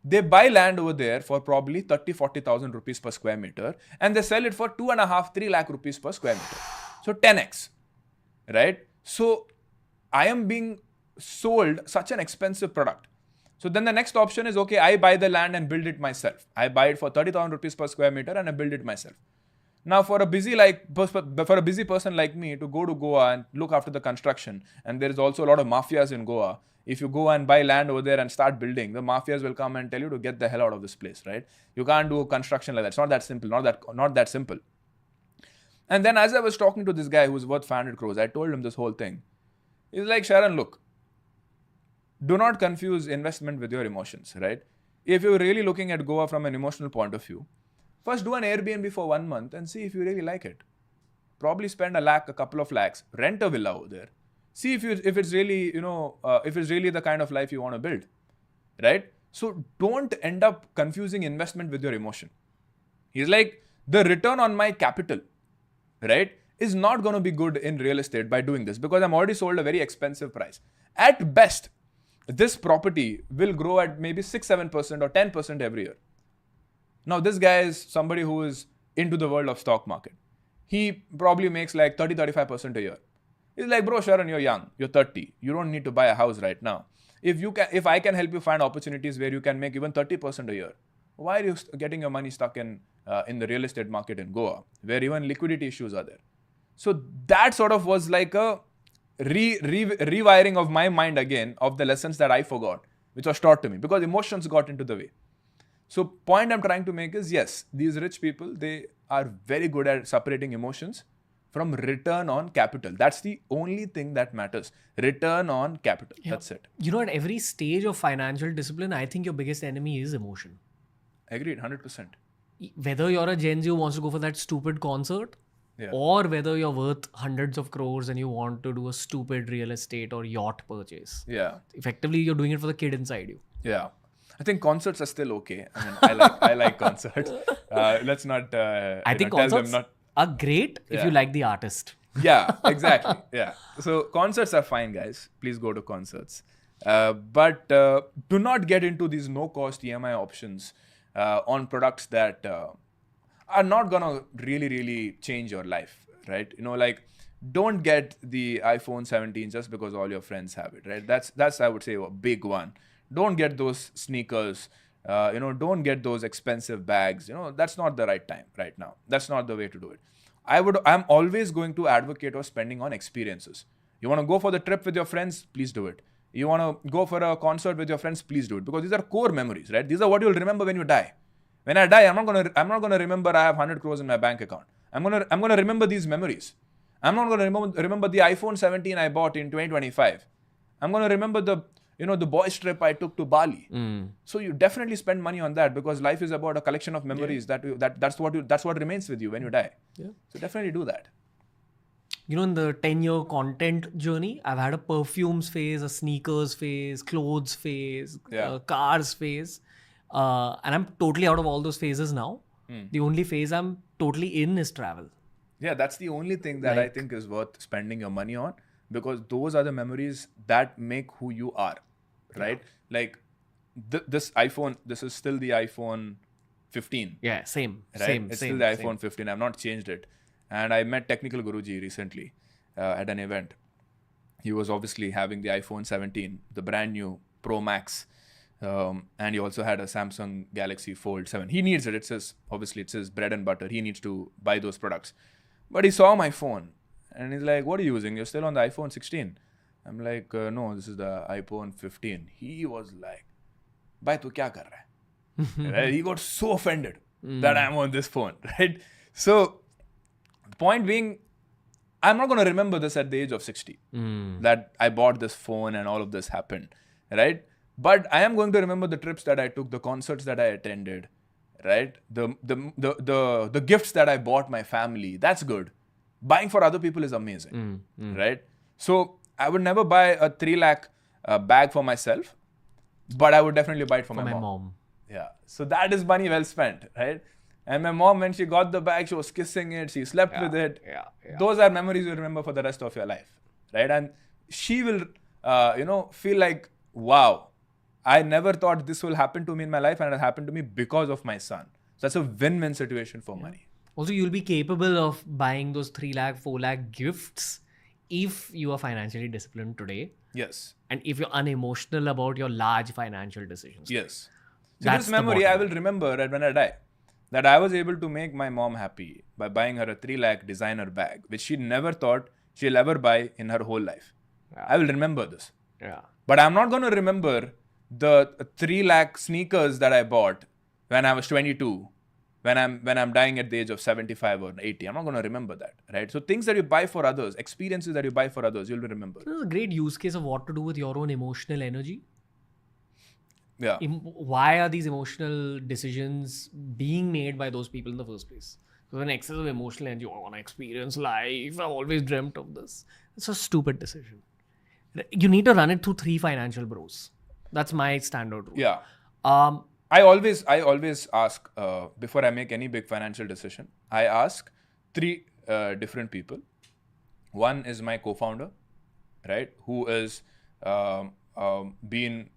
They buy land over there for probably 30,000-40,000 rupees per square meter, and they sell it for 2.5-3 lakh rupees per square meter. So 10x, right? So I am being sold such an expensive product. So then the next option is, okay, I buy the land and build it myself. I buy it for 30,000 rupees per square meter and I build it myself. Now, for a busy person like me to go to Goa and look after the construction, and there is also a lot of mafias in Goa. If you go and buy land over there and start building, the mafias will come and tell you to get the hell out of this place, right? You can't do construction like that. It's not that simple. Not that simple. And then as I was talking to this guy who's worth 500 crores, I told him this whole thing. He's like, Sharan, look, do not confuse investment with your emotions, right? If you're really looking at Goa from an emotional point of view, first do an Airbnb for 1 month and see if you really like it. Probably spend a couple of lakhs, rent a villa over there. See if it's really, if it's really the kind of life you want to build, right? So don't end up confusing investment with your emotion. He's like, the return on my capital, right, is not going to be good in real estate by doing this because I'm already sold a very expensive price. At best, this property will grow at maybe 6-7% or 10% every year. Now, this guy is somebody who is into the world of stock market. He probably makes like 30-35% a year. He's like, bro, Sharan, you're young. You're 30. You don't need to buy a house right now. If I can help you find opportunities where you can make even 30% a year, why are you getting your money stuck in the real estate market in Goa, where even liquidity issues are there? So that sort of was like a rewiring of my mind again of the lessons that I forgot, which was taught to me because emotions got into the way. So point I'm trying to make is, yes, these rich people, they are very good at separating emotions from return on capital. That's the only thing that matters. Return on capital. Yeah. That's it. At every stage of financial discipline, I think your biggest enemy is emotion. Agreed, 100%. Whether you're a Gen Z who wants to go for that stupid concert, or whether you're worth hundreds of crores and you want to do a stupid real estate or yacht purchase. Yeah. Effectively, you're doing it for the kid inside you. Yeah. I think concerts are still okay. I mean, I like concerts. Let's not. I think concerts are great if you like the artist. Yeah, exactly. Yeah. So concerts are fine, guys. Please go to concerts. But do not get into these no-cost EMI options on products that are not gonna really, really change your life, right? Don't get the iPhone 17 just because all your friends have it, right? That's I would say a big one. don't get those sneakers. Don't get those expensive bags. That's not the right time right now. That's not the way to do it. I'm always going to advocate of spending on experiences. You want to go for the trip with your friends, please do it. You want to go for a concert with your friends, please do it. Because these are core memories, right? These are what you'll remember when you die. When I die, I'm not gonna remember I have 100 crores in my bank account. I'm gonna remember these memories. I'm not gonna remember the iPhone 17 I bought in 2025. I'm gonna remember the boys trip I took to Bali. So you definitely spend money on that, because life is about a collection of memories. That's what remains with you when you die. Yeah. So definitely do that. In the 10-year content journey, I've had a perfumes phase, a sneakers phase, clothes phase, cars phase. And I'm totally out of all those phases now. The only phase I'm totally in is travel. Yeah, that's the only thing that I think is worth spending your money on, because those are the memories that make who you are, right? Yeah. Like this iPhone, this is still the iPhone 15. Yeah, same. Right? It's still the iPhone 15. I've not changed it. And I met Technical Guruji recently at an event. He was obviously having the iPhone 17, the brand new Pro Max. And he also had a Samsung Galaxy Fold 7. He needs it. It's his bread and butter. He needs to buy those products. But he saw my phone and he's like, what are you using? You're still on the iPhone 16. I'm like, no, this is the iPhone 15. He was like, bhai, tu kya kar raha hai? Right? He got so offended that I'm on this phone, right? So, the point being, I'm not going to remember this at the age of 60, that I bought this phone and all of this happened, right? But I am going to remember the trips that I took, the concerts that I attended, right? The gifts that I bought my family. That's good. Buying for other people is amazing, right? So I would never buy a 3 lakh bag for myself, but I would definitely buy it for my mom. Yeah. So that is money well spent, right? And my mom, when she got the bag, she was kissing it. She slept with it. Yeah. Those are memories you remember for the rest of your life, right? And she will, feel like, wow, I never thought this will happen to me in my life, and it happened to me because of my son. So that's a win-win situation for money. Also, you'll be capable of buying those 3 lakh, 4 lakh gifts if you are financially disciplined today. Yes. And if you're unemotional about your large financial decisions. Yes. So this memory I will remember when I die. That I was able to make my mom happy by buying her a 3 lakh designer bag, which she never thought she'll ever buy in her whole life. Yeah. I will remember this. Yeah. But I'm not going to remember the 3 lakh sneakers that I bought when I was 22, when I'm dying at the age of 75 or 80. I'm not going to remember that, right? So things that you buy for others, experiences that you buy for others, you'll remember. This is a great use case of what to do with your own emotional energy. Yeah. Why are these emotional decisions being made by those people in the first place? So an excess of emotional energy, I want to experience life, I've always dreamt of this. It's a stupid decision. You need to run it through 3 financial bros. That's my standard rule. Yeah. I always ask, before I make any big financial decision, I ask 3 different people. One is my co-founder, right? Who is been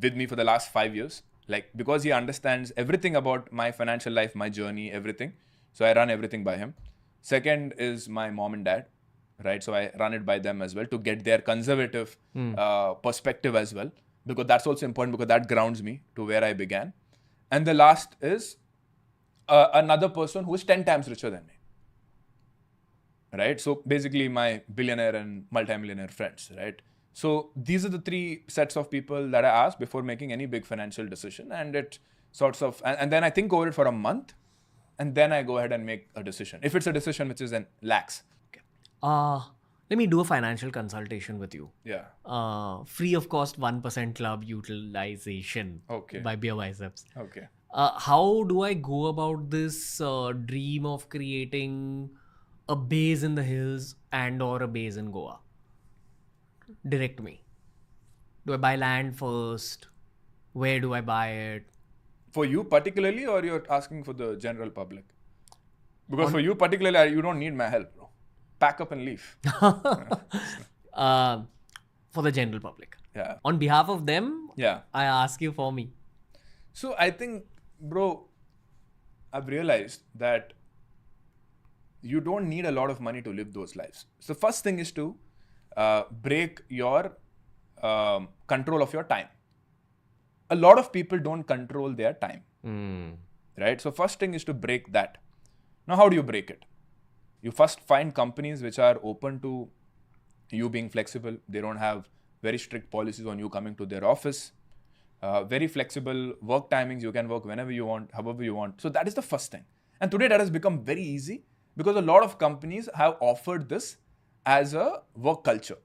with me for the last 5 years. Like, because he understands everything about my financial life, my journey, everything. So I run everything by him. Second is my mom and dad, right? So I run it by them as well to get their conservative perspective as well. Because that's also important, because that grounds me to where I began. And the last is another person who is 10 times richer than me. Right? So basically my billionaire and multimillionaire friends, right? So these are the 3 sets of people that I ask before making any big financial decision. And it sorts of, and then I think over it for a month, and then I go ahead and make a decision. If it's a decision which is in lakhs. Okay. Let me do a financial consultation with you. Yeah. Free of cost 1% club utilization. Okay. By Beer Biceps. Okay. How do I go about this dream of creating a base in the hills and or a base in Goa? Direct me. Do I buy land first? Where do I buy it? For you particularly, or you're asking for the general public? Because for you particularly, you don't need my help, bro. Pack up and leave. For the general public. Yeah. On behalf of them, yeah, I ask you for me. So I think, bro, I've realized that you don't need a lot of money to live those lives. So first thing is to break your control of your time. a lot of people don't control their time. Mm. Right? So first thing is to break that. Now, how do you break it? You first find companies which are open to you being flexible. They don't have very strict policies on you coming to their office. Very flexible work timings. You can work whenever you want, however you want. So that is the first thing. And today that has become very easy because a lot of companies have offered this as a work culture.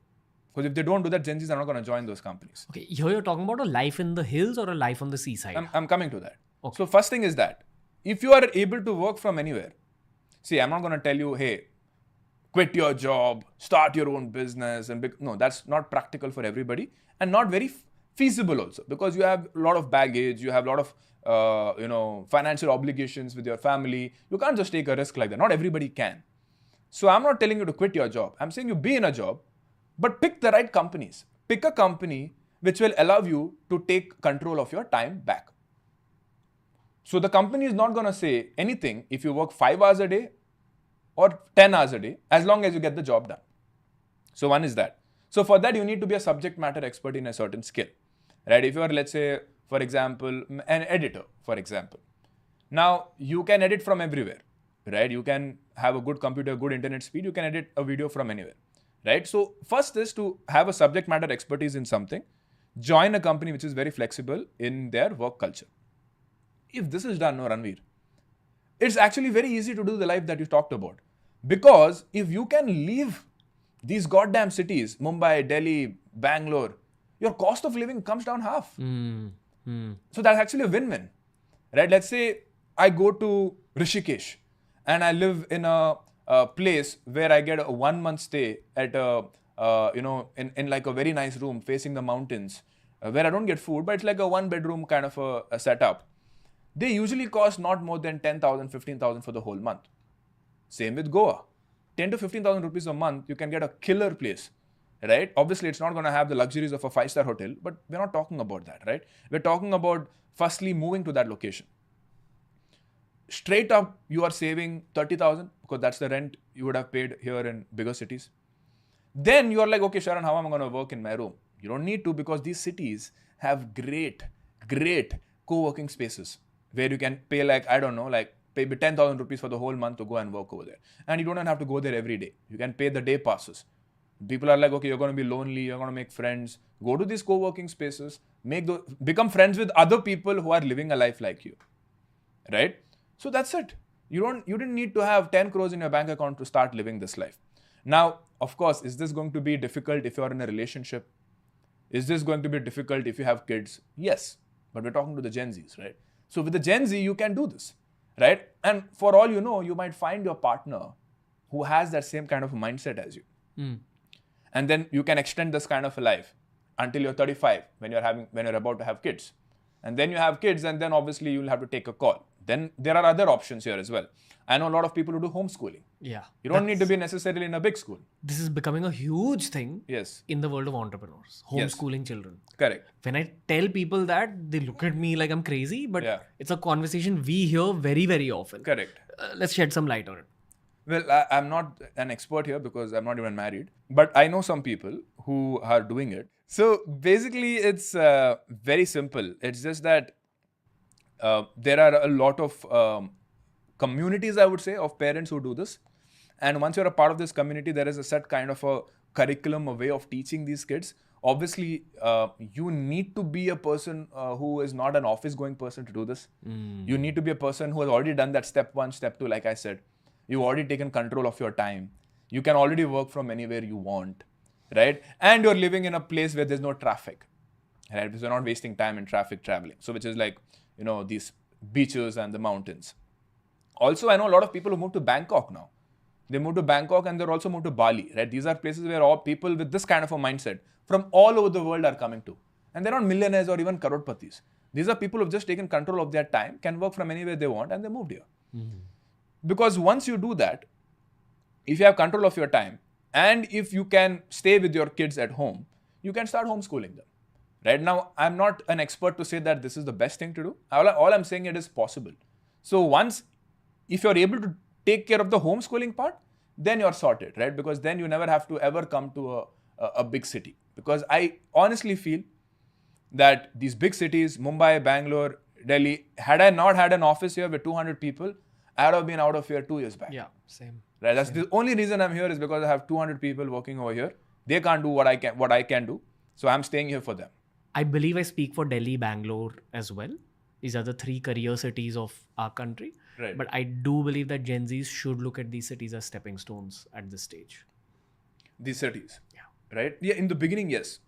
Because if they don't do that, Gen Zs are not going to join those companies. Okay, here you're talking about a life in the hills or a life on the seaside? I'm coming to that. Okay. So first thing is that if you are able to work from anywhere, see, I'm not going to tell you, hey, quit your job, start your own business. No, that's not practical for everybody and not very feasible also because you have a lot of baggage, you have a lot of financial obligations with your family. You can't just take a risk like that. Not everybody can. So I'm not telling you to quit your job. I'm saying you be in a job, but pick the right companies. Pick a company which will allow you to take control of your time back. So the company is not going to say anything if you work 5 hours a day or 10 hours a day, as long as you get the job done. So one is that. So for that, you need to be a subject matter expert in a certain skill, right? If you are, let's say, for example, an editor, for example. Now, you can edit from everywhere, right? You can have a good computer, good internet speed. You can edit a video from anywhere, right? So first is to have a subject matter expertise in something. Join a company which is very flexible in their work culture. If this is done, no, Ranveer, it's actually very easy to do the life that you talked about. Because if you can leave these goddamn cities, Mumbai, Delhi, Bangalore, your cost of living comes down half. So that's actually a win-win, right? Let's say I go to Rishikesh and I live in a place where I get a 1 month stay at in like a very nice room facing the mountains where I don't get food, but it's like a 1-bedroom kind of a setup. They usually cost not more than 10,000, 15,000 for the whole month. Same with Goa. 10 to 15,000 rupees a month, you can get a killer place, right? Obviously, it's not going to have the luxuries of a 5-star hotel, but we're not talking about that, right? We're talking about firstly moving to that location. Straight up, you are saving 30,000 because that's the rent you would have paid here in bigger cities. Then you are like, okay, Sharan, how am I going to work in my room? You don't need to because these cities have great co-working spaces where you can pay pay 10,000 rupees for the whole month to go and work over there. And you don't even have to go there every day. You can pay the day passes. People are like, okay, you're going to be lonely, you're going to make friends. Go to these co-working spaces, become friends with other people who are living a life like you, right? So that's it. You didn't need to have 10 crores in your bank account to start living this life. Now, of course, is this going to be difficult if you're in a relationship? Is this going to be difficult if you have kids? Yes, but we're talking to the Gen Zs, right? So with the Gen Z, you can do this, right? And for all you know, you might find your partner who has that same kind of mindset as you. And then you can extend this kind of a life until you're 35 when you're about to have kids. And then you have kids and then obviously you'll have to take a call. Then there are other options here as well. I know a lot of people who do homeschooling. Yeah. You don't need to be necessarily in a big school. This is becoming a huge thing Yes. in the world of entrepreneurs. Homeschooling children. Correct. When I tell people that, they look at me like I'm crazy, but Yeah. it's a conversation we hear very, very often. Correct. Let's shed some light on it. Well, I'm not an expert here because I'm not even married, but I know some people who are doing it. So basically, it's very simple. It's just that there are a lot of communities, I would say, of parents who do this. And once you're a part of this community, there is a set kind of a curriculum, a way of teaching these kids. Obviously, you need to be a person who is not an office-going person to do this. You need to be a person who has already done that step 1, step 2, like I said. You've already taken control of your time. You can already work from anywhere you want, right? And you're living in a place where there's no traffic, right? Because you're not wasting time in traffic traveling. So which is like, these beaches and the mountains. Also, I know a lot of people who move to Bangkok now. They move to Bangkok and they're also moved to Bali, right? These are places where all people with this kind of a mindset from all over the world are coming to. And they're not millionaires or even crorepatис. These are people who've just taken control of their time, can work from anywhere they want, and they moved here. Because once you do that, if you have control of your time, and if you can stay with your kids at home, you can start homeschooling them. Right now, I'm not an expert to say that this is the best thing to do. All I'm saying it is possible. So if you're able to take care of the homeschooling part, then you're sorted, right? Because then you never have to ever come to a big city. Because I honestly feel that these big cities, Mumbai, Bangalore, Delhi, had I not had an office here with 200 people, I would have been out of here 2 years back. Yeah, same. Right? That's the only reason I'm here is because I have 200 people working over here. They can't do what I can do. So I'm staying here for them. I believe I speak for Delhi, Bangalore as well. These are the 3 career cities of our country. Right. But I do believe that Gen Zs should look at these cities as stepping stones at this stage. These cities. Yeah. Right? Yeah, in the beginning, yes.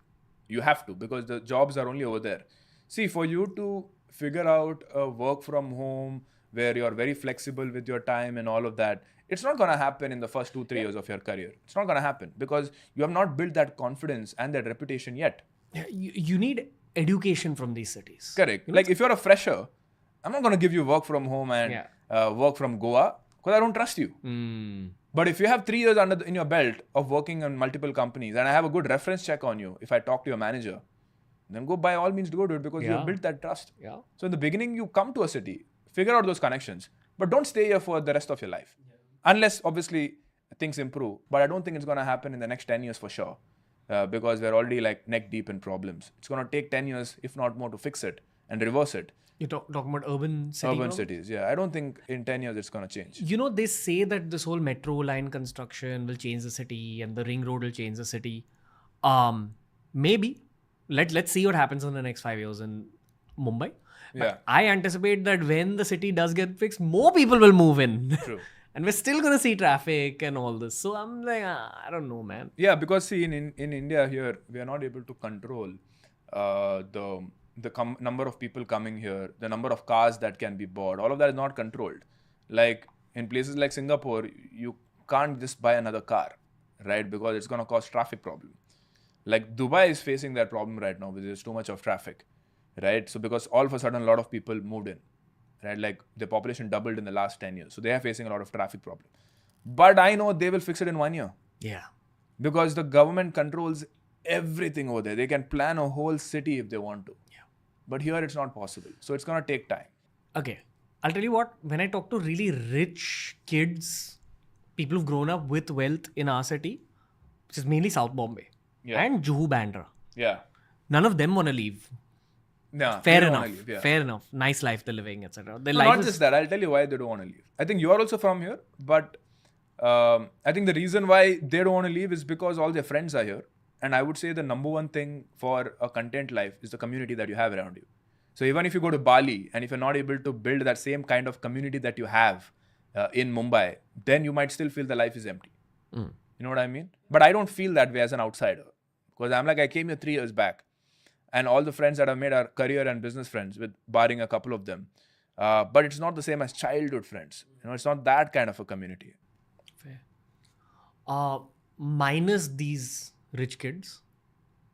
You have to because the jobs are only over there. See, for you to figure out a work from home where you're very flexible with your time and all of that, it's not going to happen in the first 2-3 years of your career. It's not going to happen because you have not built that confidence and that reputation yet. Yeah, you need education from these cities. Correct. Like if you're a fresher, I'm not going to give you work from home and work from Goa because I don't trust you. But if you have 3 years in your belt of working on multiple companies and I have a good reference check on you, if I talk to your manager, then go by all means go do it because you have built that trust. Yeah. So in the beginning, you come to a city, figure out those connections, but don't stay here for the rest of your life. Unless obviously things improve. But I don't think it's going to happen in the next 10 years for sure. Because we're already like neck deep in problems. It's going to take 10 years, if not more, to fix it and reverse it. You're talking about urban cities, yeah. I don't think in 10 years it's going to change. You know, they say that this whole metro line construction will change the city and the ring road will change the city. Maybe. Let's see what happens in the next 5 years in Mumbai. But I anticipate that when the city does get fixed, more people will move in. True. And we're still going to see traffic and all this. So I'm like, I don't know, man. Yeah, because see, in India here, we are not able to control the number of people coming here, the number of cars that can be bought. All of that is not controlled. Like in places like Singapore, you can't just buy another car, right? Because it's going to cause traffic problem. Like Dubai is facing that problem right now because there's too much of traffic, right? So because all of a sudden a lot of people moved in. Right, like the population doubled in the last 10 years. So they are facing a lot of traffic problem. But I know they will fix it in 1 year. Yeah. Because the government controls everything over there. They can plan a whole city if they want to. Yeah. But here it's not possible. So it's going to take time. Okay. I'll tell you what, when I talk to really rich kids, people who've grown up with wealth in our city, which is mainly South Bombay and Juhu Bandra. Yeah. None of them want to leave. Yeah, fair enough. Fair enough. Nice life they're living, etc. Not just that. I'll tell you why they don't want to leave. I think you are also from here, but I think the reason why they don't want to leave is because all their friends are here. And I would say the number one thing for a content life is the community that you have around you. So even if you go to Bali and if you're not able to build that same kind of community that you have in Mumbai, then you might still feel the life is empty. You know what I mean? But I don't feel that way as an outsider because I'm like, I came here 3 years back. And all the friends that I've made are career and business friends, with barring a couple of them. But it's not the same as childhood friends. You know, it's not that kind of a community. Fair. Minus these rich kids,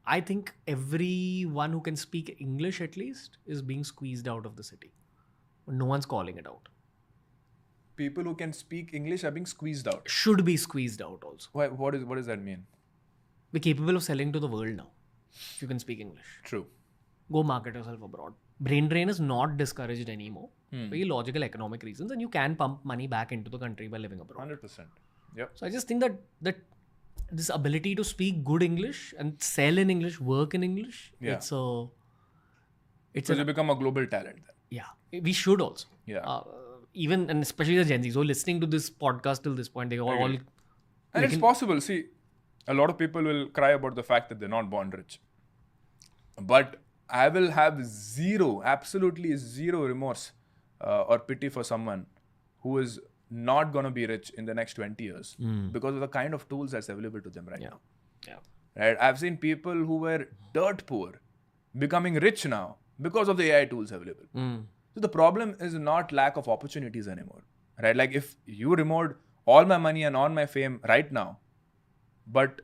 I think everyone who can speak English at least is being squeezed out of the city. No one's calling it out. People who can speak English are being squeezed out. Should be squeezed out also. Why, what does that mean? We're capable of selling to the world now. If you can speak English. True. Go market yourself abroad. Brain drain is not discouraged anymore. Very logical economic reasons, and you can pump money back into the country by living abroad. 100%. Yep. So I just think that this ability to speak good English and sell in English, work in English, it's so you become a global talent then. Yeah. We should also. Yeah. Even and especially the Gen Zs who are listening to this podcast till this point, they all and it's possible. See, a lot of people will cry about the fact that they're not born rich. But I will have absolutely zero remorse or pity for someone who is not going to be rich in the next 20 years because of the kind of tools that's available to them right now. Yeah. Right? I've seen people who were dirt poor becoming rich now because of the AI tools available. So the problem is not lack of opportunities anymore. Right? Like if you removed all my money and all my fame right now, but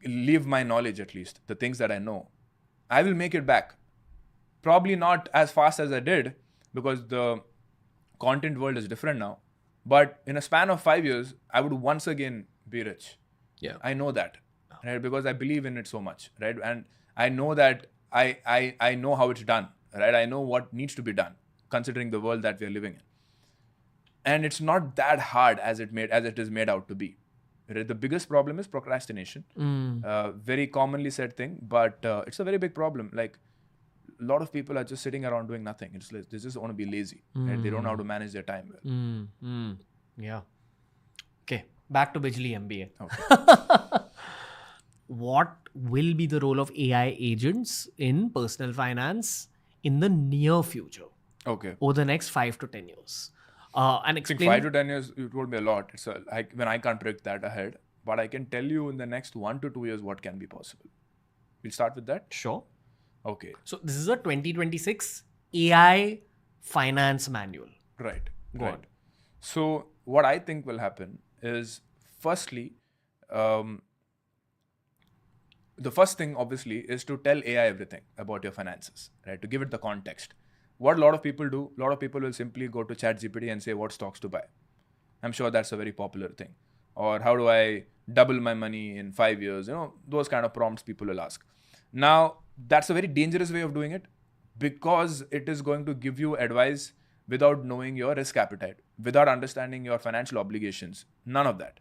leave my knowledge at least, the things that I know, I will make it back. Probably not as fast as I did because the content world is different now. But in a span of 5 years, I would once again be rich. Yeah. I know that, right? Because I believe in it so much, right? And I know that I know how it's done, right? I know what needs to be done considering the world that we are living in. And it's not that hard as it is made out to be. Right? The biggest problem is procrastination. Very commonly said thing, but it's a very big problem. Like a lot of people are just sitting around doing nothing. It's like they just want to be lazy. Right? They don't know how to manage their time well. Yeah. Okay. Back to Bijli MBA. Okay. What will be the role of AI agents in personal finance in the near future Okay. over the next 5 to 10 years? And I think explain 5 to 10 years, you told me a lot. When I can't predict that ahead, but I can tell you in the next 1 to 2 years what can be possible. We'll start with that. Sure. Okay. So this is a 2026 AI finance manual. Right. Go on. So what I think will happen is, firstly, the first thing obviously is to tell AI everything about your finances, right? To give it the context. What a lot of people do, a lot of people will simply go to ChatGPT and say what stocks to buy. I'm sure that's a very popular thing. Or how do I double my money in 5 years? Those kind of prompts people will ask. Now, that's a very dangerous way of doing it because it is going to give you advice without knowing your risk appetite, without understanding your financial obligations, none of that.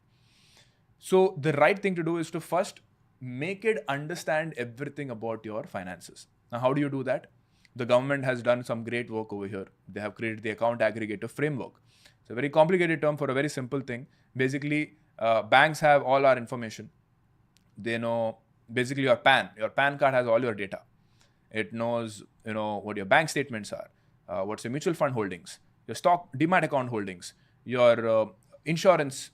So the right thing to do is to first make it understand everything about your finances. Now, how do you do that? The government has done some great work over here. They have created the account aggregator framework. It's a very complicated term for a very simple thing. Basically, banks have all our information. They know basically your PAN. Your PAN card has all your data. It knows, what your bank statements are, what's your mutual fund holdings, your stock demat account holdings, your insurance,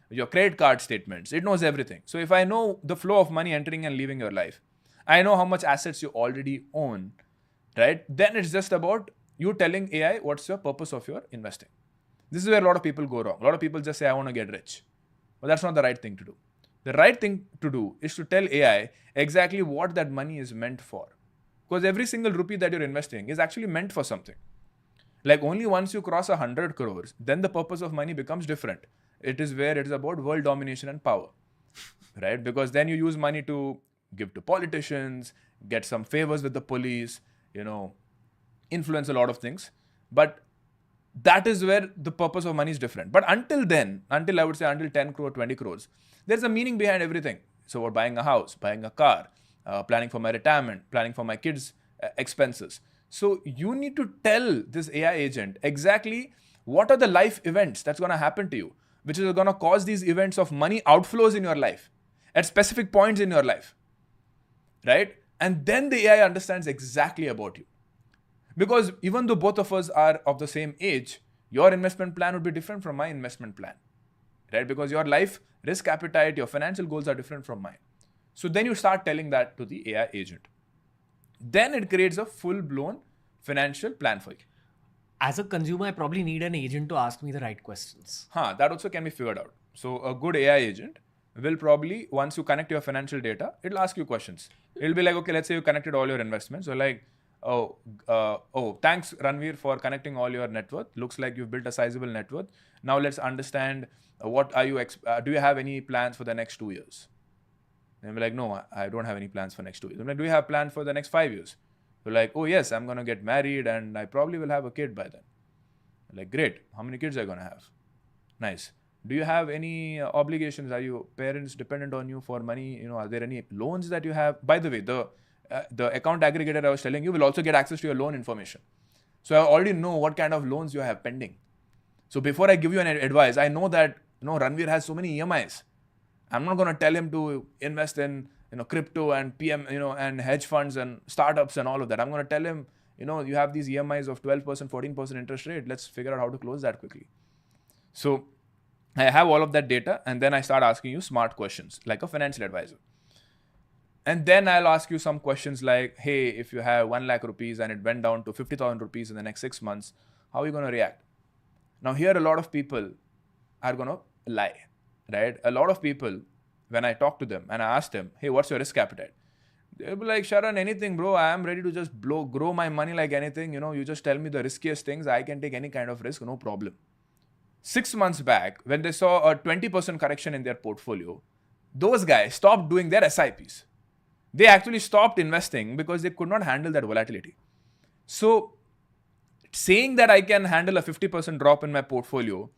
your credit card statements. It knows everything. So if I know the flow of money entering and leaving your life, I know how much assets you already own, right? Then it's just about you telling AI what's your purpose of your investing. This is where a lot of people go wrong. A lot of people just say, I want to get rich. But that's not the right thing to do. The right thing to do is to tell AI exactly what that money is meant for. Because every single rupee that you're investing is actually meant for something. Like only once you cross 100 crores, then the purpose of money becomes different. It is where it is about world domination and power, right? Because then you use money to give to politicians, get some favors with the police, influence a lot of things. But that is where the purpose of money is different. But until then, until 10 crore, 20 crores, there's a meaning behind everything. So we're buying a house, buying a car, planning for my retirement, planning for my kids' expenses. So you need to tell this AI agent exactly what are the life events that's going to happen to you, which is going to cause these events of money outflows in your life at specific points in your life, right? And then the AI understands exactly about you. Because even though both of us are of the same age, your investment plan would be different from my investment plan, right? Because your life risk appetite, your financial goals are different from mine. So then you start telling that to the AI agent. Then it creates a full-blown financial plan for you. As a consumer, I probably need an agent to ask me the right questions. That also can be figured out. So a good AI agent will probably, once you connect your financial data, it'll ask you questions. It'll be like, okay, let's say you connected all your investments. So like, thanks Ranveer for connecting all your net worth. Looks like you've built a sizable net worth. Now let's understand what are you, do you have any plans for the next 2 years? And we're like, no, I don't have any plans for next 2 years. I'm like, do you have plans for the next 5 years? We're like, oh yes, I'm going to get married and I probably will have a kid by then. We're like, great. How many kids are you going to have? Nice. Do you have any obligations? Are your parents dependent on you for money? Are there any loans that you have? By the way, the account aggregator I was telling you will also get access to your loan information. So I already know what kind of loans you have pending. So before I give you an advice, I know that Ranveer has so many EMIs. I'm not going to tell him to invest in crypto and PM, and hedge funds and startups and all of that. I'm going to tell him, you have these EMIs of 12%, 14% interest rate. Let's figure out how to close that quickly. So I have all of that data and then I start asking you smart questions like a financial advisor. And then I'll ask you some questions like, hey, if you have 1 lakh rupees and it went down to 50,000 rupees in the next 6 months, how are you going to react? Now here a lot of people are going to lie, right? A lot of people, when I talk to them and I ask them, hey, what's your risk appetite? They'll be like, Sharan, anything, bro. I am ready to just grow my money like anything. You just tell me the riskiest things. I can take any kind of risk, no problem. 6 months back, when they saw a 20% correction in their portfolio, those guys stopped doing their SIPs. They actually stopped investing because they could not handle that volatility. So saying that I can handle a 50% drop in my portfolio,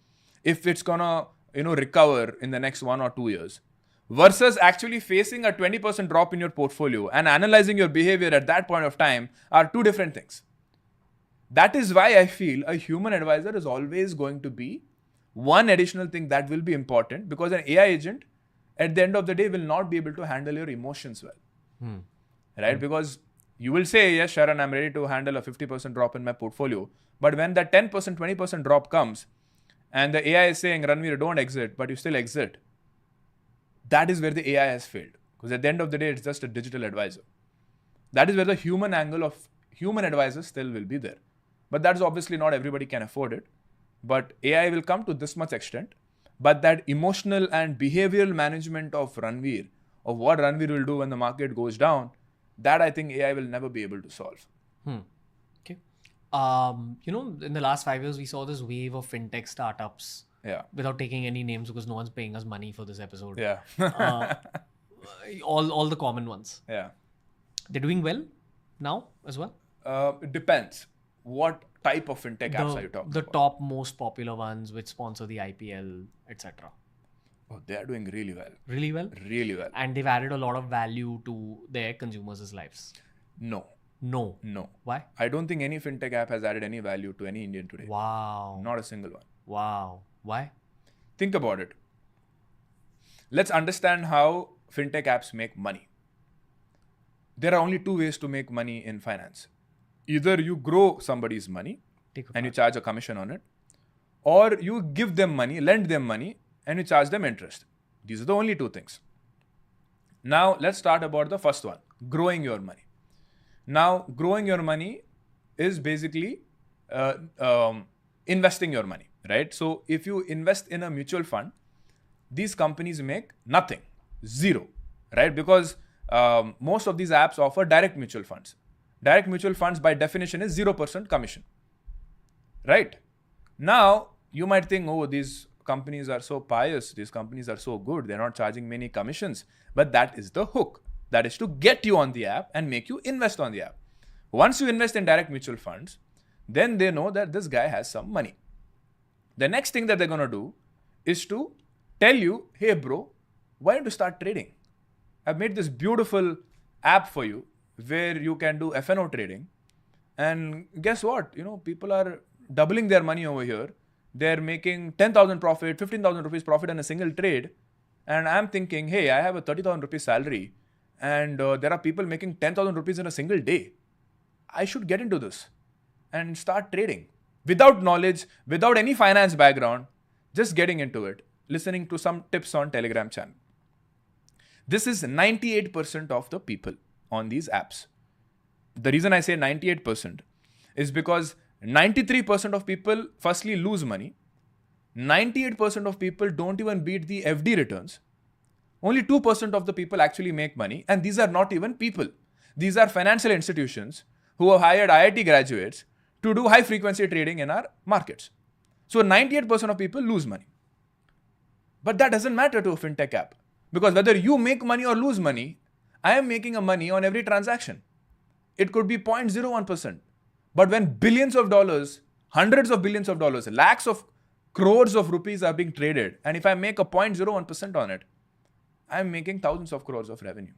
if it's gonna, recover in the next 1 or 2 years, versus actually facing a 20% drop in your portfolio and analyzing your behavior at that point of time are two different things. That is why I feel a human advisor is always going to be one additional thing that will be important, because an AI agent at the end of the day will not be able to handle your emotions well. Right? Because you will say, yes, Sharan, I'm ready to handle a 50% drop in my portfolio. But when that 10%, 20% drop comes and the AI is saying, Ranveer, don't exit, but you still exit, that is where the AI has failed. Because at the end of the day, it's just a digital advisor. That is where the human angle of human advisors still will be there. But that's obviously not everybody can afford it. But AI will come to this much extent. But that emotional and behavioral management of Ranveer, of what Ranveer will do when the market goes down, that I think AI will never be able to solve. Okay. In the last 5 years, we saw this wave of fintech startups. Yeah. Without taking any names because no one's paying us money for this episode. Yeah. all the common ones. Yeah. They're doing well now as well? It depends. What type of fintech apps are you talking the about? top most popular ones which sponsor the IPL, etc. Oh, they are doing really well. Really well? Really well. And they've added a lot of value to their consumers' lives. No. Why? I don't think any fintech app has added any value to any Indian today. Wow. Not a single one. Wow. Why? Think about it. Let's understand how fintech apps make money. There are only two ways to make money in finance. Either you grow somebody's money and you charge a commission on it, or you give them money, lend them money, and you charge them interest. These are the only two things. Now, let's start about the first one, growing your money. Now, growing your money is basically investing your money, right? So, if you invest in a mutual fund, these companies make nothing, zero, right? Because most of these apps offer direct mutual funds. Direct mutual funds by definition is 0% commission, right? Now, you might think, oh, these companies are so pious, these companies are so good, they're not charging many commissions. But that is the hook. That is to get you on the app and make you invest on the app. Once you invest in direct mutual funds, then they know that this guy has some money. The next thing that they're going to do is to tell you, hey bro, why don't you start trading? I've made this beautiful app for you where you can do FNO trading. And guess what? People are doubling their money over here. They're making 10,000 profit, 15,000 rupees profit in a single trade. And I'm thinking, hey, I have a 30,000 rupees salary and there are people making 10,000 rupees in a single day. I should get into this and start trading without knowledge, without any finance background, just getting into it, listening to some tips on Telegram channel. This is 98% of the people on these apps. The reason I say 98% is because 93% of people firstly lose money. 98% of people don't even beat the FD returns. Only 2% of the people actually make money. And these are not even people. These are financial institutions who have hired IIT graduates to do high frequency trading in our markets. So 98% of people lose money. But that doesn't matter to a fintech app. Because whether you make money or lose money, I am making a money on every transaction. It could be 0.01%. But when billions of dollars, hundreds of billions of dollars, lakhs of crores of rupees are being traded, and if I make a 0.01% on it, I'm making thousands of crores of revenue.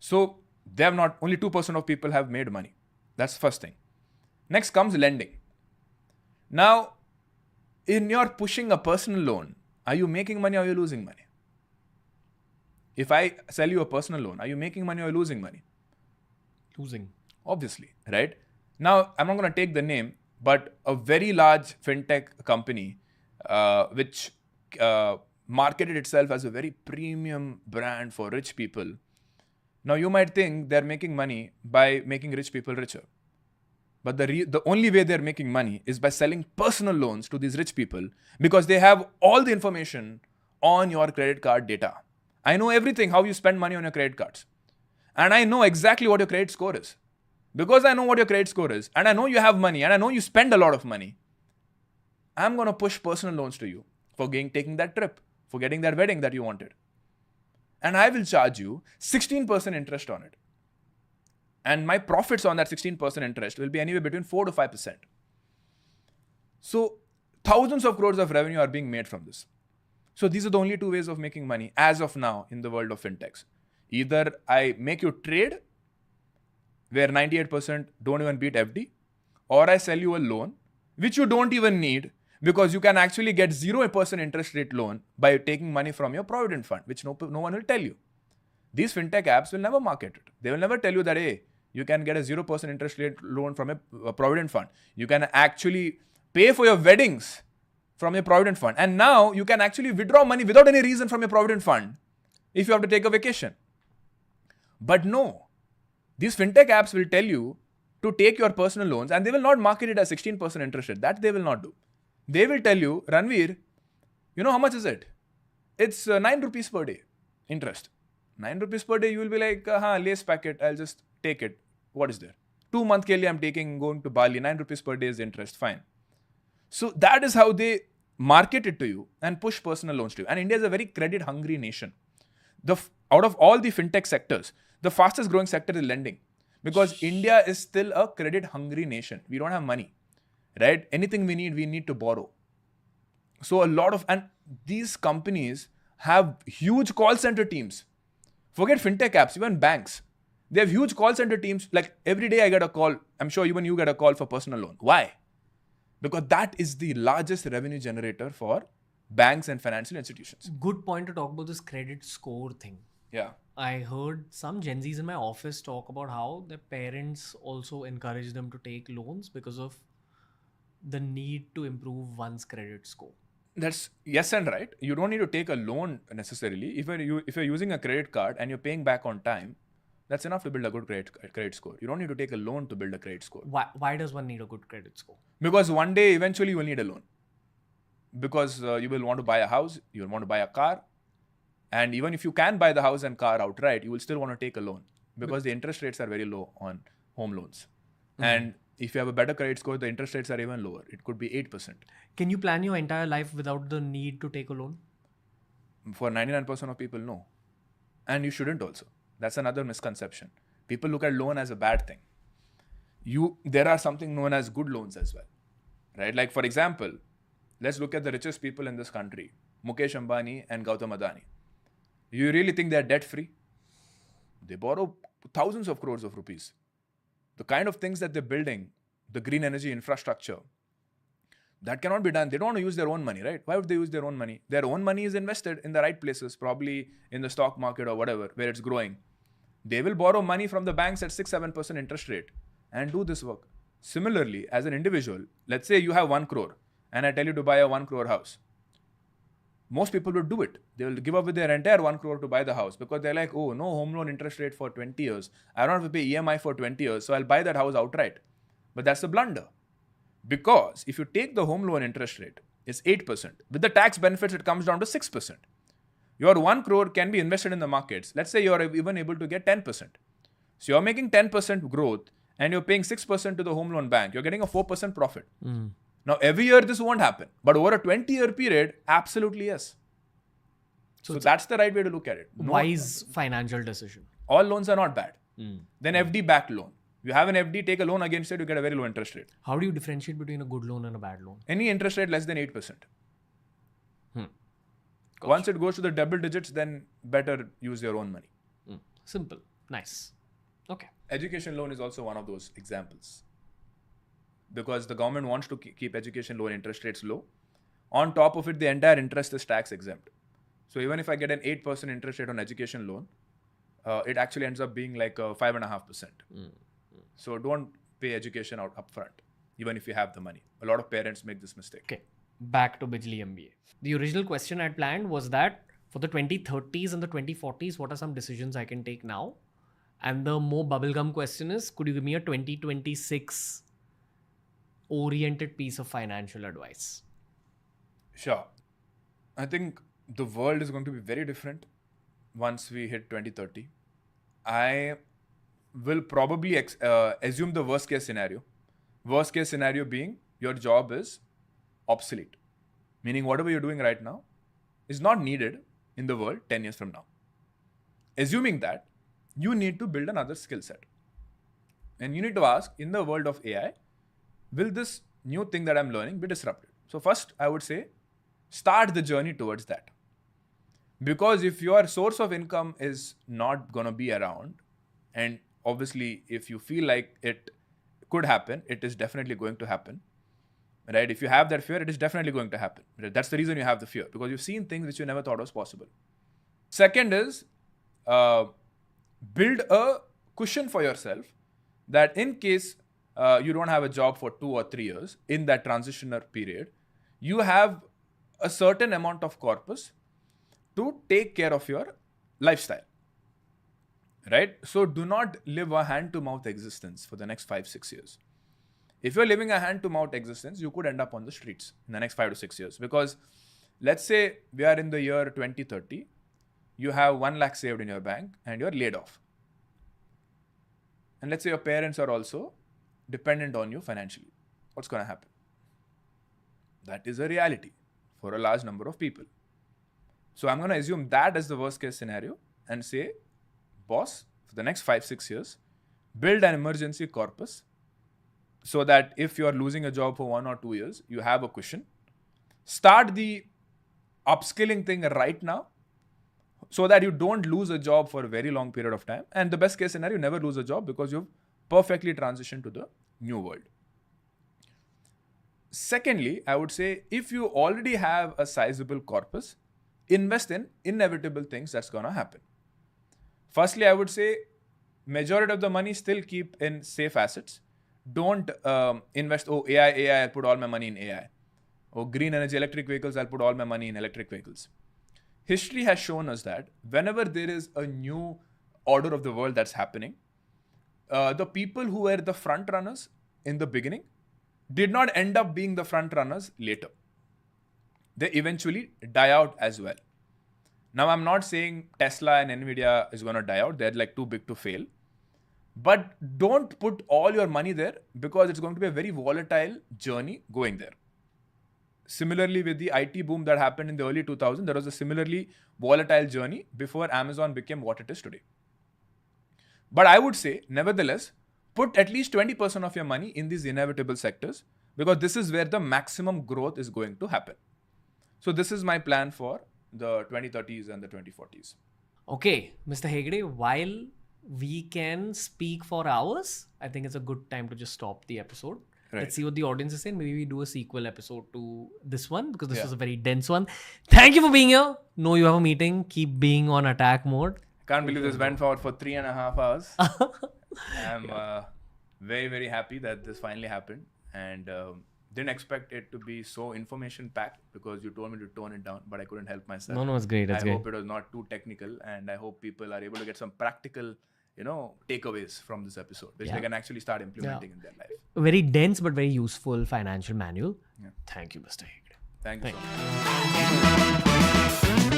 So they have not, only 2% of people have made money. That's the first thing. Next comes lending. Now, in your pushing a personal loan, are you making money or are you losing money? If I sell you a personal loan, are you making money or losing money? Losing. Obviously, right? Now, I'm not going to take the name, but a very large fintech company which marketed itself as a very premium brand for rich people. Now, you might think they're making money by making rich people richer. But the only way they're making money is by selling personal loans to these rich people because they have all the information on your credit card data. I know everything, how you spend money on your credit cards. And I know exactly what your credit score is. Because I know what your credit score is, and I know you have money, and I know you spend a lot of money, I'm going to push personal loans to you for taking that trip, for getting that wedding that you wanted. And I will charge you 16% interest on it. And my profits on that 16% interest will be anywhere between 4 to 5%. So thousands of crores of revenue are being made from this. So these are the only two ways of making money as of now in the world of fintechs. Either I make you trade, where 98% don't even beat FD, or I sell you a loan, which you don't even need, because you can actually get 0% interest rate loan by taking money from your provident fund, which no one will tell you. These fintech apps will never market it. They will never tell you that, hey, you can get a 0% interest rate loan from a provident fund. You can actually pay for your weddings from your provident fund. And now you can actually withdraw money without any reason from your provident fund if you have to take a vacation. But no, these fintech apps will tell you to take your personal loans, and they will not market it as 16% interest rate. That they will not do. They will tell you, Ranveer, you know how much is it? It's 9 rupees per day interest. 9 rupees per day, you will be like, lace packet, I'll just take it. What is there? 2 month ke liye I'm going to Bali, 9 rupees per day is the interest, fine. So that is how they market it to you and push personal loans to you. And India is a very credit hungry nation. Out of all the fintech sectors, the fastest growing sector is lending. Because India is still a credit hungry nation. We don't have money, right? Anything we need to borrow. So and these companies have huge call center teams. Forget fintech apps, even banks. They have huge call center teams. Like every day I get a call. I'm sure even you get a call for personal loan. Why? Because that is the largest revenue generator for banks and financial institutions. Good point to talk about this credit score thing. Yeah. I heard some Gen Zs in my office talk about how their parents also encourage them to take loans because of the need to improve one's credit score. That's yes and right. You don't need to take a loan necessarily. If you're using a credit card and you're paying back on time, that's enough to build a good credit score. You don't need to take a loan to build a credit score. Why does one need a good credit score? Because one day, eventually, you will need a loan. Because you will want to buy a house, you will want to buy a car. And even if you can buy the house and car outright, you will still want to take a loan. Because the interest rates are very low on home loans. Mm-hmm. And if you have a better credit score, the interest rates are even lower. It could be 8%. Can you plan your entire life without the need to take a loan? For 99% of people, no. And you shouldn't also. That's another misconception. People look at loan as a bad thing. There are something known as good loans as well. Right? Like for example, let's look at the richest people in this country. Mukesh Ambani and Gautam Adani. You really think they're debt free? They borrow thousands of crores of rupees. The kind of things that they're building, the green energy infrastructure, that cannot be done. They don't want to use their own money, right? Why would they use their own money? Their own money is invested in the right places, probably in the stock market or whatever, where it's growing. They will borrow money from the banks at 6-7% interest rate and do this work. Similarly, as an individual, let's say you have 1 crore and I tell you to buy a 1 crore house. Most people would do it. They will give up with their entire 1 crore to buy the house because they're like, oh, no home loan interest rate for 20 years. I don't have to pay EMI for 20 years, so I'll buy that house outright. But that's a blunder. Because if you take the home loan interest rate, it's 8%. With the tax benefits, it comes down to 6%. Your 1 crore can be invested in the markets. Let's say you're even able to get 10%. So you're making 10% growth and you're paying 6% to the home loan bank. You're getting a 4% profit. Mm. Now, every year this won't happen. But over a 20-year period, absolutely yes. So that's the right way to look at it. Wise financial decision. All loans are not bad. Then FD-backed loan. You have an FD, take a loan against it, you get a very low interest rate. How do you differentiate between a good loan and a bad loan? Any interest rate less than 8%. Once it goes to the double digits, then better use your own money. Simple. Nice. Okay. Education loan is also one of those examples. Because the government wants to keep education loan interest rates low. On top of it, the entire interest is tax exempt. So even if I get an 8% interest rate on education loan, it actually ends up being like 5.5%. So don't pay education out upfront, even if you have the money. A lot of parents make this mistake. Okay, back to Bijli MBA. The original question I had planned was that for the 2030s and the 2040s, what are some decisions I can take now? And the more bubblegum question is, could you give me a 2026 oriented piece of financial advice? Sure. I think the world is going to be very different once we hit 2030. I will probably assume the worst case scenario. Worst case scenario being your job is obsolete. Meaning whatever you're doing right now is not needed in the world 10 years from now. Assuming that, you need to build another skill set. And you need to ask, in the world of AI, will this new thing that I'm learning be disrupted? So first, I would say, start the journey towards that. Because if your source of income is not going to be around, and obviously if you feel like it could happen, it is definitely going to happen, right? If you have that fear, it is definitely going to happen. Right? That's the reason you have the fear, because you've seen things which you never thought was possible. Second is build a cushion for yourself that in case you don't have a job for 2 or 3 years, in that transitioner period, you have a certain amount of corpus to take care of your lifestyle, right? So do not live a hand-to-mouth existence for the next 5-6 years. If you're living a hand-to-mouth existence, you could end up on the streets in the next 5 to 6 years. Because let's say we are in the year 2030, you have 1 lakh saved in your bank and you're laid off. And let's say your parents are also dependent on you financially. What's going to happen? That is a reality for a large number of people. So I'm going to assume that as the worst case scenario and say, boss, for the next 5-6 years, build an emergency corpus so that if you're losing a job for 1 or 2 years, you have a cushion. Start the upskilling thing right now so that you don't lose a job for a very long period of time. And the best case scenario, you never lose a job because you've perfectly transitioned to the new world. Secondly, I would say if you already have a sizable corpus, invest in inevitable things that's going to happen. Firstly, I would say majority of the money still keep in safe assets. Don't invest, AI, I'll put all my money in AI. Or green energy, electric vehicles, I'll put all my money in electric vehicles. History has shown us that whenever there is a new order of the world that's happening, the people who were the front runners in the beginning did not end up being the front runners later. They eventually die out as well. Now, I'm not saying Tesla and Nvidia is going to die out. They're like too big to fail. But don't put all your money there because it's going to be a very volatile journey going there. Similarly, with the IT boom that happened in the early 2000s, there was a similarly volatile journey before Amazon became what it is today. But I would say, nevertheless, put at least 20% of your money in these inevitable sectors because this is where the maximum growth is going to happen. So this is my plan for the 2030s and the 2040s. Okay, Mr. Hegde, while we can speak for hours, I think it's a good time to just stop the episode. Right. Let's see what the audience is saying. Maybe we do a sequel episode to this one because this was a very dense one. Thank you for being here. Know you have a meeting. Keep being on attack mode. Can't believe this went for 3.5 hours. I'm very, very happy that this finally happened and didn't expect it to be so information packed because you told me to tone it down, but I couldn't help myself. No, it's great. I hope it was not too technical and I hope people are able to get some practical takeaways from this episode, which they can actually start implementing in their life. Very dense but very useful financial manual. Yeah. Thank you, Mr. Hegde. Thank you so much.